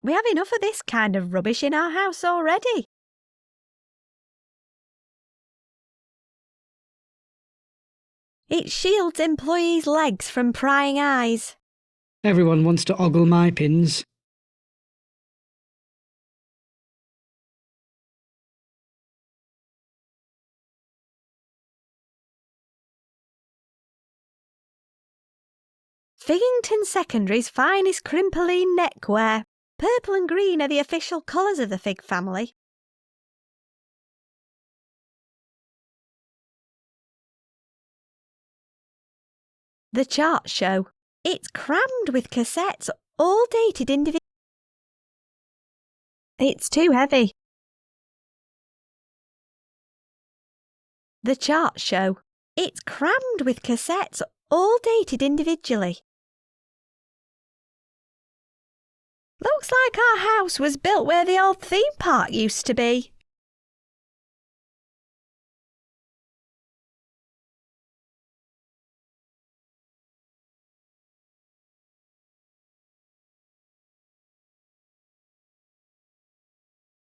We have enough of this kind of rubbish in our house already. It shields employees' legs from prying eyes. Everyone wants to ogle my pins. Figington Secondary's finest crimpolene neckwear. Purple and green are the official colours of the Fig family. The chart show. It's crammed with cassettes, all dated individually. It's too heavy. The chart show. It's crammed with cassettes, all dated individually. Looks like our house was built where the old theme park used to be.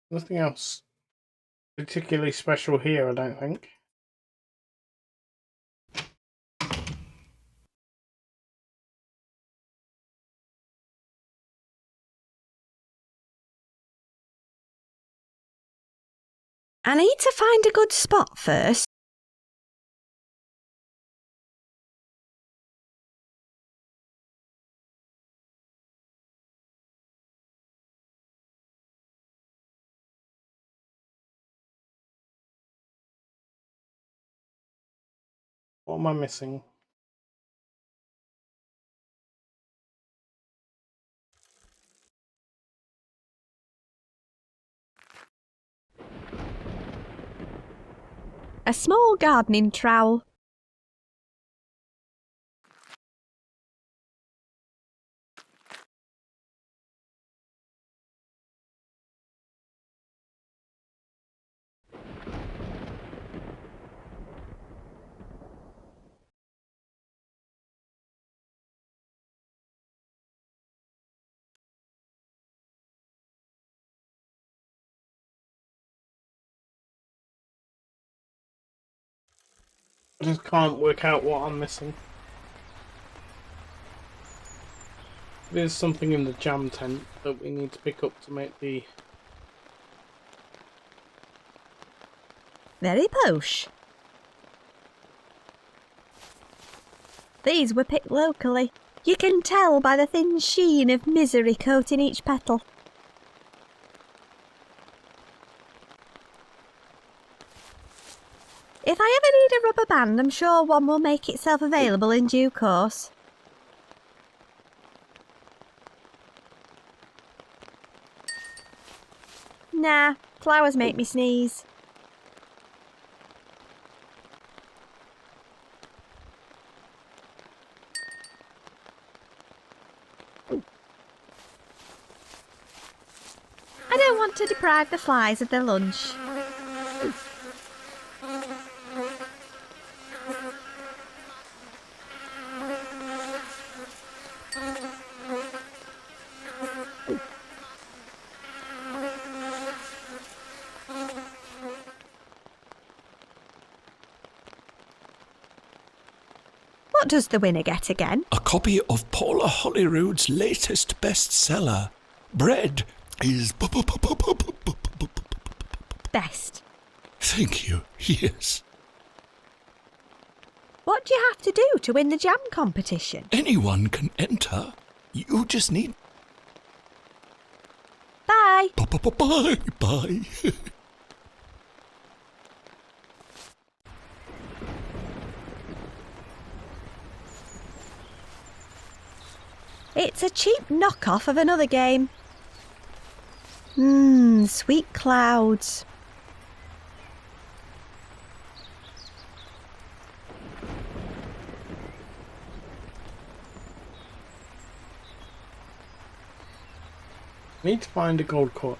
Nothing else particularly special here, I don't think. I need to find a good spot first. What am I missing? A small gardening trowel. I just can't work out what I'm missing. There's something in the jam tent that we need to pick up to make the... Very posh. These were picked locally. You can tell by the thin sheen of misery coating each petal. If I ever need a rubber band, I'm sure one will make itself available in due course. Nah, flowers make me sneeze. I don't want to deprive the flies of their lunch. What does the winner get again? A copy of Paula Holyrood's latest bestseller. Bread is... Best. Thank you, yes. What do you have to do to win the jam competition? Anyone can enter. You just need... Bye. Bye. Bye. It's a cheap knockoff of another game. Sweet clouds. Need to find a gold coin.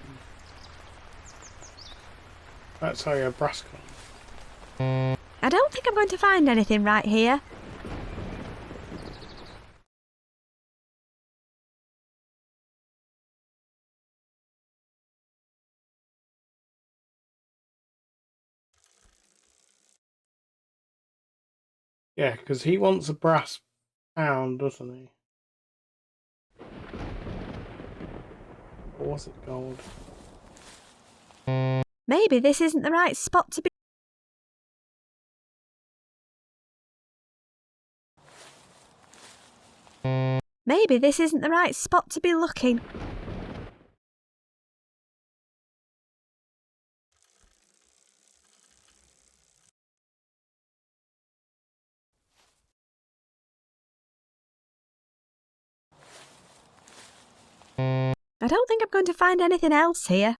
That's how a brass coin. I don't think I'm going to find anything right here. Yeah, because he wants a brass pound, doesn't he? Or was it gold? Maybe this isn't the right spot to be. Maybe this isn't the right spot to be looking. I don't think I'm going to find anything else here.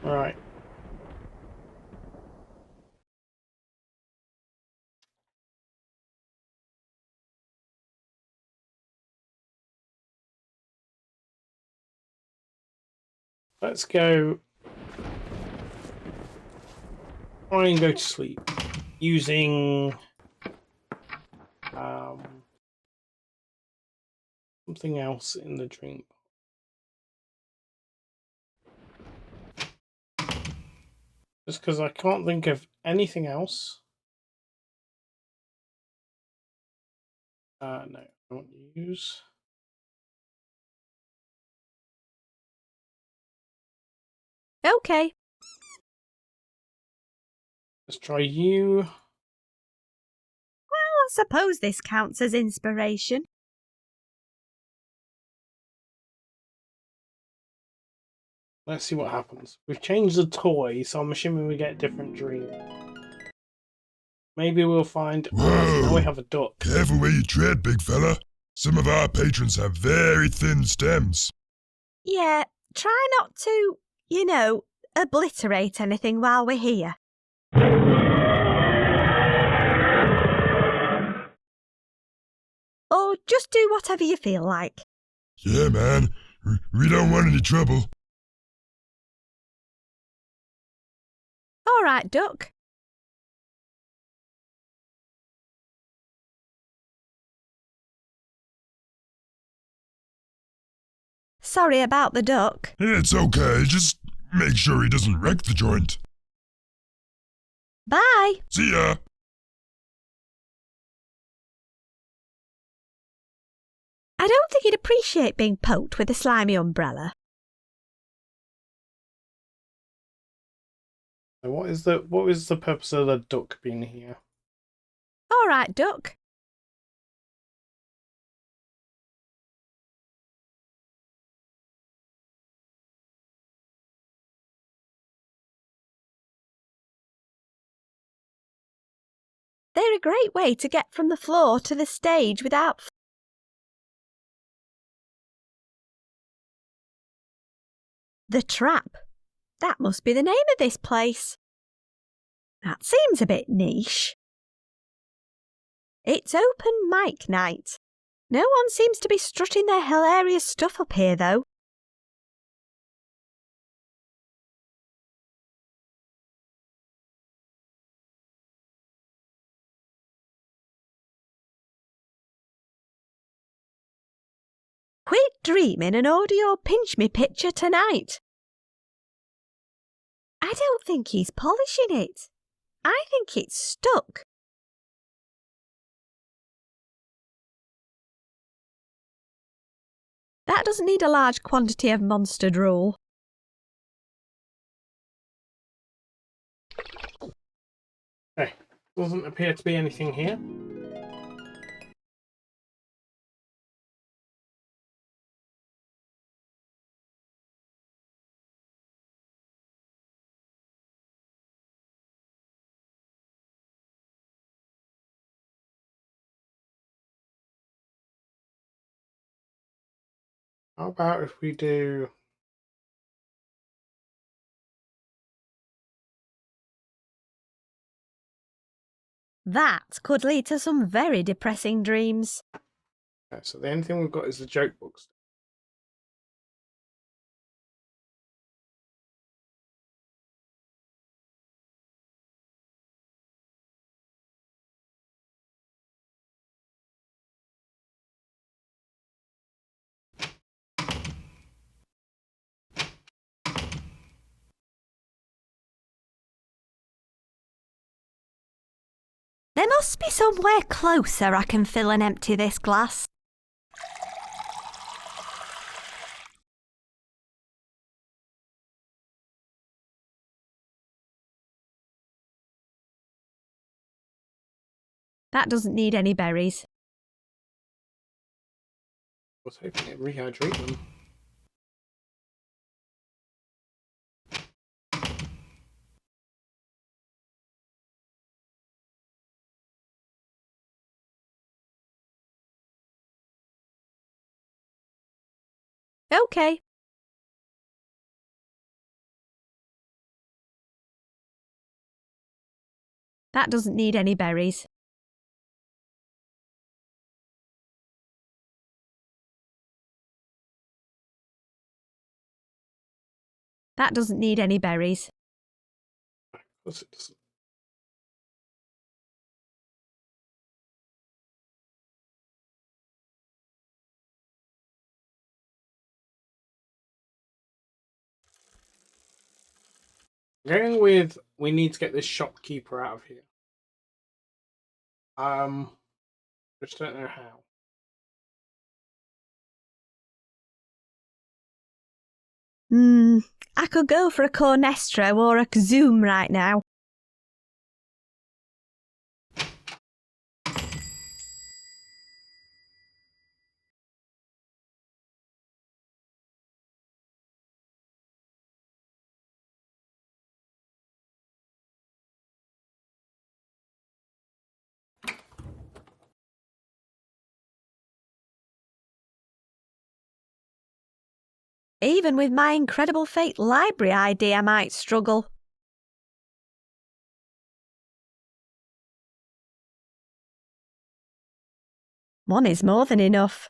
Right. Let's go. Try and go to sleep using something else in the dream. Just because I can't think of anything else. No, I won't use. Okay. Let's try you. Well, I suppose this counts as inspiration. Let's see what happens. We've changed the toy, so I'm assuming we get a different dream. Maybe we'll find... Whoa! Now we have a duck. Careful where you tread, big fella. Some of our patrons have very thin stems. Yeah, try not to, obliterate anything while we're here. Or just do whatever you feel like. Yeah, man. We don't want any trouble. All right, duck. Sorry about the duck. It's okay. Just make sure he doesn't wreck the joint. Bye. See ya. I don't think he'd appreciate being poked with a slimy umbrella. What is the purpose of the duck being here? All right, duck. They're a great way to get from the floor to the stage without... The Trap. That must be the name of this place. That seems a bit niche. It's open mic night. No one seems to be strutting their hilarious stuff up here, though. Quit dreaming and order your pinch me picture tonight. I don't think he's polishing it. I think it's stuck. That doesn't need a large quantity of monster drool. Okay, Doesn't appear to be anything here. How about if we do... That could lead to some very depressing dreams. Okay, so the only thing we've got is the joke books. There must be somewhere closer I can fill and empty this glass. That doesn't need any berries. I was hoping it'd rehydrate them. Okay. That doesn't need any berries. That doesn't need any berries. Of course it doesn't. Going with, we need to get this shopkeeper out of here. Just don't know how. I could go for a cornestro or a kazoo right now. Even with my incredible fate library ID, I might struggle. One is more than enough.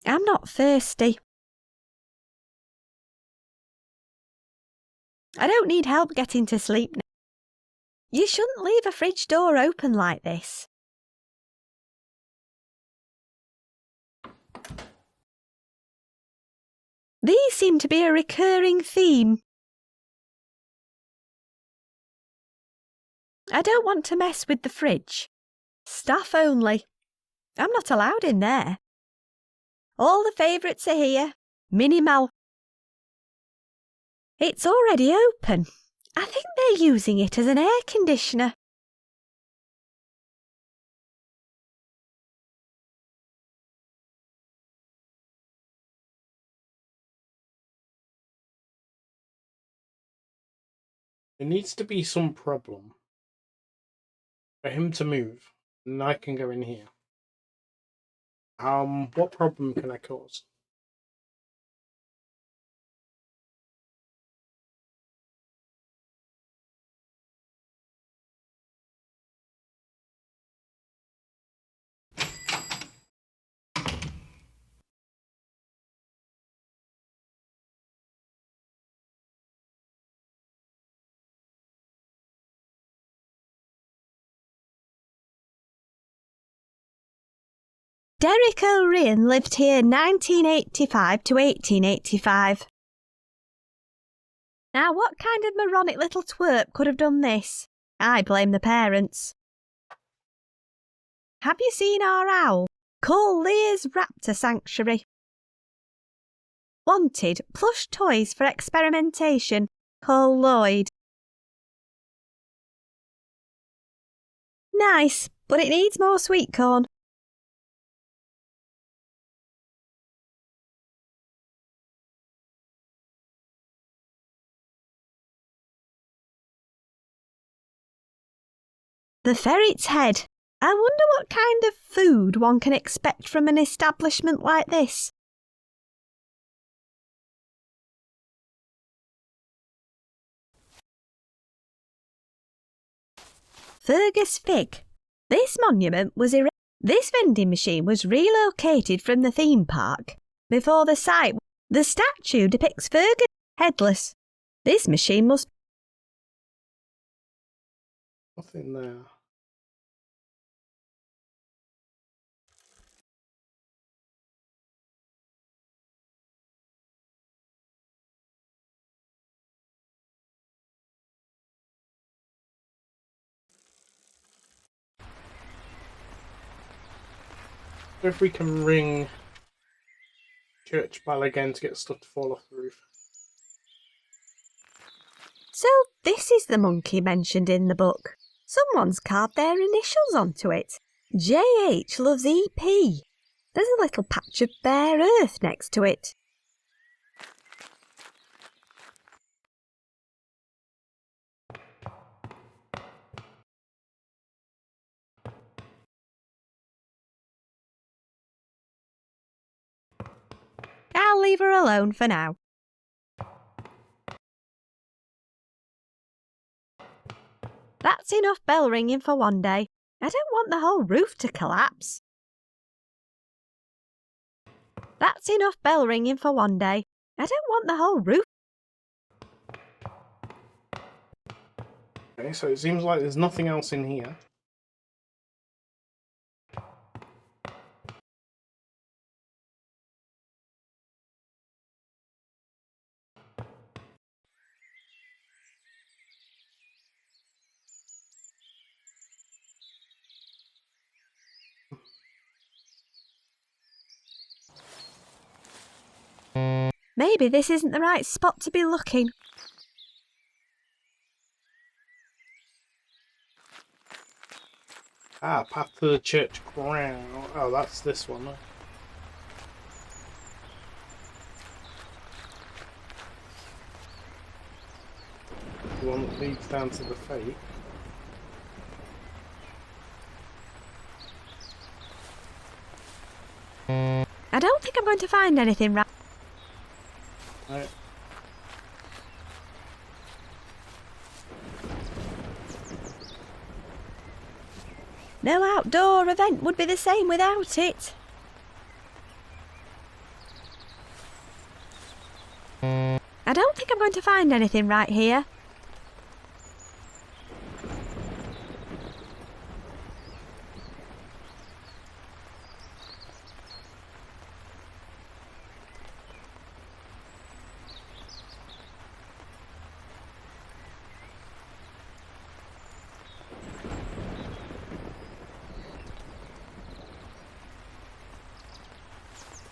I'm not thirsty. I don't need help getting to sleep now. You shouldn't leave a fridge door open like this. These seem to be a recurring theme. I don't want to mess with the fridge. Staff only. I'm not allowed in there. All the favourites are here. Minimal. It's already open. I think they're using it as an air conditioner. There needs to be some problem for him to move, and I can go in here. What problem can I cause? Derek O'Ryan lived here 1985 to 1885. Now, what kind of moronic little twerp could have done this? I blame the parents. Have you seen our owl? Call Lear's Raptor Sanctuary. Wanted plush toys for experimentation. Call Lloyd. Nice, but it needs more sweet corn. The ferret's head. I wonder what kind of food one can expect from an establishment like this. Fergus Fig. This monument was This vending machine was relocated from the theme park. Before the site, the statue depicts Fergus headless. This machine must... Nothing there. If we can ring church bell again to get stuff to fall off the roof. So this is the monkey mentioned in the book. Someone's carved their initials onto it. JH loves EP. There's a little patch of bare earth next to it. I'll leave her alone for now. That's enough bell ringing for one day. I don't want the whole roof to collapse. That's enough bell ringing for one day. I don't want the whole roof. Okay, so it seems like there's nothing else in here. Maybe this isn't the right spot to be looking. Ah, path to the church ground. Oh, that's this one. The one that leads down to the fate. I don't think I'm going to find anything right. Right. No outdoor event would be the same without it. I don't think I'm going to find anything right here.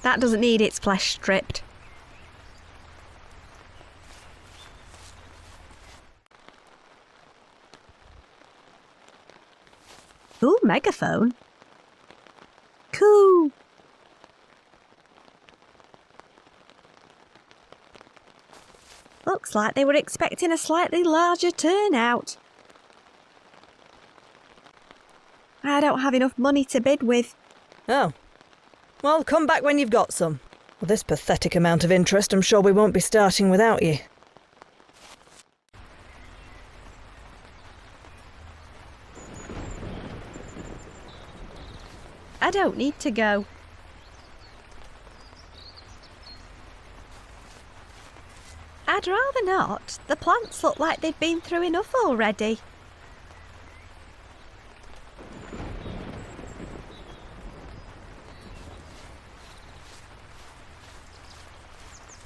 That doesn't need its flesh stripped. Ooh, megaphone. Cool. Looks like they were expecting a slightly larger turnout. I don't have enough money to bid with. Oh. Well, come back when you've got some. With this pathetic amount of interest, I'm sure we won't be starting without you. I don't need to go. I'd rather not. The plants look like they've been through enough already.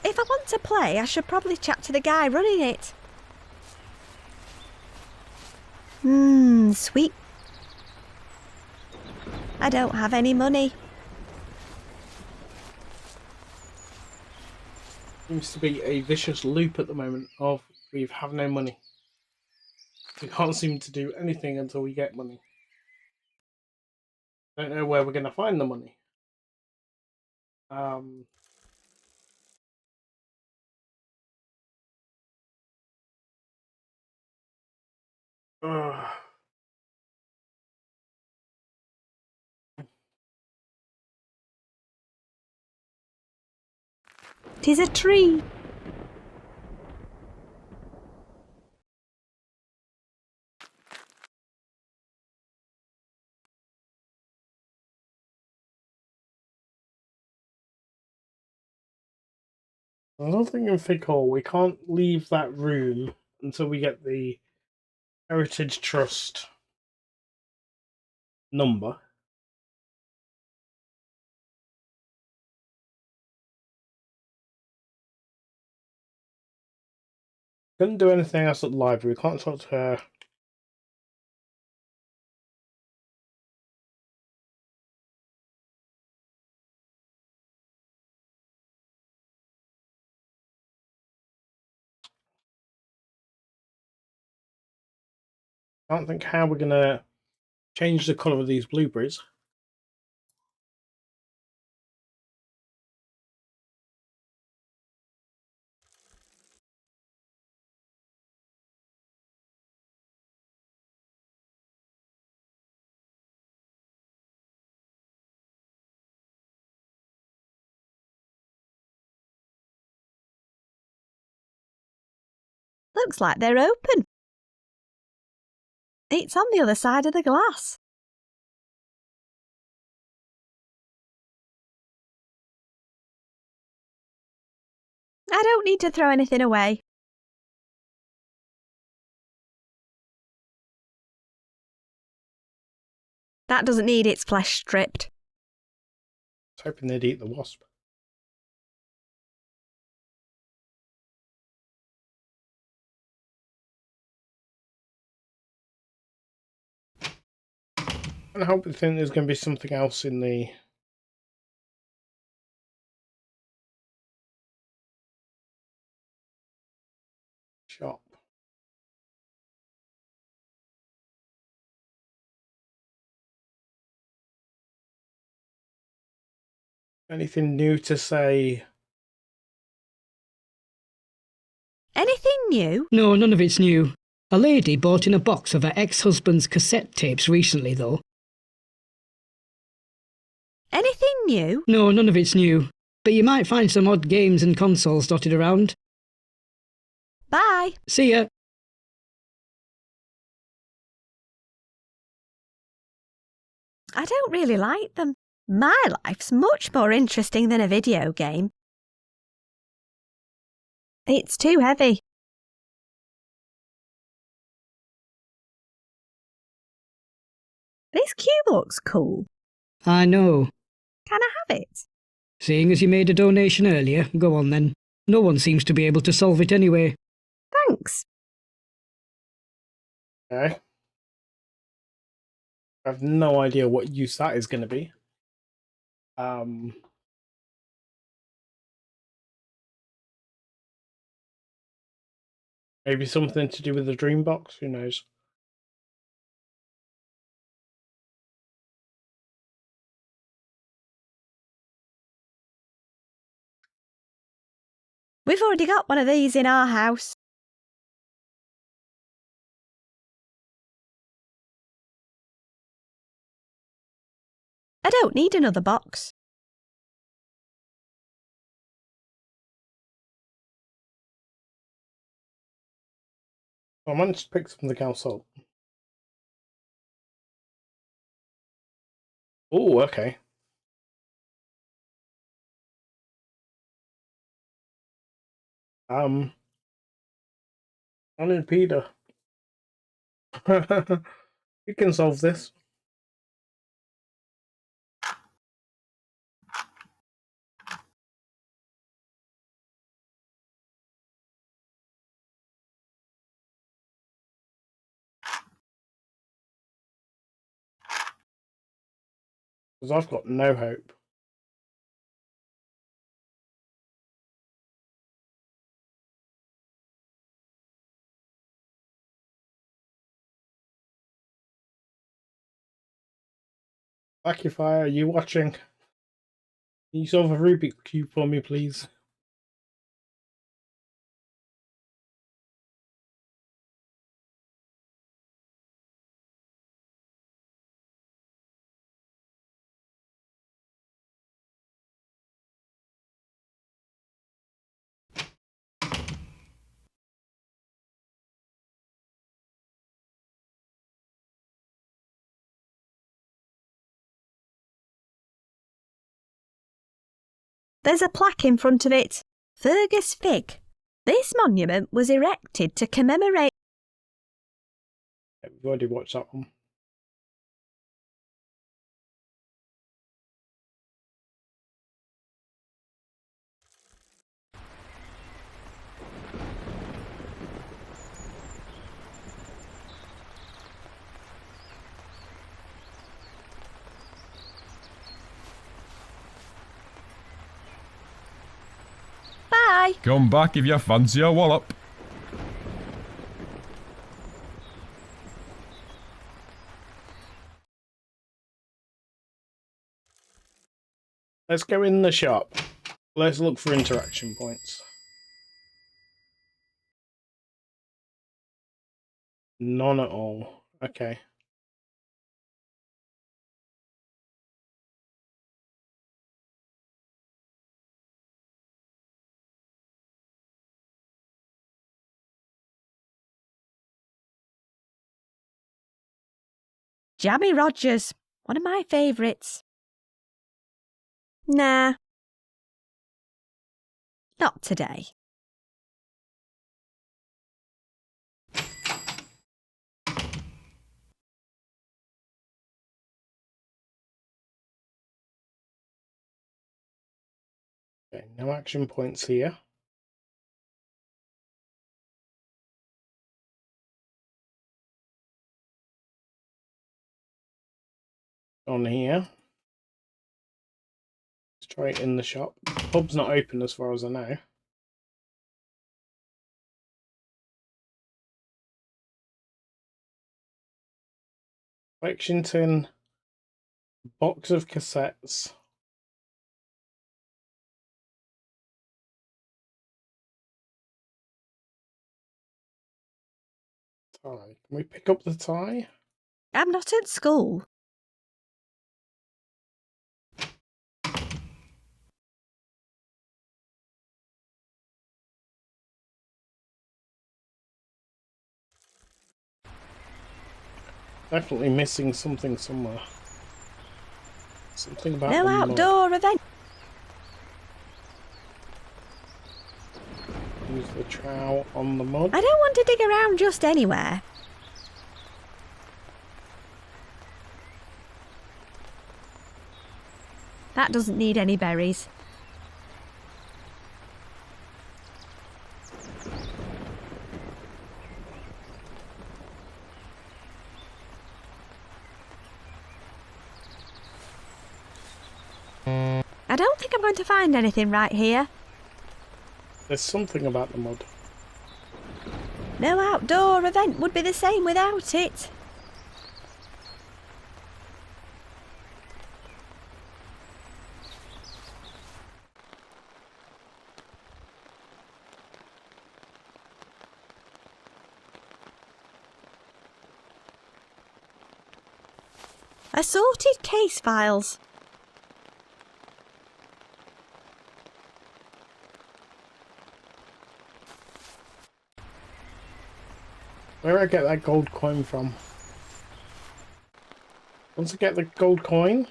If I want to play, I should probably chat to the guy running it. Sweet. I don't have any money. Seems to be a vicious loop at the moment of we have no money. We can't seem to do anything until we get money. Don't know where we're going to find the money. Ugh. Tis a tree. There's nothing in Fig Hall. We can't leave that room until we get the Heritage Trust number. Couldn't do anything else at the library. We can't talk to her. I don't think how we're gonna change the colour of these blueberries. Looks like they're open. It's on the other side of the glass. I don't need to throw anything away. That doesn't need its flesh stripped. I was hoping they'd eat the wasp. I hope you think there's going to be something else in the shop. Anything new to say? Anything new? No, none of it's new. A lady bought in a box of her ex-husband's cassette tapes recently, though. Anything new? No, none of it's new. But you might find some odd games and consoles dotted around. Bye. See ya. I don't really like them. My life's much more interesting than a video game. It's too heavy. This cube looks cool. I know. Can I have it? Seeing as you made a donation earlier, go on then. No one seems to be able to solve it anyway. Thanks. Okay. I have no idea what use that is going to be. Maybe something to do with the dream box. Who knows? We've already got one of these in our house. I don't need another box. I managed to pick something else up. Oh, okay. I need Peter. We can solve this. Because I've got no hope. Fire, are you watching? Can you solve a Rubik's Cube for me, please? There's a plaque in front of it. Fergus Fig. This monument was erected to commemorate. Yeah, we've already watched that one. Bye! Come back if you fancy a wallop. Let's go in the shop. Let's look for interaction points. None at all. Okay. Jammy Rogers. One of my favourites. Nah. Not today. Okay, no action points here. On here. Let's try it in the shop. Pub's not open as far as I know. Lexington. Box of cassettes. Tie. Can we pick up the tie? I'm not at school. Definitely missing something somewhere. Something about No the mud. outdoor event. Use the trowel on the mud. I don't want to dig around just anywhere. That doesn't need any berries. I don't think I'm going to find anything right here. There's something about the mud. No outdoor event would be the same without it. Assorted case files. Where I get that gold coin from? Once I get the gold coin,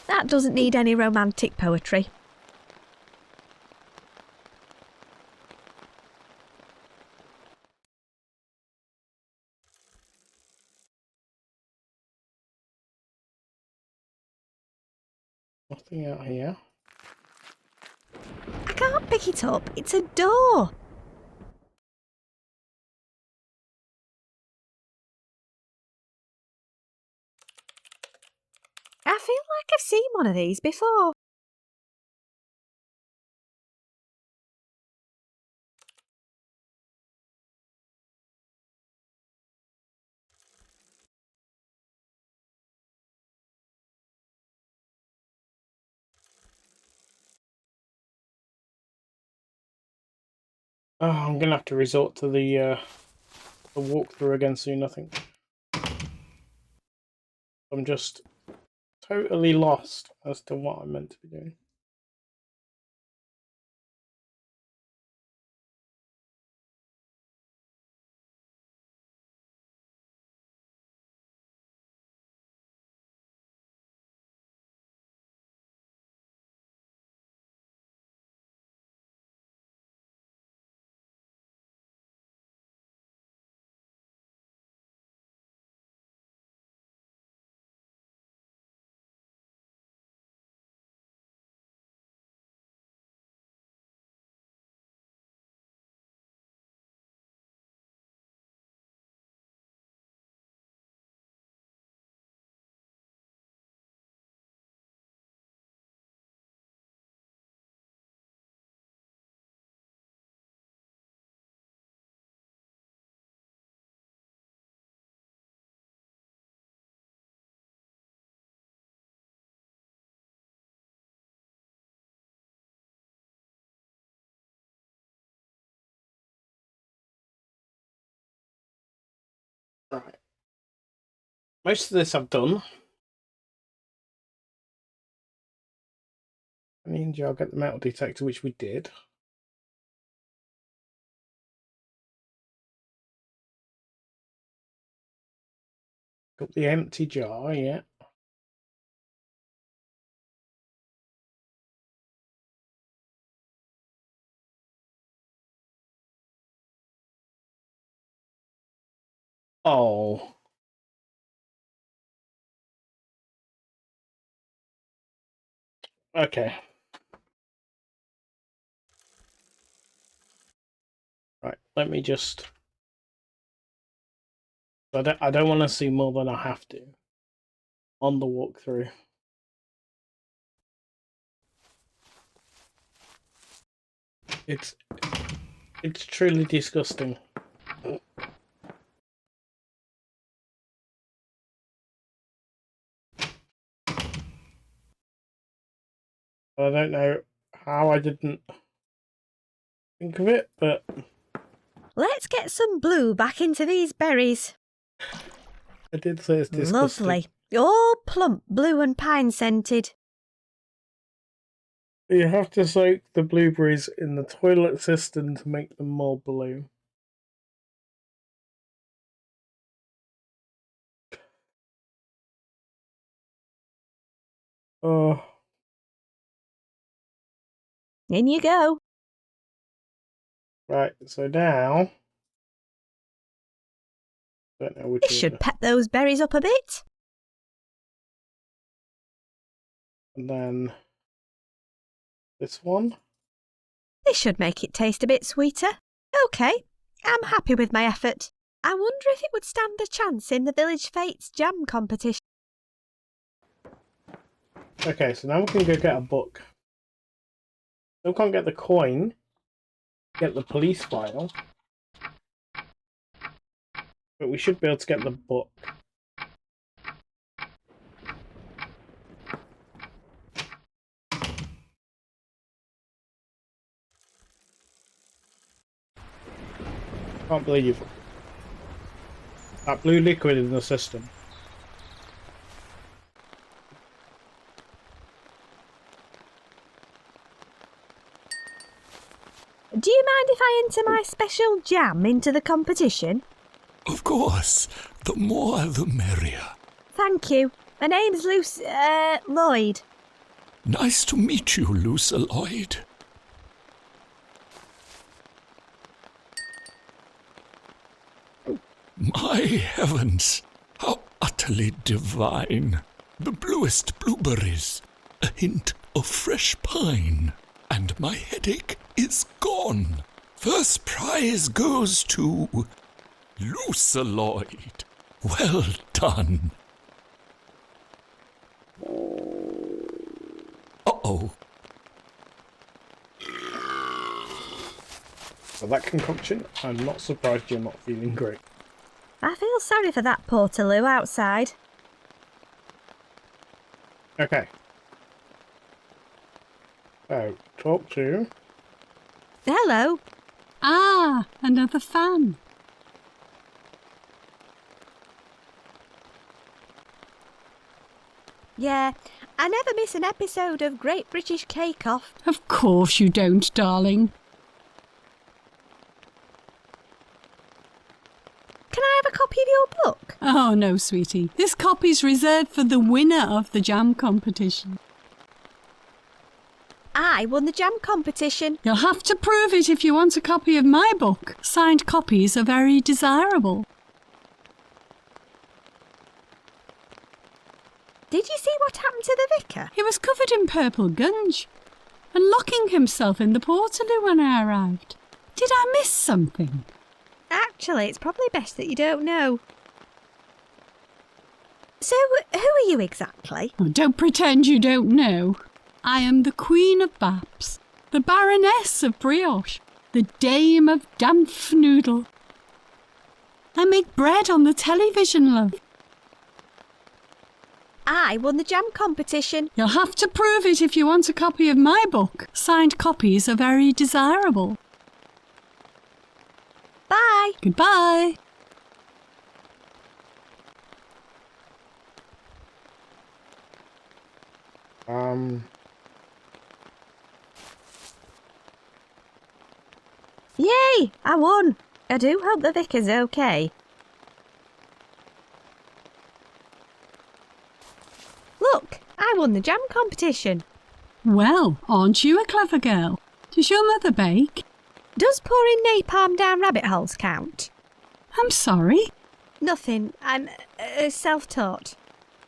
That doesn't need any romantic poetry. nothing out here. I can't pick it up. It's a door. I feel like I've seen one of these before. Oh, I'm gonna have to resort to the walkthrough again soon, I think. I'm just totally lost as to what I'm meant to be doing. Right. Most of this I've done. I need I'll get the metal detector, which we did. Got the empty jar, yeah. Oh. Okay. Right, let me just... I don't want to see more than I have to on the walkthrough. It's truly disgusting. I don't know how I didn't think of it, but... Let's get some blue back into these berries. I did say it's disgusting. Lovely. All plump, blue and pine scented. You have to soak the blueberries in the toilet cistern to make them more blue. Oh. In you go. Right, so now... Don't know which This should pep those berries up a bit. And then... This one. This should make it taste a bit sweeter. Okay, I'm happy with my effort. I wonder if it would stand a chance in the Village Fates jam competition. Okay, so now we can go get a book. Still can't get the coin. Get the police file. But we should be able to get the book. Can't believe that blue liquid in the system. Do you mind if I enter my special jam into the competition? Of course. The more the merrier. Thank you. My name's Lloyd. Nice to meet you, Lucy Lloyd. My heavens, how utterly divine. The bluest blueberries, a hint of fresh pine, and my headache is gone. First prize goes to Lucy Lloyd. Well done. Uh-oh. For that concoction, I'm not surprised you're not feeling great. I feel sorry for that Portaloo outside. Okay. So, talk to... Hello. Ah, another fan. Yeah, I never miss an episode of Great British Cake Off. Of course you don't, darling. Can I have a copy of your book? Oh, no, sweetie. This copy's reserved for the winner of the jam competition. I won the jam competition. You'll have to prove it if you want a copy of my book. Signed copies are very desirable. Did you see what happened to the vicar? He was covered in purple gunge and locking himself in the Portaloo when I arrived. Did I miss something? Actually, it's probably best that you don't know. So, who are you exactly? Oh, don't pretend you don't know. I am the Queen of Baps, the Baroness of Brioche, the Dame of Dampfnoodle. I make bread on the television, love. I won the jam competition. You'll have to prove it if you want a copy of my book. Signed copies are very desirable. Bye. Goodbye. Yay! I won. I do hope the vicar's okay. Look, I won the jam competition. Well, aren't you a clever girl? Does your mother bake? Does pouring napalm down rabbit holes count? I'm sorry. Nothing. I'm self-taught.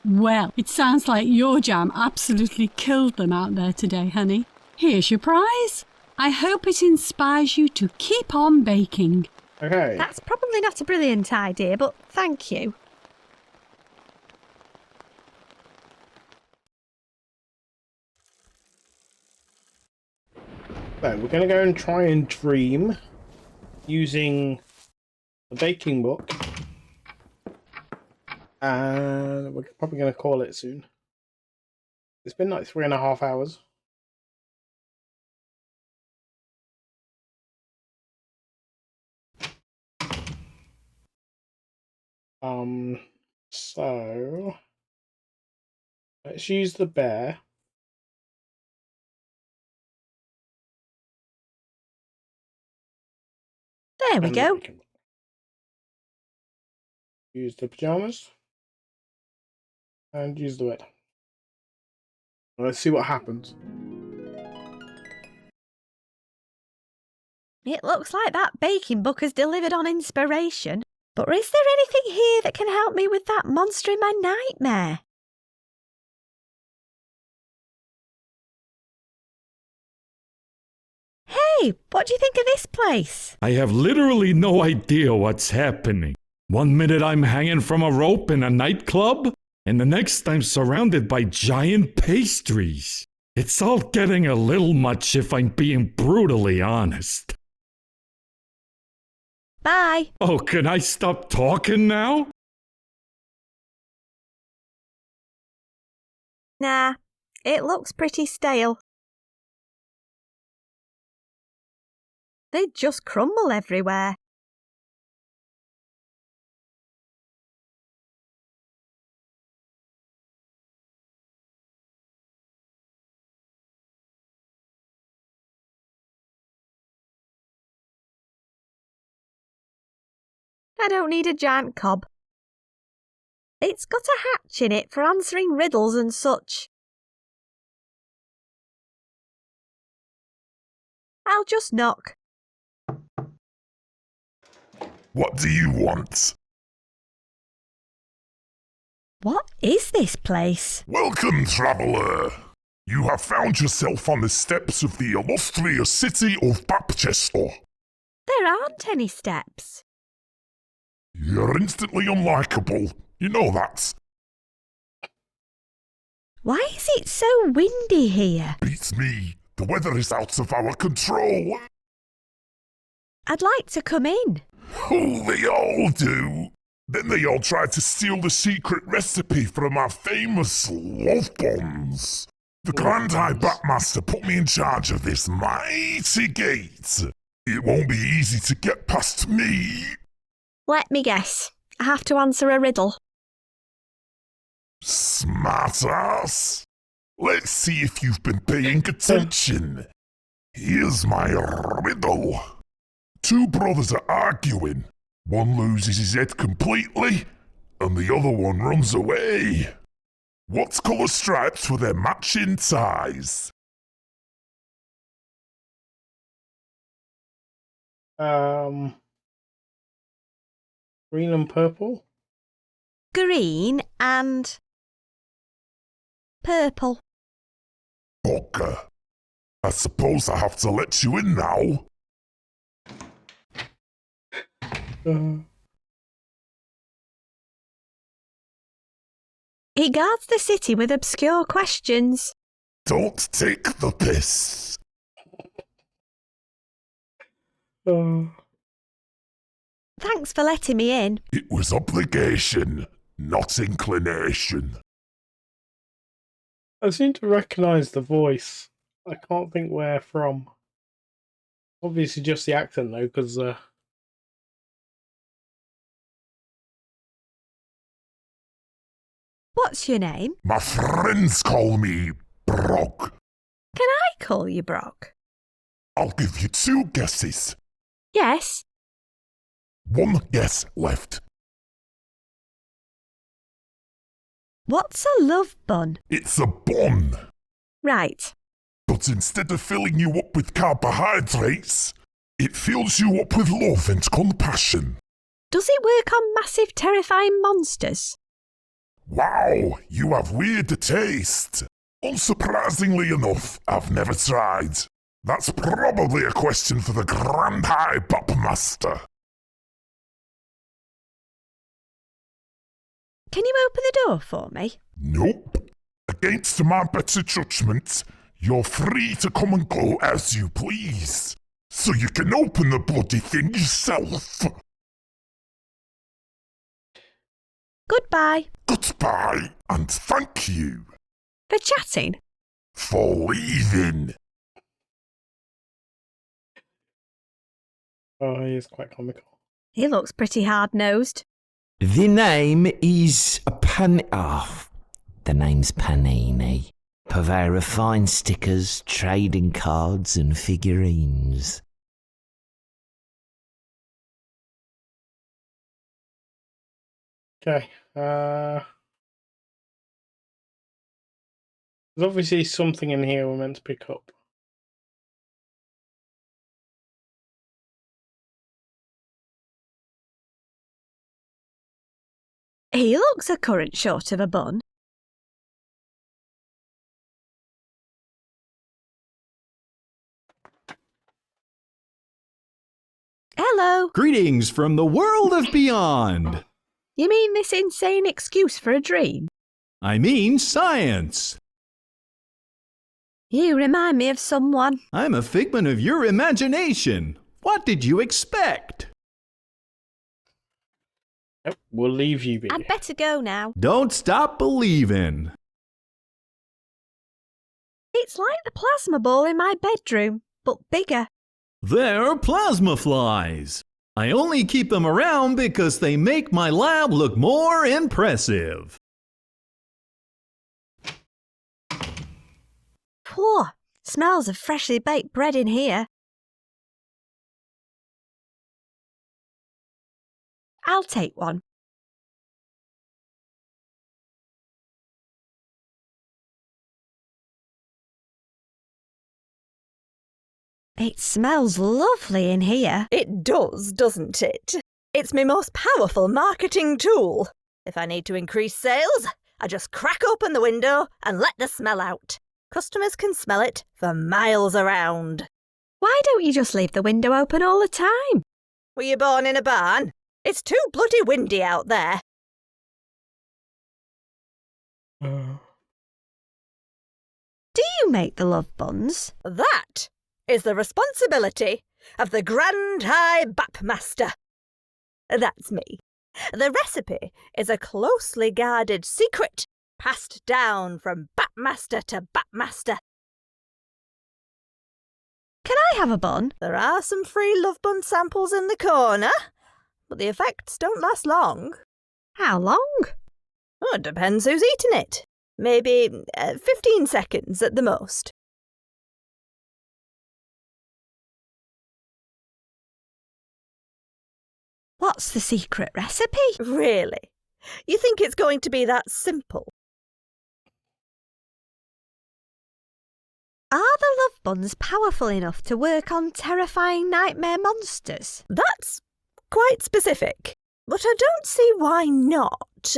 Well, it sounds like your jam absolutely killed them out there today, honey. Here's your prize. I hope it inspires you to keep on baking. Okay. That's probably not a brilliant idea, but thank you. So, we're going to go and try and dream using the baking book. And we're probably going to call it soon. It's been like 3.5 hours. So let's use the bear. There we go. Use the pajamas. And use the bed. Let's see what happens. It looks like that baking book has delivered on inspiration. But is there anything here that can help me with that monster in my nightmare? Hey, what do you think of this place? I have literally no idea what's happening. One minute I'm hanging from a rope in a nightclub, and the next I'm surrounded by giant pastries. It's all getting a little much if I'm being brutally honest. Bye. Oh, can I stop talking now? Nah, it looks pretty stale. They just crumble everywhere. I don't need a giant cob. It's got a hatch in it for answering riddles and such. I'll just knock. What do you want? What is this place? Welcome, traveller. You have found yourself on the steps of the illustrious city of Bapchester. There aren't any steps. You're instantly unlikable. You know that. Why is it so windy here? Beats me. The weather is out of our control. I'd like to come in. Oh, they all do. Then they all tried to steal the secret recipe from our famous love bombs. The Grand High Batmaster put me in charge of this mighty gate. It won't be easy to get past me. Let me guess. I have to answer a riddle. Smartass. Let's see if you've been paying attention. Here's my riddle. Two brothers are arguing. One loses his head completely, and the other one runs away. What colour stripes were their matching ties? Green and purple? Green and purple. Bugger. I suppose I have to let you in now. He guards the city with obscure questions. Don't take the piss. Thanks for letting me in. It was obligation, not inclination. I seem to recognise the voice. I can't think where from. Obviously just the accent though, because What's your name? My friends call me Brock. Can I call you Brock? I'll give you two guesses. Yes. One guess left. What's a love bun? It's a bun. Right. But instead of filling you up with carbohydrates, it fills you up with love and compassion. Does it work on massive, terrifying monsters? Wow, you have weird taste. Unsurprisingly enough, I've never tried. That's probably a question for the Grand High Batmaster. Can you open the door for me? Nope. Against my better judgment, you're free to come and go as you please. So you can open the bloody thing yourself. Goodbye. Goodbye, and thank you. For chatting? For leaving. oh, he is quite comical. He looks pretty hard-nosed. The name is the name's Panini. Purveyor of fine stickers, trading cards and figurines. Okay. There's obviously something in here we're meant to pick up. He looks a current short of a bun. Hello. Greetings from the world of beyond. You mean this insane excuse for a dream? I mean science. You remind me of someone. I'm a figment of your imagination. What did you expect? Yep, we'll leave you be. I'd better go now. Don't stop believing. It's like the plasma ball in my bedroom, but bigger. They're plasma flies. I only keep them around because they make my lab look more impressive. Poor. Smells of freshly baked bread in here. I'll take one. It smells lovely in here. It does, doesn't it? It's my most powerful marketing tool. If I need to increase sales, I just crack open the window and let the smell out. Customers can smell it for miles around. Why don't you just leave the window open all the time? Were you born in a barn? It's too bloody windy out there. Do you make the love buns? That is the responsibility of the Grand High Bapmaster. That's me. The recipe is a closely guarded secret passed down from Bapmaster to Bapmaster. Can I have a bun? There are some free love bun samples in the corner, but the effects don't last long. How long? Oh, it depends who's eating it. Maybe 15 seconds at the most. What's the secret recipe? Really? You think it's going to be that simple? Are the love buns powerful enough to work on terrifying nightmare monsters? That's quite specific, but I don't see why not.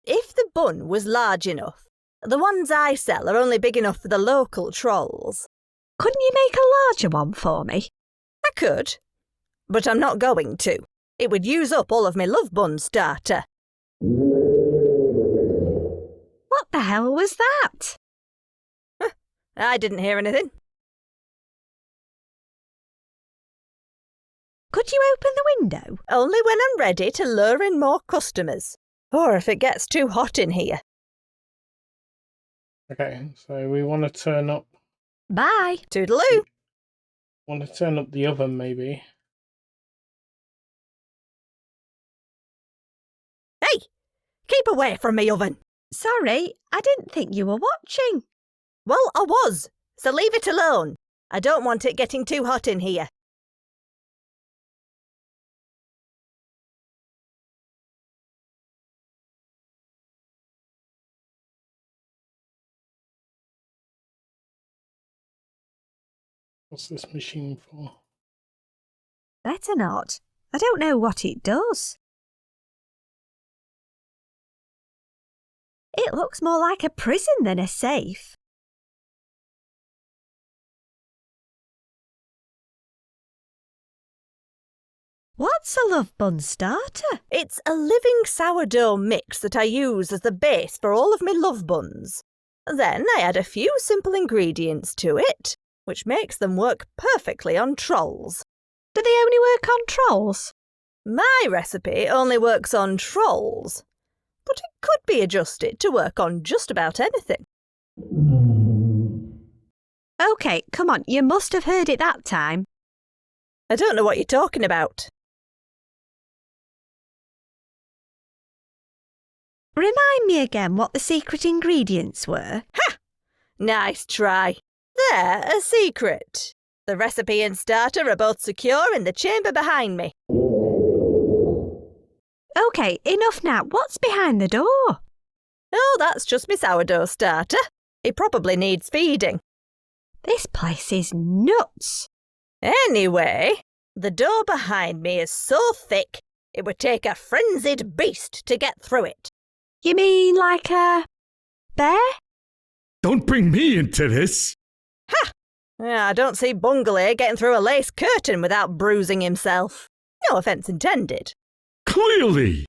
If the bun was large enough, the ones I sell are only big enough for the local trolls. Couldn't you make a larger one for me? I could, but I'm not going to. It would use up all of my love bun starter. What the hell was that? I didn't hear anything. Could you open the window? Only when I'm ready to lure in more customers, or if it gets too hot in here. Okay, so we want to turn up. Bye. Toodaloo. Want to turn up the oven, maybe. Hey! Keep away from me oven! Sorry, I didn't think you were watching. Well, I was, so leave it alone. I don't want it getting too hot in here. What's this machine for? Better not. I don't know what it does. It looks more like a prison than a safe. What's a love bun starter? It's a living sourdough mix that I use as the base for all of my love buns. Then I add a few simple ingredients to it, which makes them work perfectly on trolls. Do they only work on trolls? My recipe only works on trolls, but it could be adjusted to work on just about anything. OK, come on, you must have heard it that time. I don't know what you're talking about. Remind me again what the secret ingredients were. Ha! Nice try. They're a secret. The recipe and starter are both secure in the chamber behind me. OK, enough now. What's behind the door? Oh, that's just my sourdough starter. It probably needs feeding. This place is nuts. Anyway, the door behind me is so thick it would take a frenzied beast to get through it. You mean like a bear? Don't bring me into this. Ha! Yeah, I don't see Bungalay getting through a lace curtain without bruising himself. No offence intended. Clearly.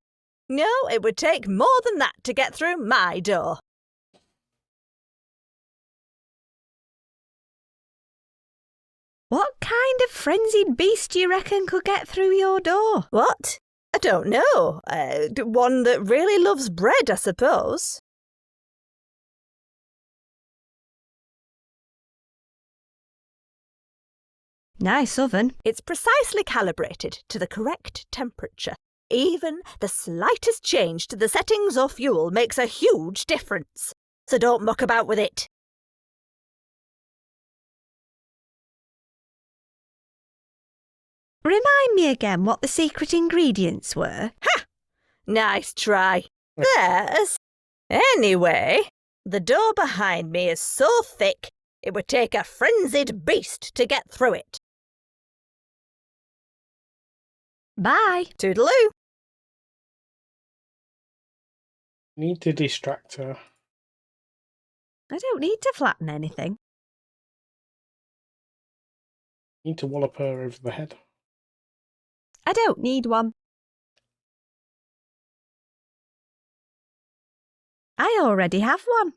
No, it would take more than that to get through my door. What kind of frenzied beast do you reckon could get through your door? What? I don't know. One that really loves bread, I suppose. Nice oven. It's precisely calibrated to the correct temperature. Even the slightest change to the settings or fuel makes a huge difference. So don't muck about with it. Remind me again what the secret ingredients were. Ha! Nice try. There's... Anyway, the door behind me is so thick it would take a frenzied beast to get through it. Bye. Toodaloo. Need to distract her. I don't need to flatten anything. Need to wallop her over the head. I don't need one. I already have one.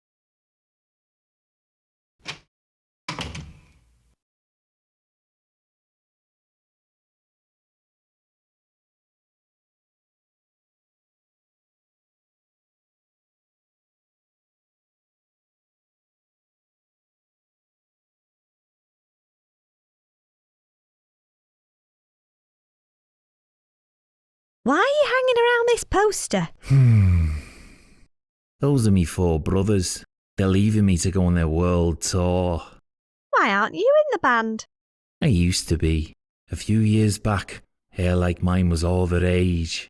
Why are you hanging around this poster? Those are me 4 brothers. They're leaving me to go on their world tour. Why aren't you in the band? I used to be. A few years back, hair like mine was all the rage.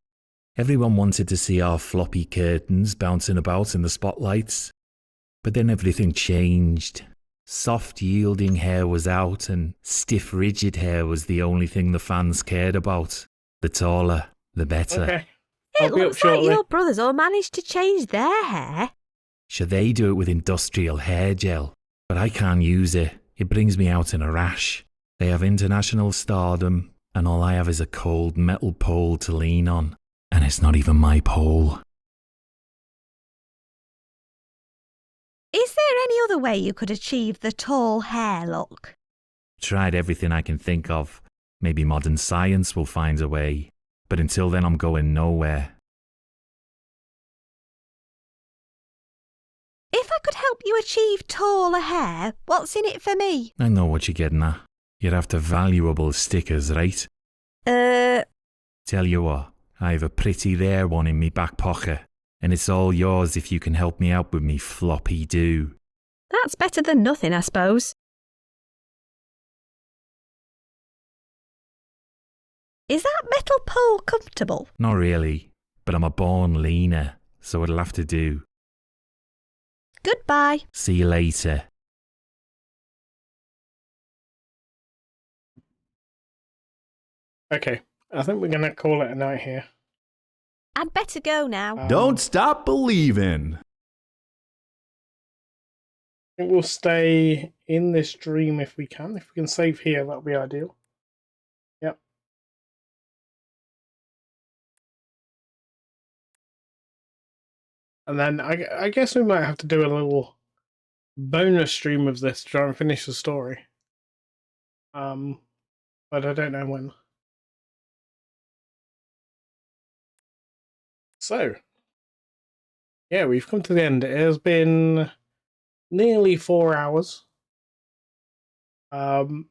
Everyone wanted to see our floppy curtains bouncing about in the spotlights. But then everything changed. Soft, yielding hair was out, and stiff, rigid hair was the only thing the fans cared about. The taller, the better. Okay. It looks like your brothers all managed to change their hair. Sure, they do it with industrial hair gel, but I can't use it. It brings me out in a rash. They have international stardom, and all I have is a cold metal pole to lean on. And it's not even my pole. Is there any other way you could achieve the tall hair look? Tried everything I can think of. Maybe modern science will find a way. But until then, I'm going nowhere. If I could help you achieve taller hair, what's in it for me? I know what you're getting at. You're after valuable stickers, right? Tell you what, I have a pretty rare one in me back pocket. And it's all yours if you can help me out with me floppy do. That's better than nothing, I suppose. Is that metal pole comfortable? Not really, but I'm a born leaner, so it'll have to do. Goodbye. See you later. Okay, I think we're going to call it a night here. I'd better go now. Don't stop believing. I think we'll stay in this dream if we can. If we can save here, that'll be ideal. Yep. And then I guess we might have to do a little bonus stream of this to try and finish the story. But I don't know when. So, yeah, we've come to the end. It has been nearly 4 hours. Those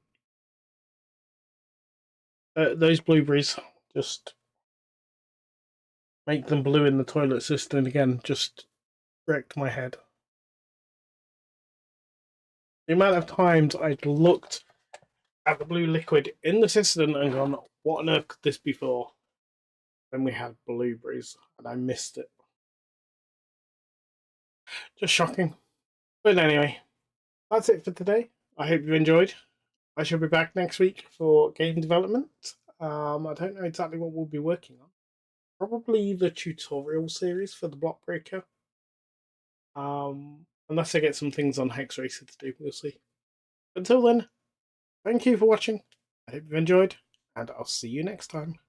blueberries, just make them blue in the toilet cistern again, just wrecked my head. The amount of times I'd looked at the blue liquid in the cistern and gone, what on earth could this be for? Then we had blueberries, and I missed it. Just shocking. But anyway, that's it for today. I hope you enjoyed. I shall be back next week for game development. I don't know exactly what we'll be working on. Probably the tutorial series for the block breaker. Unless I get some things on Hex Racer to do, we'll see. Until then, thank you for watching. I hope you enjoyed, and I'll see you next time.